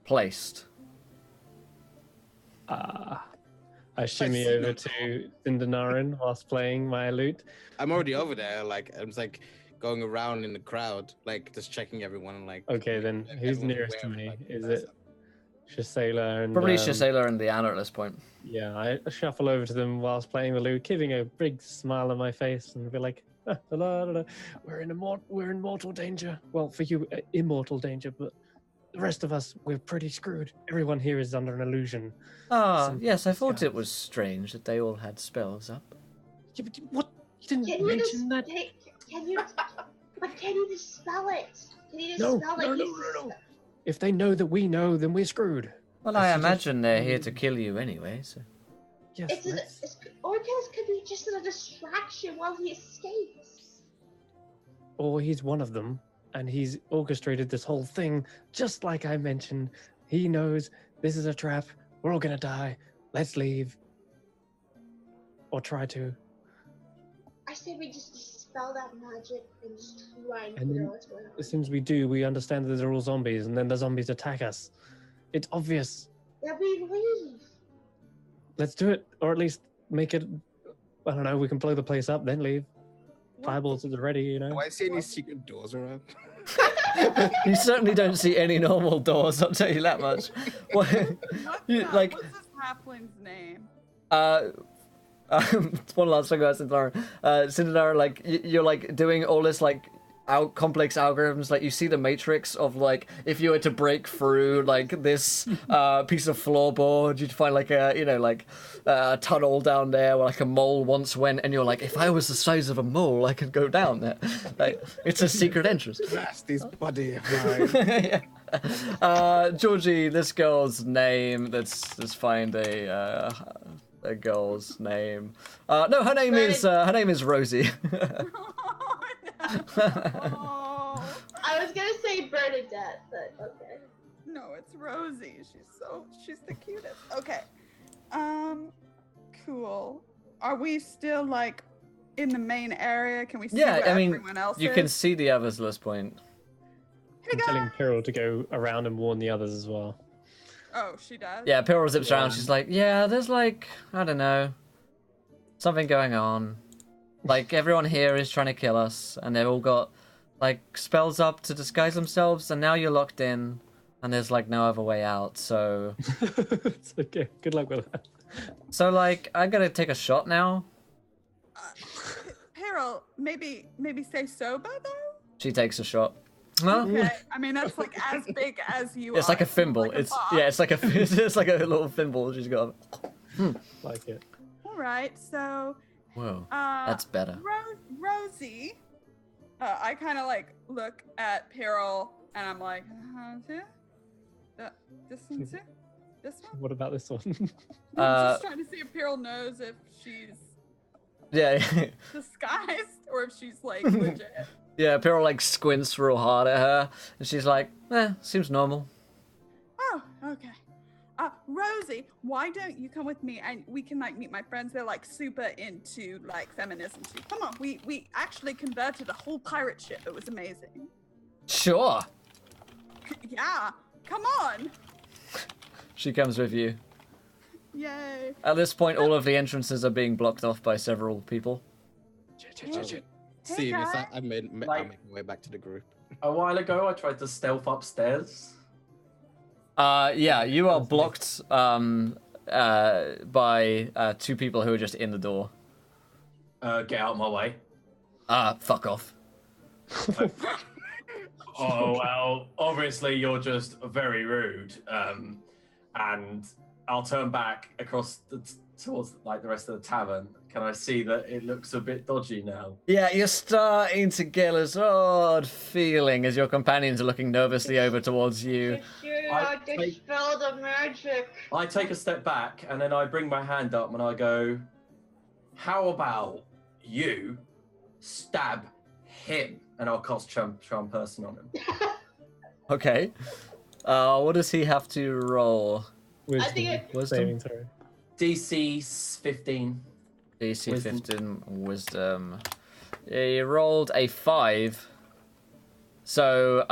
placed. I shimmy over to Sindanarin whilst playing my lute. I'm already over there. Like I'm just like going around in the crowd, like just checking everyone. And, like Okay, then who's everyone's nearest to aware of, me? like, Is that's it Shasela and Probably Shasela and Leanna at this point. Yeah, I shuffle over to them whilst playing the lute, giving a big smile on my face, and be like, "Ah, la, la, la. we're in mortal danger. Well, for you, immortal danger, but the rest of us, we're pretty screwed. Everyone here is under an illusion." Yes, I thought it disguise. was strange that they all had spells up. Yeah, but what? You didn't Can you mention that. Can you? But can you dispel it? Can you No, dispel no, like no, you no, no. If they know that we know, then we're screwed. Well, I suggest- imagine they're here to kill you anyway, so... Yes, It's or it could be just a distraction while he escapes. or he's one of them, and he's orchestrated this whole thing, just like I mentioned. He knows this is a trap. We're all gonna die. Let's leave. Or try to. I say we just dispel that magic and just try and And figure then out what's going on. As soon as we do, we understand that they're all zombies, and then the zombies attack us. It's obvious. Then we leave. Let's do it, or at least make it. I don't know. We can blow the place up, then leave. Fireballs at the ready, you know. Do I see any secret doors around? You certainly don't see any normal doors, I'll tell you that much. What, you, like, What's this halfling's name? one last thing about Cinderella, like, you're, like, doing all this, like, complex algorithms. Like, you see the matrix of, like, if you were to break through, like, this piece of floorboard, you'd find, like, a tunnel down there where, like, a mole once went, and you're like, if I was the size of a mole, I could go down there. Like, it's a secret entrance. That's this body of mine. Yeah. Georgie, this girl's name, let's find a girl's name. No, her name is Rosie. Oh, I was gonna say Bernadette, but okay. no, it's Rosie. She's the cutest. Okay. Cool. Are we still like in the main area? Can we see Yeah, where I mean, everyone else you is? can see the others at this point. Hey, I'm telling guys! Pyrrhal to go around and warn the others as well. Oh, she does? Yeah, Pyrrhal zips around. She's like, yeah, there's like, I don't know, something going on. Like, everyone here is trying to kill us, and they've all got, like, spells up to disguise themselves, and now you're locked in, and there's, like, no other way out, so... It's okay. Good luck with that. So, like, I gotta take a shot now? Peril, maybe stay sober though. She takes a shot. Huh? Okay. I mean, that's like as big as you are. It's like a thimble. Like a It's box. yeah, it's like a it's like a little thimble she's got. Like it. All right. So, Whoa, uh, that's better. Rosie, I kind of like look at Peril and I'm like, this one too? This one? What about this one? I'm just trying to see if Peril knows if she's Yeah, disguised or if she's like legit. yeah. Peril like squints real hard at her, and she's like, seems normal. Oh, okay. Rosie, why don't you come with me and we can like meet my friends? They're like super into like feminism too. Come on, we actually converted a whole pirate ship. It was amazing. Sure. Yeah, come on. She comes with you. Yay. At this point, all of the entrances are being blocked off by several people. Seeing this, guys. I made my way back to the group. A while ago, I tried to stealth upstairs. Yeah, you are blocked by two people who are just in the door. Get out of my way. Fuck off. Oh, well, obviously you're just very rude. And I'll turn back across towards like the rest of the tavern. Can I see that it looks a bit dodgy now? Yeah, you're starting to get this odd feeling as your companions are looking nervously over towards you. I Dispel the magic. I take a step back and then I bring my hand up and I go, how about you stab him? And I'll cast charm person on him. Okay. What does he have to roll? Wisdom. think Wisdom? Saving throw. DC 15. DC Wisdom. 15 Wisdom. He rolled a 5. So,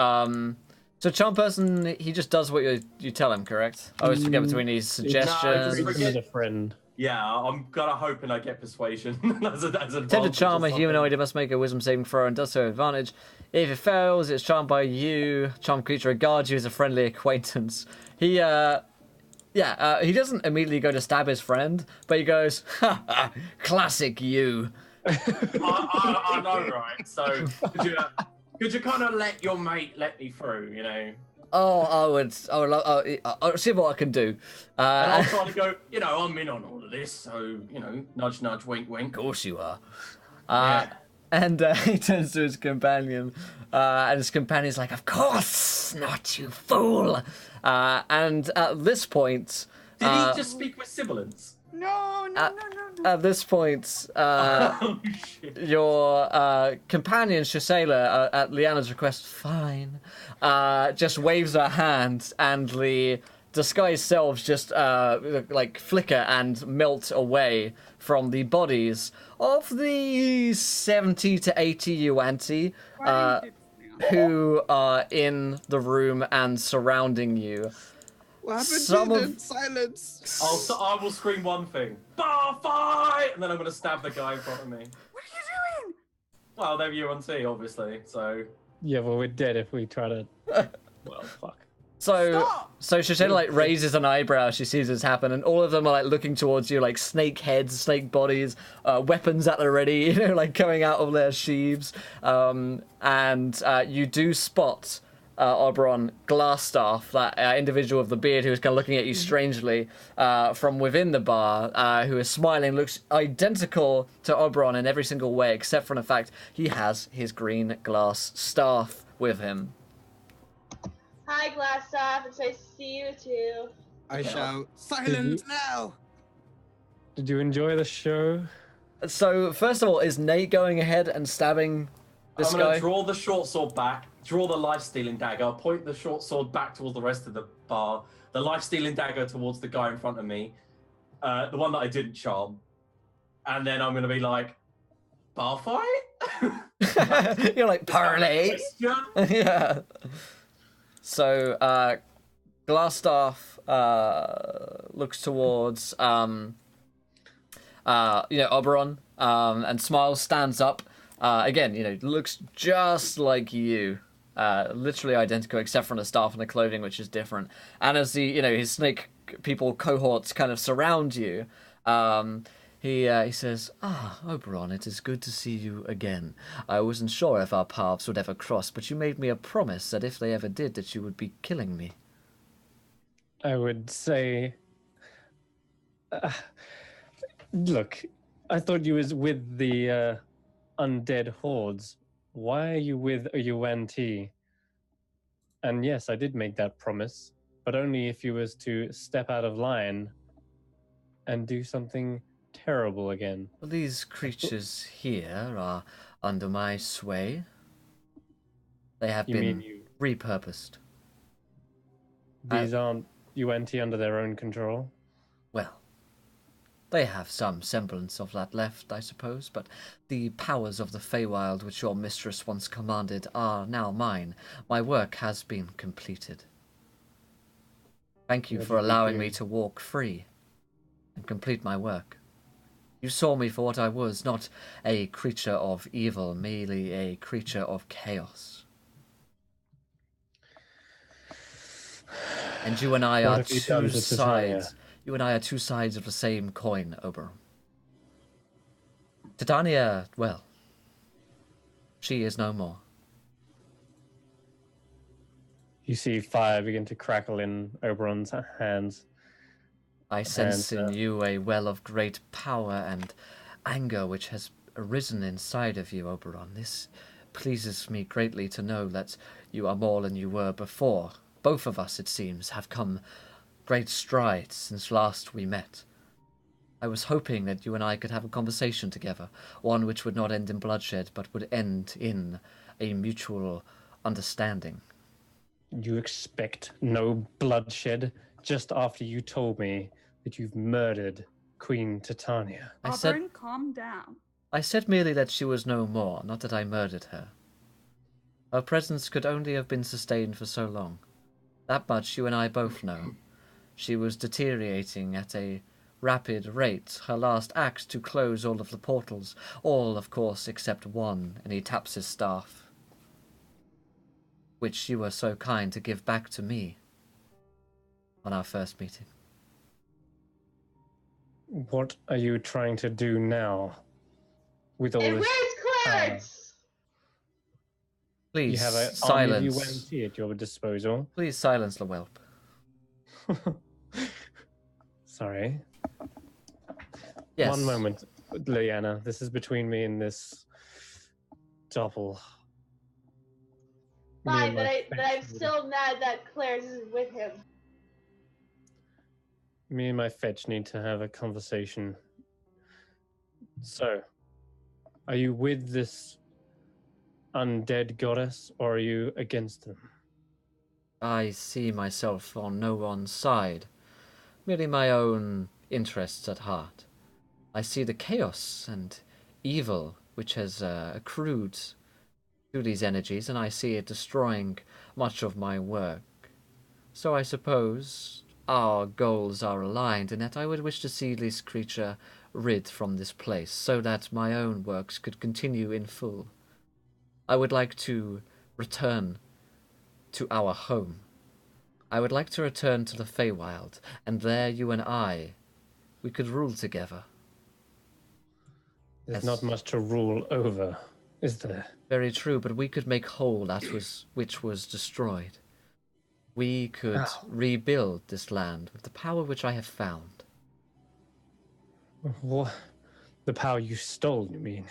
so charm person, he just does what you tell him, correct? I always forget between his suggestions. Treats him as a friend. Yeah, I'm kind of hoping I get persuasion as an Attempt to charm a humanoid, it must make a wisdom saving throw and does so with advantage. If it fails, it's charmed by you. Charmed creature regards you as a friendly acquaintance. He doesn't immediately go to stab his friend, but he goes, ha ha, classic you. I know, right? So could you kind of let your mate let me through, you know? Oh, I'll see what I can do. And I'll try to go, you know, I'm in on all of this, so, you know, nudge, nudge, wink, wink. Of course you are. Yeah. And he turns to his companion, and his companion's like, of course not, you fool. And at this point... Did he just speak with sibilance? No. At this point, Oh, shit. your companion, Shasela, at Liana's request, fine, just waves her hand, and the disguised selves just like flicker and melt away from the bodies of the 70 to 80 Yuan-ti who are in the room and surrounding you. What happened Some to of- the silence? I will scream one thing, bar fight, and then I'm going to stab the guy in front of me. What are you doing? Well, they're UNT, obviously, so... Yeah, well, we're dead if we try to. Well, fuck. So Stop! Shashela like raises an eyebrow as she sees this happen, and all of them are like looking towards you, like snake heads, snake bodies, weapons at the ready, you know, like coming out of their sheaths. And you do spot Oberon Glassstaff, that individual with the beard who is kind of looking at you strangely from within the bar, who is smiling, looks identical to Oberon in every single way, except for the fact he has his green glass staff with him. Hi, Glassstaff. It's nice to see you too. I shout, silent now! Did you enjoy the show? So, first of all, is Nate going ahead and stabbing this I'm going guy? to draw the short sword back, draw the life-stealing dagger, point the short sword back towards the rest of the bar, the life-stealing dagger towards the guy in front of me, the one that I didn't charm, and then I'm going to be like, bar fight? You're like, parlay. Yeah. So, Glassstaff looks towards, Oberon, and smiles, stands up. Again, looks just like you. Literally identical, except for the staff and the clothing, which is different. And as his snake people cohorts kind of surround you, He says, Oberon, it is good to see you again. I wasn't sure if our paths would ever cross, but you made me a promise that if they ever did, that you would be killing me. I would say, look, I thought you was with the undead hordes. Why are you with a UNT? And yes, I did make that promise, but only if you was to step out of line and do something terrible again. Well, these creatures here are under my sway. They have been repurposed. These aren't UNT under their own control? Well, they have some semblance of that left, I suppose, but the powers of the Feywild which your mistress once commanded are now mine. My work has been completed. Thank you for allowing me to walk free and complete my work. You saw me for what I was, not a creature of evil, merely a creature of chaos. And you and I are two sides. You and I are two sides of the same coin, Oberon. Titania, well, she is no more. You see fire begin to crackle in Oberon's hands. I sense in you a well of great power and anger which has arisen inside of you, Oberon. This pleases me greatly to know that you are more than you were before. Both of us, it seems, have come great strides since last we met. I was hoping that you and I could have a conversation together, one which would not end in bloodshed, but would end in a mutual understanding. You expect no bloodshed just after you told me that you've murdered Queen Titania. Auburn, calm down. I said merely that she was no more, not that I murdered her. Her presence could only have been sustained for so long. That much you and I both know. She was deteriorating at a rapid rate. Her last act to close all of the portals, all, of course, except one, and he taps his staff, which you were so kind to give back to me on our first meeting. What are you trying to do now with all And this? where's Clarence? Please, You have a silence. UNT at your disposal. Please silence the whelp. Sorry. Yes. One moment, Lyanna. This is between me and this doppel. Fine, but I'm still mad that Clarence isn't with him. Me and my fetch need to have a conversation. So, are you with this undead goddess, or are you against them? I see myself on no one's side, merely my own interests at heart. I see the chaos and evil which has accrued through these energies, and I see it destroying much of my work. So I suppose our goals are aligned, in that I would wish to see this creature rid from this place, so that my own works could continue in full. I would like to return to our home. I would like to return to the Feywild, and there you and I, we could rule together. There's not much to rule over, is there? Very true, but we could make whole that which was destroyed. We could rebuild this land with the power which I have found. What? The power you stole, you mean?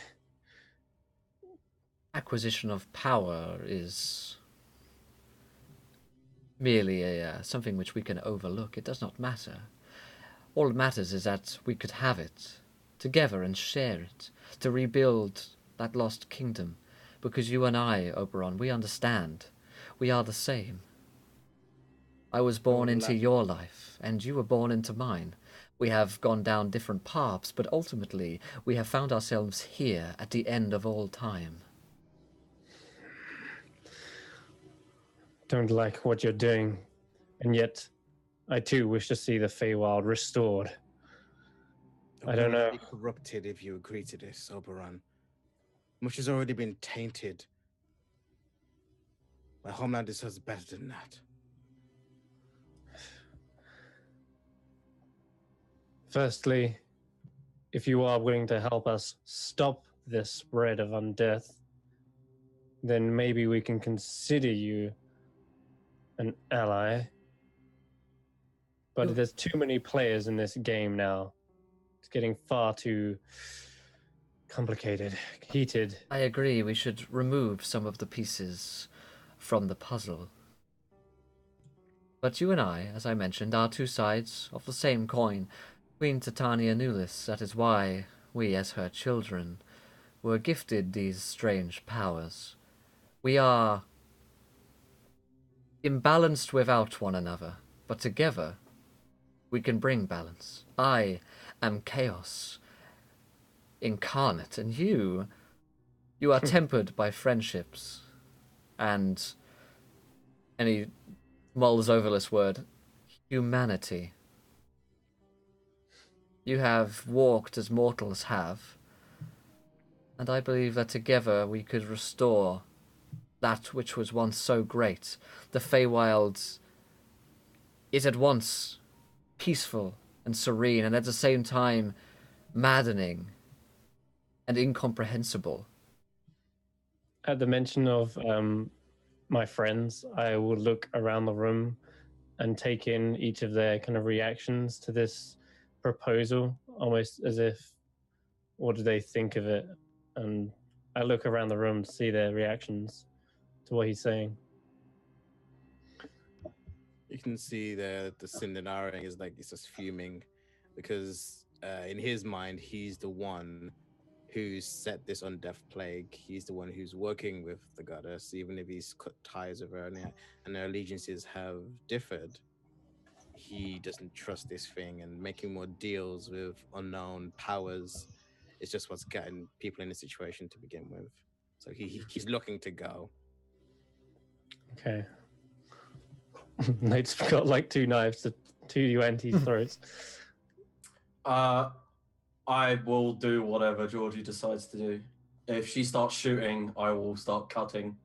Acquisition of power is merely something which we can overlook. It does not matter. All that matters is that we could have it together and share it, to rebuild that lost kingdom. Because you and I, Oberon, we understand. We are the same. I was born into your life, and you were born into mine. We have gone down different paths, but ultimately we have found ourselves here at the end of all time. Don't like what you're doing, and yet I too wish to see the Feywild restored. I don't know. Be corrupted if you agree to this, Oberon. Much has already been tainted. My homeland deserves better than that. Firstly, if you are willing to help us stop this spread of undeath, then maybe we can consider you an ally. But there's too many players in this game now. It's getting far too complicated, heated. I agree, we should remove some of the pieces from the puzzle. But you and I, as I mentioned, are two sides of the same coin. Queen Titania Nulis, that is why we, as her children, were gifted these strange powers. We are imbalanced without one another, but together we can bring balance. I am chaos incarnate, and you are tempered by friendships and, and he mulls over this word, humanity. You have walked as mortals have, and I believe that together we could restore that which was once so great. The Feywild is at once peaceful and serene, and at the same time maddening and incomprehensible. At the mention of my friends, I will look around the room and take in each of their kind of reactions to this proposal, almost as if, what do they think of it? And I look around the room to see their reactions to what he's saying. You can see the Cindernaring is like, it's just fuming because in his mind, he's the one who's set this undeath plague. He's the one who's working with the goddess, even if he's cut ties with her and their allegiances have differed. He doesn't trust this thing, and making more deals with unknown powers is just what's getting people in this situation to begin with. So he's looking to go. Okay. Nate's got like two knives to Yuanti's throats. I will do whatever Georgie decides to do. If she starts shooting, I will start cutting.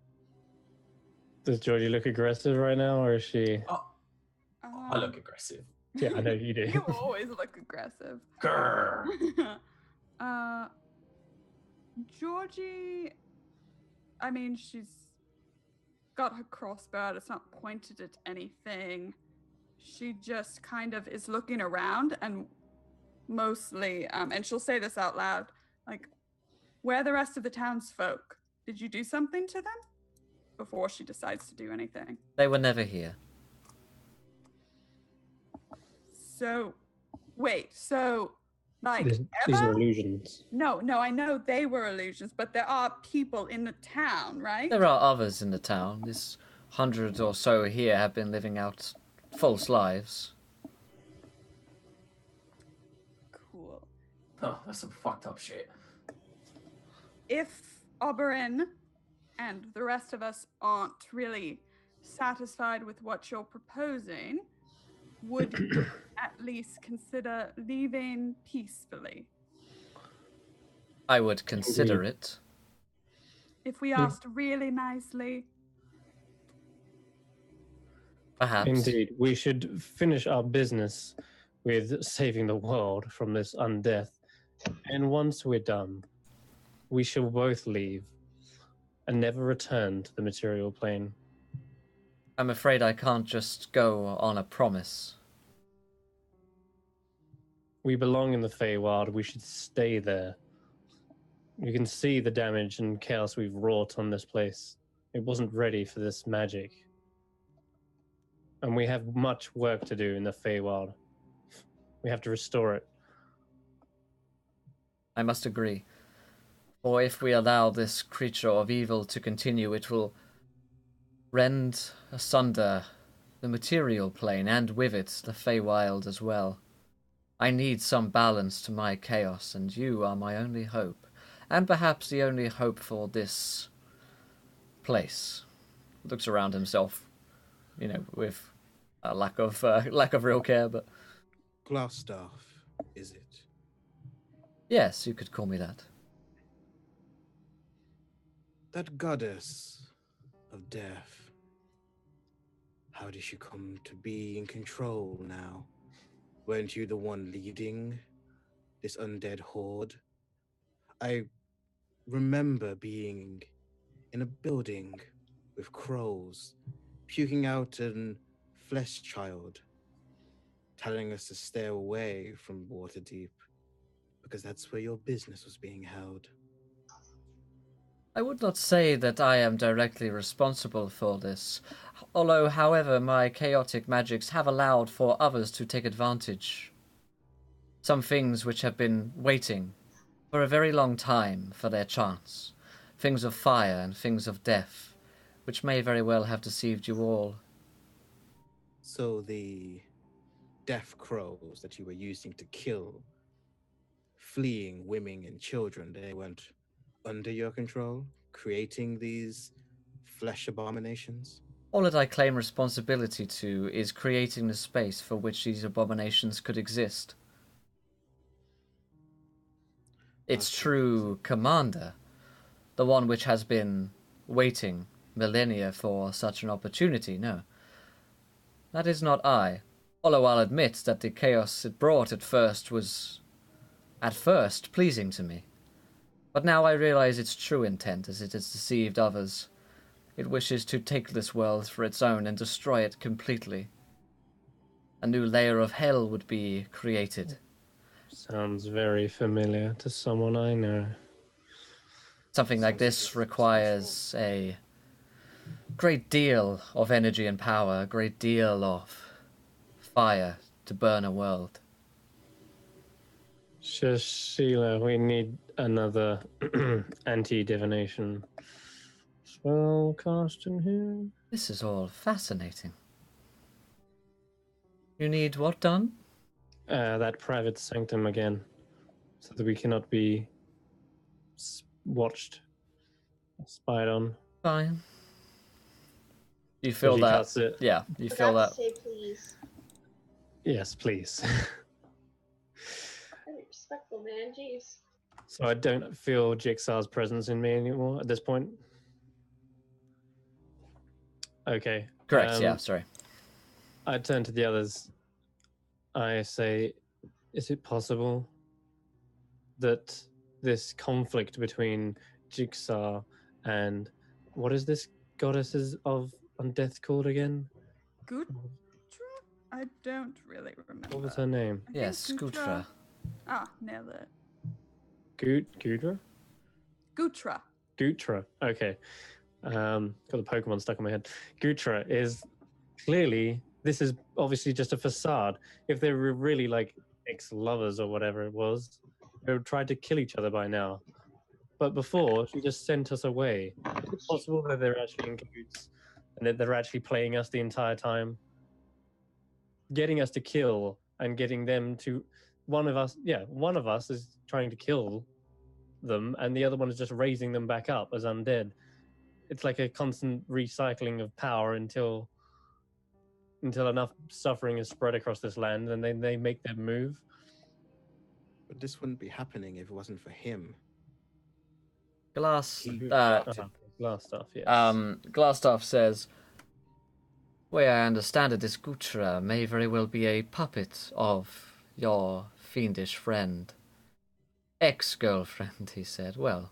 Does Georgie look aggressive right now, or is she? I look aggressive. Yeah, I know you do. You always look aggressive. Grr. Georgie, I mean, she's got her crossbow. It's not pointed at anything. She just kind of is looking around and mostly, and she'll say this out loud, like, where are the rest of the townsfolk? Did you do something to them? Before she decides to do anything. They were never here. So, wait, so, like, These are illusions. No, I know they were illusions, but there are people in the town, right? There are others in the town. This 100 or so here have been living out false lives. Cool. Oh, that's some fucked up shit. If Oberyn and the rest of us aren't really satisfied with what you're proposing, would you at least consider leaving peacefully? I would consider it. If we asked really nicely? Perhaps. Indeed, we should finish our business with saving the world from this undeath. And once we're done, we shall both leave and never return to the material plane. I'm afraid I can't just go on a promise. We belong in the Feywild. We should stay there. You can see the damage and chaos we've wrought on this place. It wasn't ready for this magic. And we have much work to do in the Feywild. We have to restore it. I must agree. For if we allow this creature of evil to continue, it will rend asunder the material plane, and with it the Feywild as well. I need some balance to my chaos, and you are my only hope. And perhaps the only hope for this place. Looks around himself, with a lack of real care, but... Glassstaff, is it? Yes, you could call me that. That goddess of death. How did she come to be in control now? Weren't you the one leading this undead horde. I remember being in a building with crows, puking out an flesh child, telling us to stay away from Waterdeep because that's where your business was being held. I would not say that I am directly responsible for this, although, however, my chaotic magics have allowed for others to take advantage. Some things which have been waiting for a very long time for their chance. Things of fire and things of death, which may very well have deceived you all. So the death crows that you were using to kill fleeing women and children, they weren't under your control, creating these flesh abominations? All that I claim responsibility to is creating the space for which these abominations could exist. Its true commander, the one which has been waiting millennia for such an opportunity, no. That is not I. Although I'll admit that the chaos it brought at first was, at first, pleasing to me. But now I realize its true intent, as it has deceived others. It wishes to take this world for its own and destroy it completely. A new layer of hell would be created. Sounds very familiar to someone I know. Something like this requires a great deal of energy and power, a great deal of fire to burn a world. Sheila, we need another anti-divination spell cast in here. This is all fascinating. You need what done? That private sanctum again, so that we cannot be watched, spied on. Fine. You feel She that? casts it. Yeah, you feel Forgot that. to say please. Yes, please. Very respectful, man. Jeez. So I don't feel Jigsaw's presence in me anymore at this point. Okay. Correct, yeah, sorry. I turn to the others. I say, is it possible that this conflict between Jigsaw and what is this goddesses of undeath called again? Gutra? I don't really remember. What was her name? I think Yes, Gutra. Ah, nailed it. Gudra? Gutra. Gutra. Okay. Got the Pokemon stuck in my head. Gutra is clearly, this is obviously just a facade. If they were really like ex-lovers or whatever it was, they would try to kill each other by now. But before, she just sent us away. Is it possible that they're actually in cahoots and that they're actually playing us the entire time? Getting us to kill and getting them to, one of us is trying to kill them and the other one is just raising them back up as undead. It's like a constant recycling of power until enough suffering is spread across this land and then they make their move. But this wouldn't be happening if it wasn't for him. Glassstaff, yes. Glassstaff says, way I understand it, this Gutra may very well be a puppet of your fiendish friend. Ex-girlfriend, he said. Well,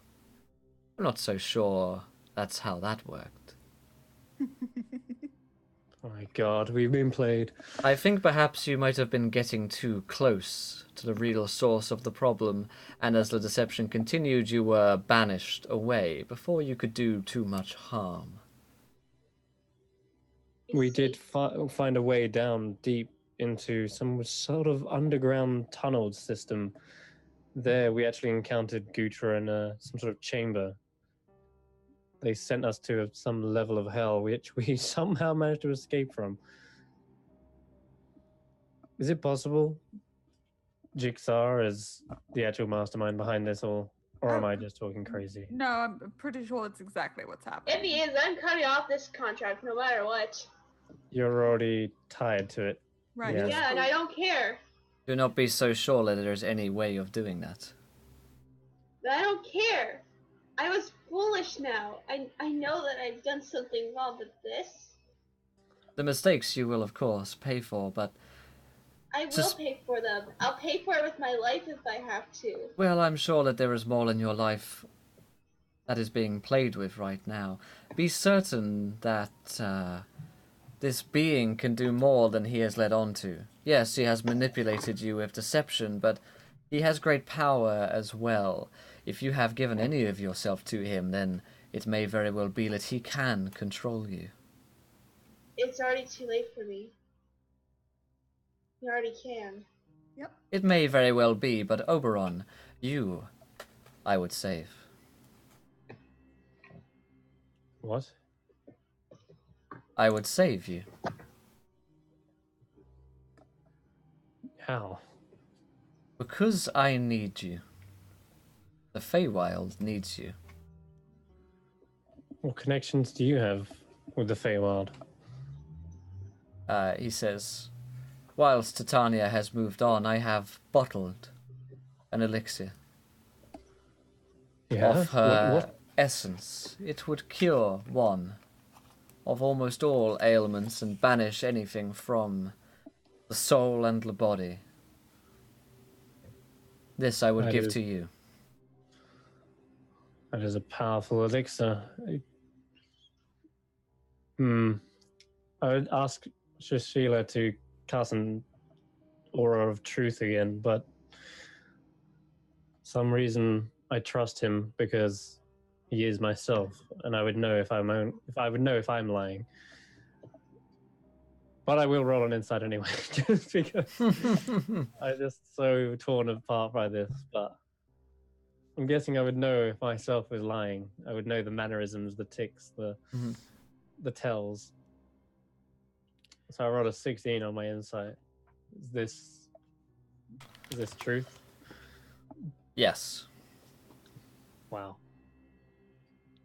I'm not so sure that's how that worked. Oh my god, we've been played. I think perhaps you might have been getting too close to the real source of the problem, and as the deception continued, you were banished away before you could do too much harm. We did find a way down deep into some sort of underground tunnel system. There we actually encountered Gutra in some sort of chamber. They sent us to some level of hell, which we somehow managed to escape from. Is it possible Jigsaw is the actual mastermind behind this, or am I just talking crazy? No, I'm pretty sure that's exactly what's happening. If he is, I'm cutting off this contract no matter what. You're already tied to it. Right. Yeah. Yeah, and I don't care. Do not be so sure that there's any way of doing that. I don't care. I was foolish now. I know that I've done something wrong with this. The mistakes you will, of course, pay for, but I will Sus- pay for them. I'll pay for it with my life if I have to. Well, I'm sure that there is more in your life that is being played with right now. Be certain that this being can do more than he has led on to. Yes, he has manipulated you with deception, but he has great power as well. If you have given any of yourself to him, then it may very well be that he can control you. It's already too late for me. You already can. Yep. It may very well be, but Oberon, you, I would save. What? I would save you. How? Because I need you. The Feywild needs you. What connections do you have with the Feywild? He says, whilst Titania has moved on, I have bottled an elixir Yeah. of her What? essence. It would cure one of almost all ailments and banish anything from the soul and the body. This I would That give is- to you. That is a powerful elixir. I would ask Shashila to cast an aura of truth again, but some reason I trust him because he is myself, and I would know if I'm lying. But I will roll an insight anyway, just because I'm just so torn apart by this. But I'm guessing I would know if myself was lying. I would know the mannerisms, the tics, Mhm. the tells. So I rolled a 16 on my insight. Is this truth? Yes. Wow.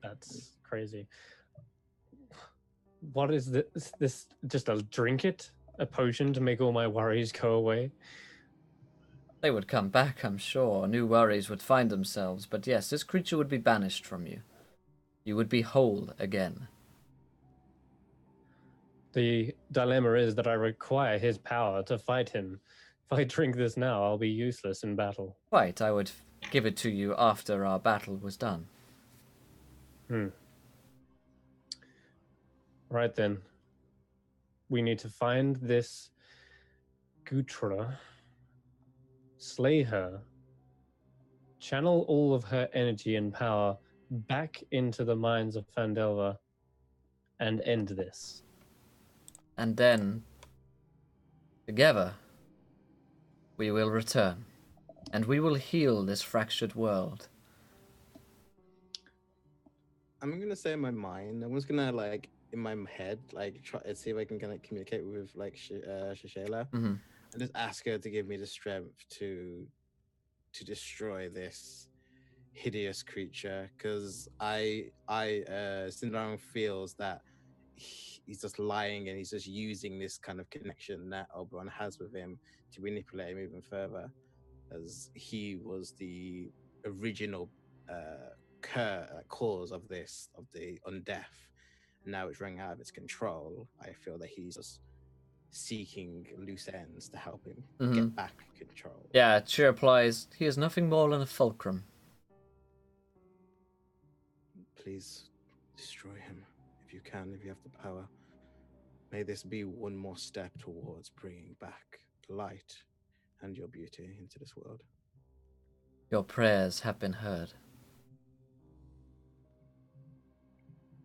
That's crazy. What is this? This just a drink it? A potion to make all my worries go away? They would come back, I'm sure. New worries would find themselves. But yes, this creature would be banished from you. You would be whole again. The dilemma is that I require his power to fight him. If I drink this now, I'll be useless in battle. Quite, I would give it to you after our battle was done. Right then. We need to find this Gutra, slay her, channel all of her energy and power back into the minds of Fandelva, and end this. And then, together, we will return. And we will heal this fractured world. I'm gonna say in my mind, I'm just gonna like in my head, like try and see if I can kind of communicate with like Shashela, Mhm. and just ask her to give me the strength to destroy this hideous creature, because Cinderella feels that he's just lying and he's just using this kind of connection that Oberon has with him to manipulate him even further, as he was the original cause of the undeath. Now it's running out of its control. I feel that he's just seeking loose ends to help him get back control. Yeah, she replies, he is nothing more than a fulcrum. Please destroy him if you can, if you have the power. May this be one more step towards bringing back light and your beauty into this world. Your prayers have been heard.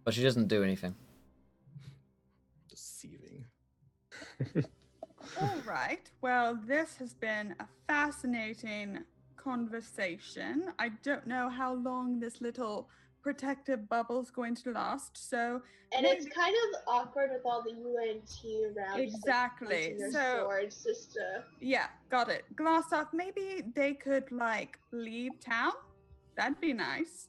But she doesn't do anything. Deceiving. All right. Well, this has been a fascinating conversation. I don't know how long this little protective bubble is going to last, so And maybe- it's kind of awkward with all the UNT around. Exactly. Just, like, So- swords just to... yeah, got it. Glassdock, maybe they could like leave town. That'd be nice.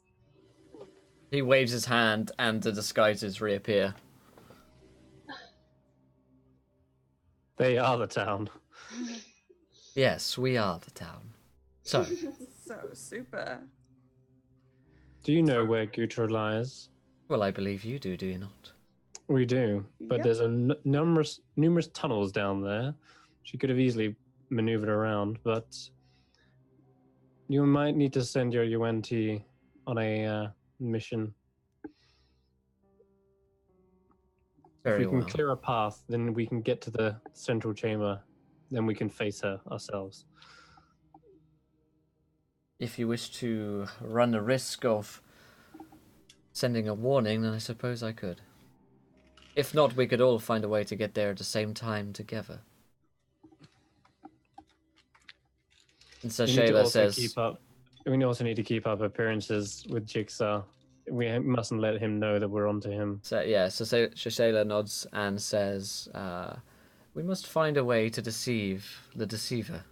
He waves his hand and the disguises reappear. They are the town. Yes, we are the town. So, So super. Do you know where Gutra lies? well, I believe you do you not? We do, but Yep. there's numerous tunnels down there She could have easily maneuvered around, but you might need to send your UNT on a mission. Very if we can well. clear a path, then we can get to the central chamber. Then we can face her ourselves. If you wish to run the risk of sending a warning, then I suppose I could. If not, we could all find a way to get there at the same time together. And so We need to Shayla also says, keep up. We also need to keep up appearances with Jigsaw. We mustn't let him know that we're onto him. so Shayla nods and says, we must find a way to deceive the deceiver.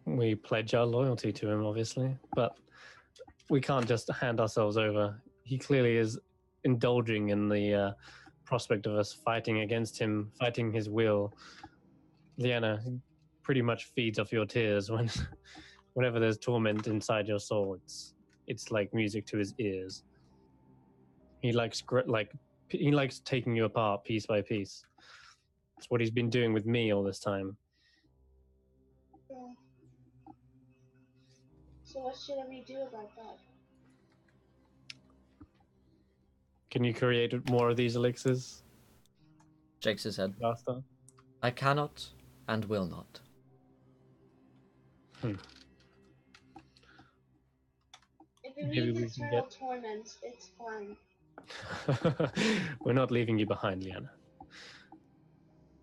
We pledge our loyalty to him, obviously, but we can't just hand ourselves over. He clearly is indulging in the prospect of us fighting against him, fighting his will. Liana pretty much feeds off your tears whenever there's torment inside your soul. It's like music to his ears. He likes taking you apart piece by piece. It's what he's been doing with me all this time. Yeah. So what should we do about that? Can you create more of these elixirs? Shakes his head. Master? I cannot and will not. If it Maybe means we can eternal torment, it's fine. We're not leaving you behind, Liana.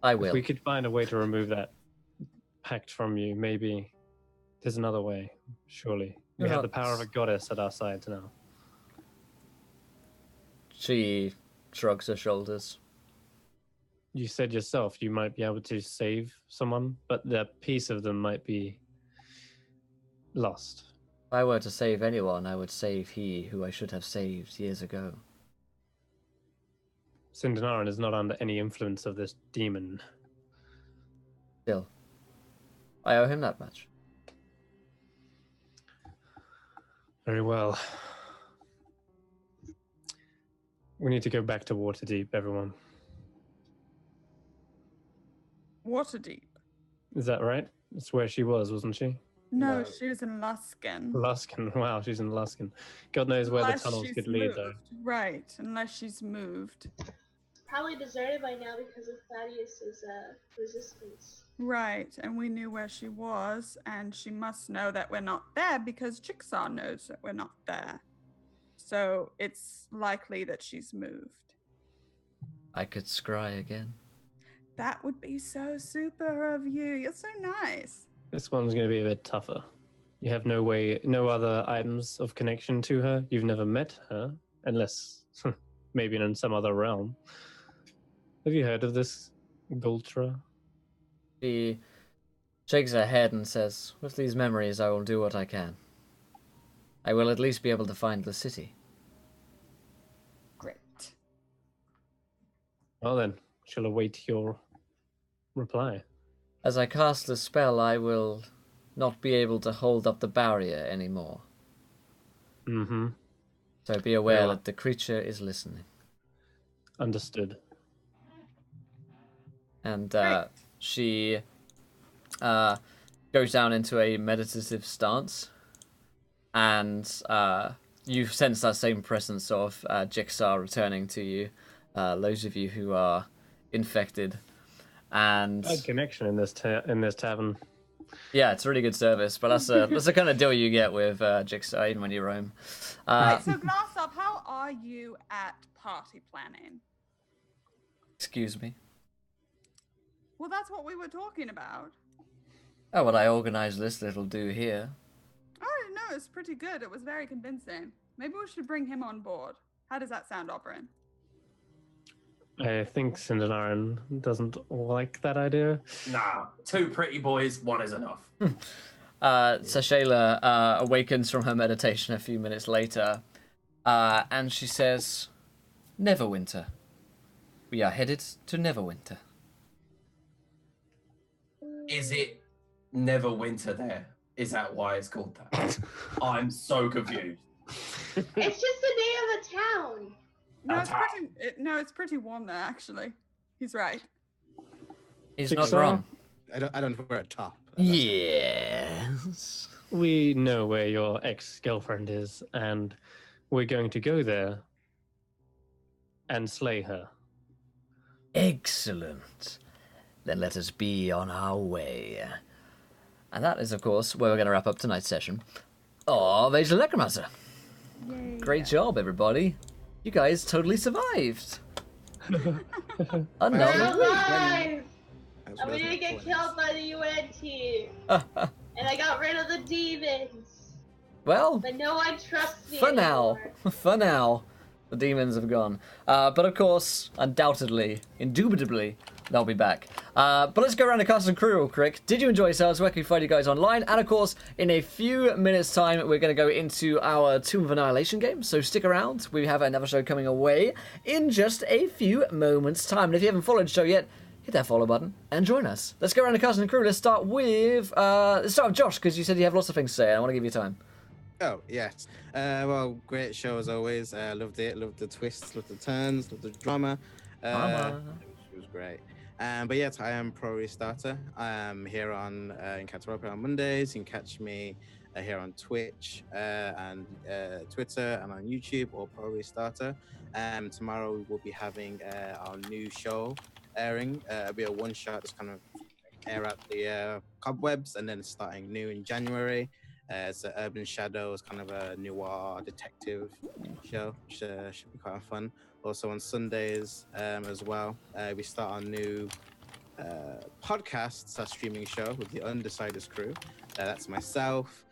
I If will. we could find a way to remove that pact from you, maybe there's another way, surely. We have the power of a goddess at our sides now. She shrugs her shoulders. You said yourself you might be able to save someone, but that piece of them might be lost. If I were to save anyone, I would save he who I should have saved years ago. Sindanaran is not under any influence of this demon. Still, I owe him that much. Very well. We need to go back to Waterdeep, everyone. Waterdeep. Is that right? That's where she was, wasn't she? No, No. she was in Luskin. Luskin. Wow, she's in Luskin. God knows where Unless the tunnels she's could lead, though. moved. Right, unless she's moved. Probably deserted by now because of Thaddeus's resistance. Right, and we knew where she was, and she must know that we're not there because Jigsaw knows that we're not there. So it's likely that she's moved. I could scry again. That would be so super of you. You're so nice. This one's going to be a bit tougher. You have no other items of connection to her. You've never met her, unless maybe in some other realm. Have you heard of this Gultra? She shakes her head and says, with these memories, I will do what I can. I will at least be able to find the city. Great. Well then, she'll await your reply. As I cast the spell, I will not be able to hold up the barrier anymore. Mm-hmm. So be aware Yeah. that the creature is listening. Understood. And she goes down into a meditative stance. And you sense that same presence of Jigsaw returning to you. Those of you who are infected. And Bad connection in this tavern. yeah, it's a really good service, but that's the kind of deal you get with Jigsaw even when you roam. Right, so Glassop, how are you at party planning? Excuse me. Well, that's what we were talking about. Oh, well, I organized this little do here. Oh, no, it's pretty good. It was very convincing. Maybe we should bring him on board. How does that sound, Oberyn? I think Sindanaran doesn't like that idea. Nah, two pretty boys, one is enough. So Shayla awakens from her meditation a few minutes later, and she says, Neverwinter. We are headed to Neverwinter. Is it Neverwinter there? Is that why it's called that? I'm so confused. It's just the name of a town. No, it's Attack. pretty. It's pretty warm there, actually. He's right. He's not Jigsaw, wrong. I don't wear a top. Yes. we know where your ex-girlfriend is, and we're going to go there and slay her. Excellent. Then let us be on our way. And that is, of course, where we're going to wrap up tonight's session of Age of the Necromancer. Yay. Great job, everybody. You guys totally survived. I'm Unbelievable. alive! I'm gonna get killed by the UN team. And I got rid of the demons. Well, But no one trusts me for now, anymore. the demons have gone. But of course, undoubtedly, indubitably, they'll be back. But let's go around the cast and crew real quick. Did you enjoy yourselves? Where can we find you guys online? And of course, in a few minutes' time, we're going to go into our Tomb of Annihilation game. So stick around. We have another show coming away in just a few moments' time. And if you haven't followed the show yet, hit that follow button and join us. Let's go around the cast and crew. Let's start with Josh, because you said you have lots of things to say. I want to give you time. Oh, yes. Well, great show as always. Loved it. Loved the twists, loved the turns, loved the drama. It was great. But yes, I am Pro Restarter. I'm here on Encantarope on Mondays. You can catch me here on Twitch and Twitter and on YouTube, or Pro Restarter. Tomorrow we will be having our new show airing. It'll be a one-shot, just kind of air out the cobwebs, and then starting new in January. It's an Urban Shadows, kind of a noir detective show, which should be quite fun. Also on Sundays as well, we start our new podcast, our streaming show with the Undeciders crew. That's myself,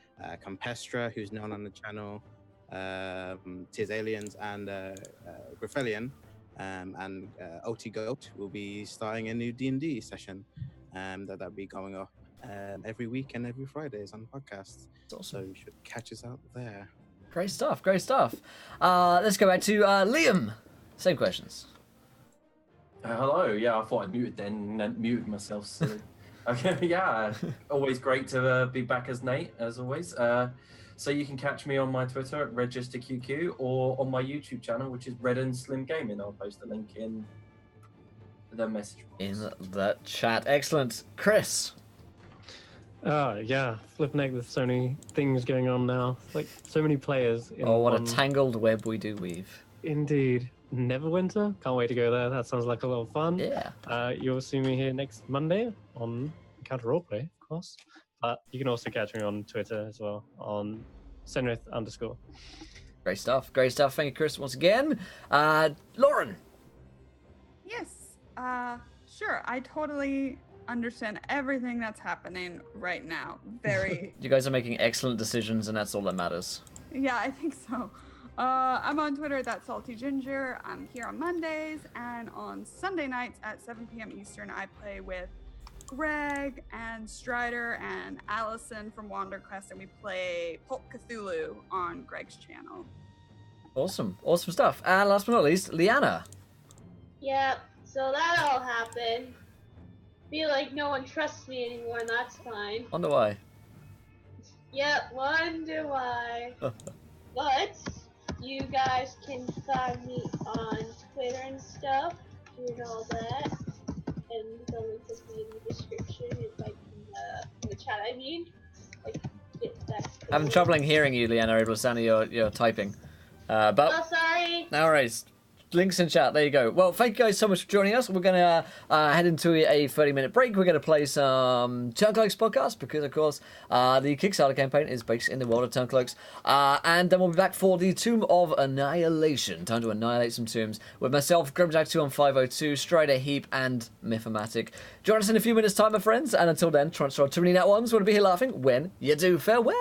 Campestra, who's known on the channel, Tis Aliens, and Griffelian, and OT Goat will be starting a new D&D session that'll be going up every week and every Fridays on podcasts. Awesome. So you should catch us out there. Great stuff, great stuff. Let's go back to Liam. Same questions. Hello. Yeah, I thought I muted then and then muted myself. Silly. Okay. Yeah. Always great to be back as Nate, as always. So you can catch me on my Twitter at RegisterQQ, or on my YouTube channel, which is Red and Slim Gaming. I'll post a link in the message box. In the chat. Excellent. Chris. Yeah, flipping out with so many things going on now. Like, so many players. In Oh, what one... a tangled web we do weave. Indeed. Neverwinter. Can't wait to go there. That sounds like a lot of fun. Yeah. You'll see me here next Monday on Counter Roleplay, of course. But you can also catch me on Twitter as well, on Senrith_. Great stuff. Great stuff. Thank you, Chris, once again. Lauren. Yes. Sure. I totally understand everything that's happening right now. Very. You guys are making excellent decisions, and that's all that matters. Yeah, I think so. I'm on Twitter, that's Salty Ginger. I'm here on Mondays, and on Sunday nights at 7 p.m. Eastern, I play with Greg and Strider and Allison from Wanderquest, and we play Pulp Cthulhu on Greg's channel. Awesome. Awesome stuff. And last but not least, Liana. Yep, so that all happened. Feel like no one trusts me anymore, and that's fine. Wonder why. Yep, wonder why. But you guys can find me on Twitter and stuff, doing all that. And the link is in the description, it's like in the chat, I mean. Like, get that. Having trouble hearing you, Liana, able to sound your typing. But Oh, sorry. no worries. Links in chat. There you go. Well, thank you guys so much for joining us. We're going to head into a 30-minute break. We're going to play some Turncloaks podcast because, of course, the Kickstarter campaign is based in the world of Turncloaks. And then we'll be back for the Tomb of Annihilation. Time to annihilate some tombs with myself, Grimjack2 on 502, Strider, Heap, and Mythomatic. Join us in a few minutes' time, my friends. And until then, try not too many nat ones. Want to be here laughing when you do. Farewell.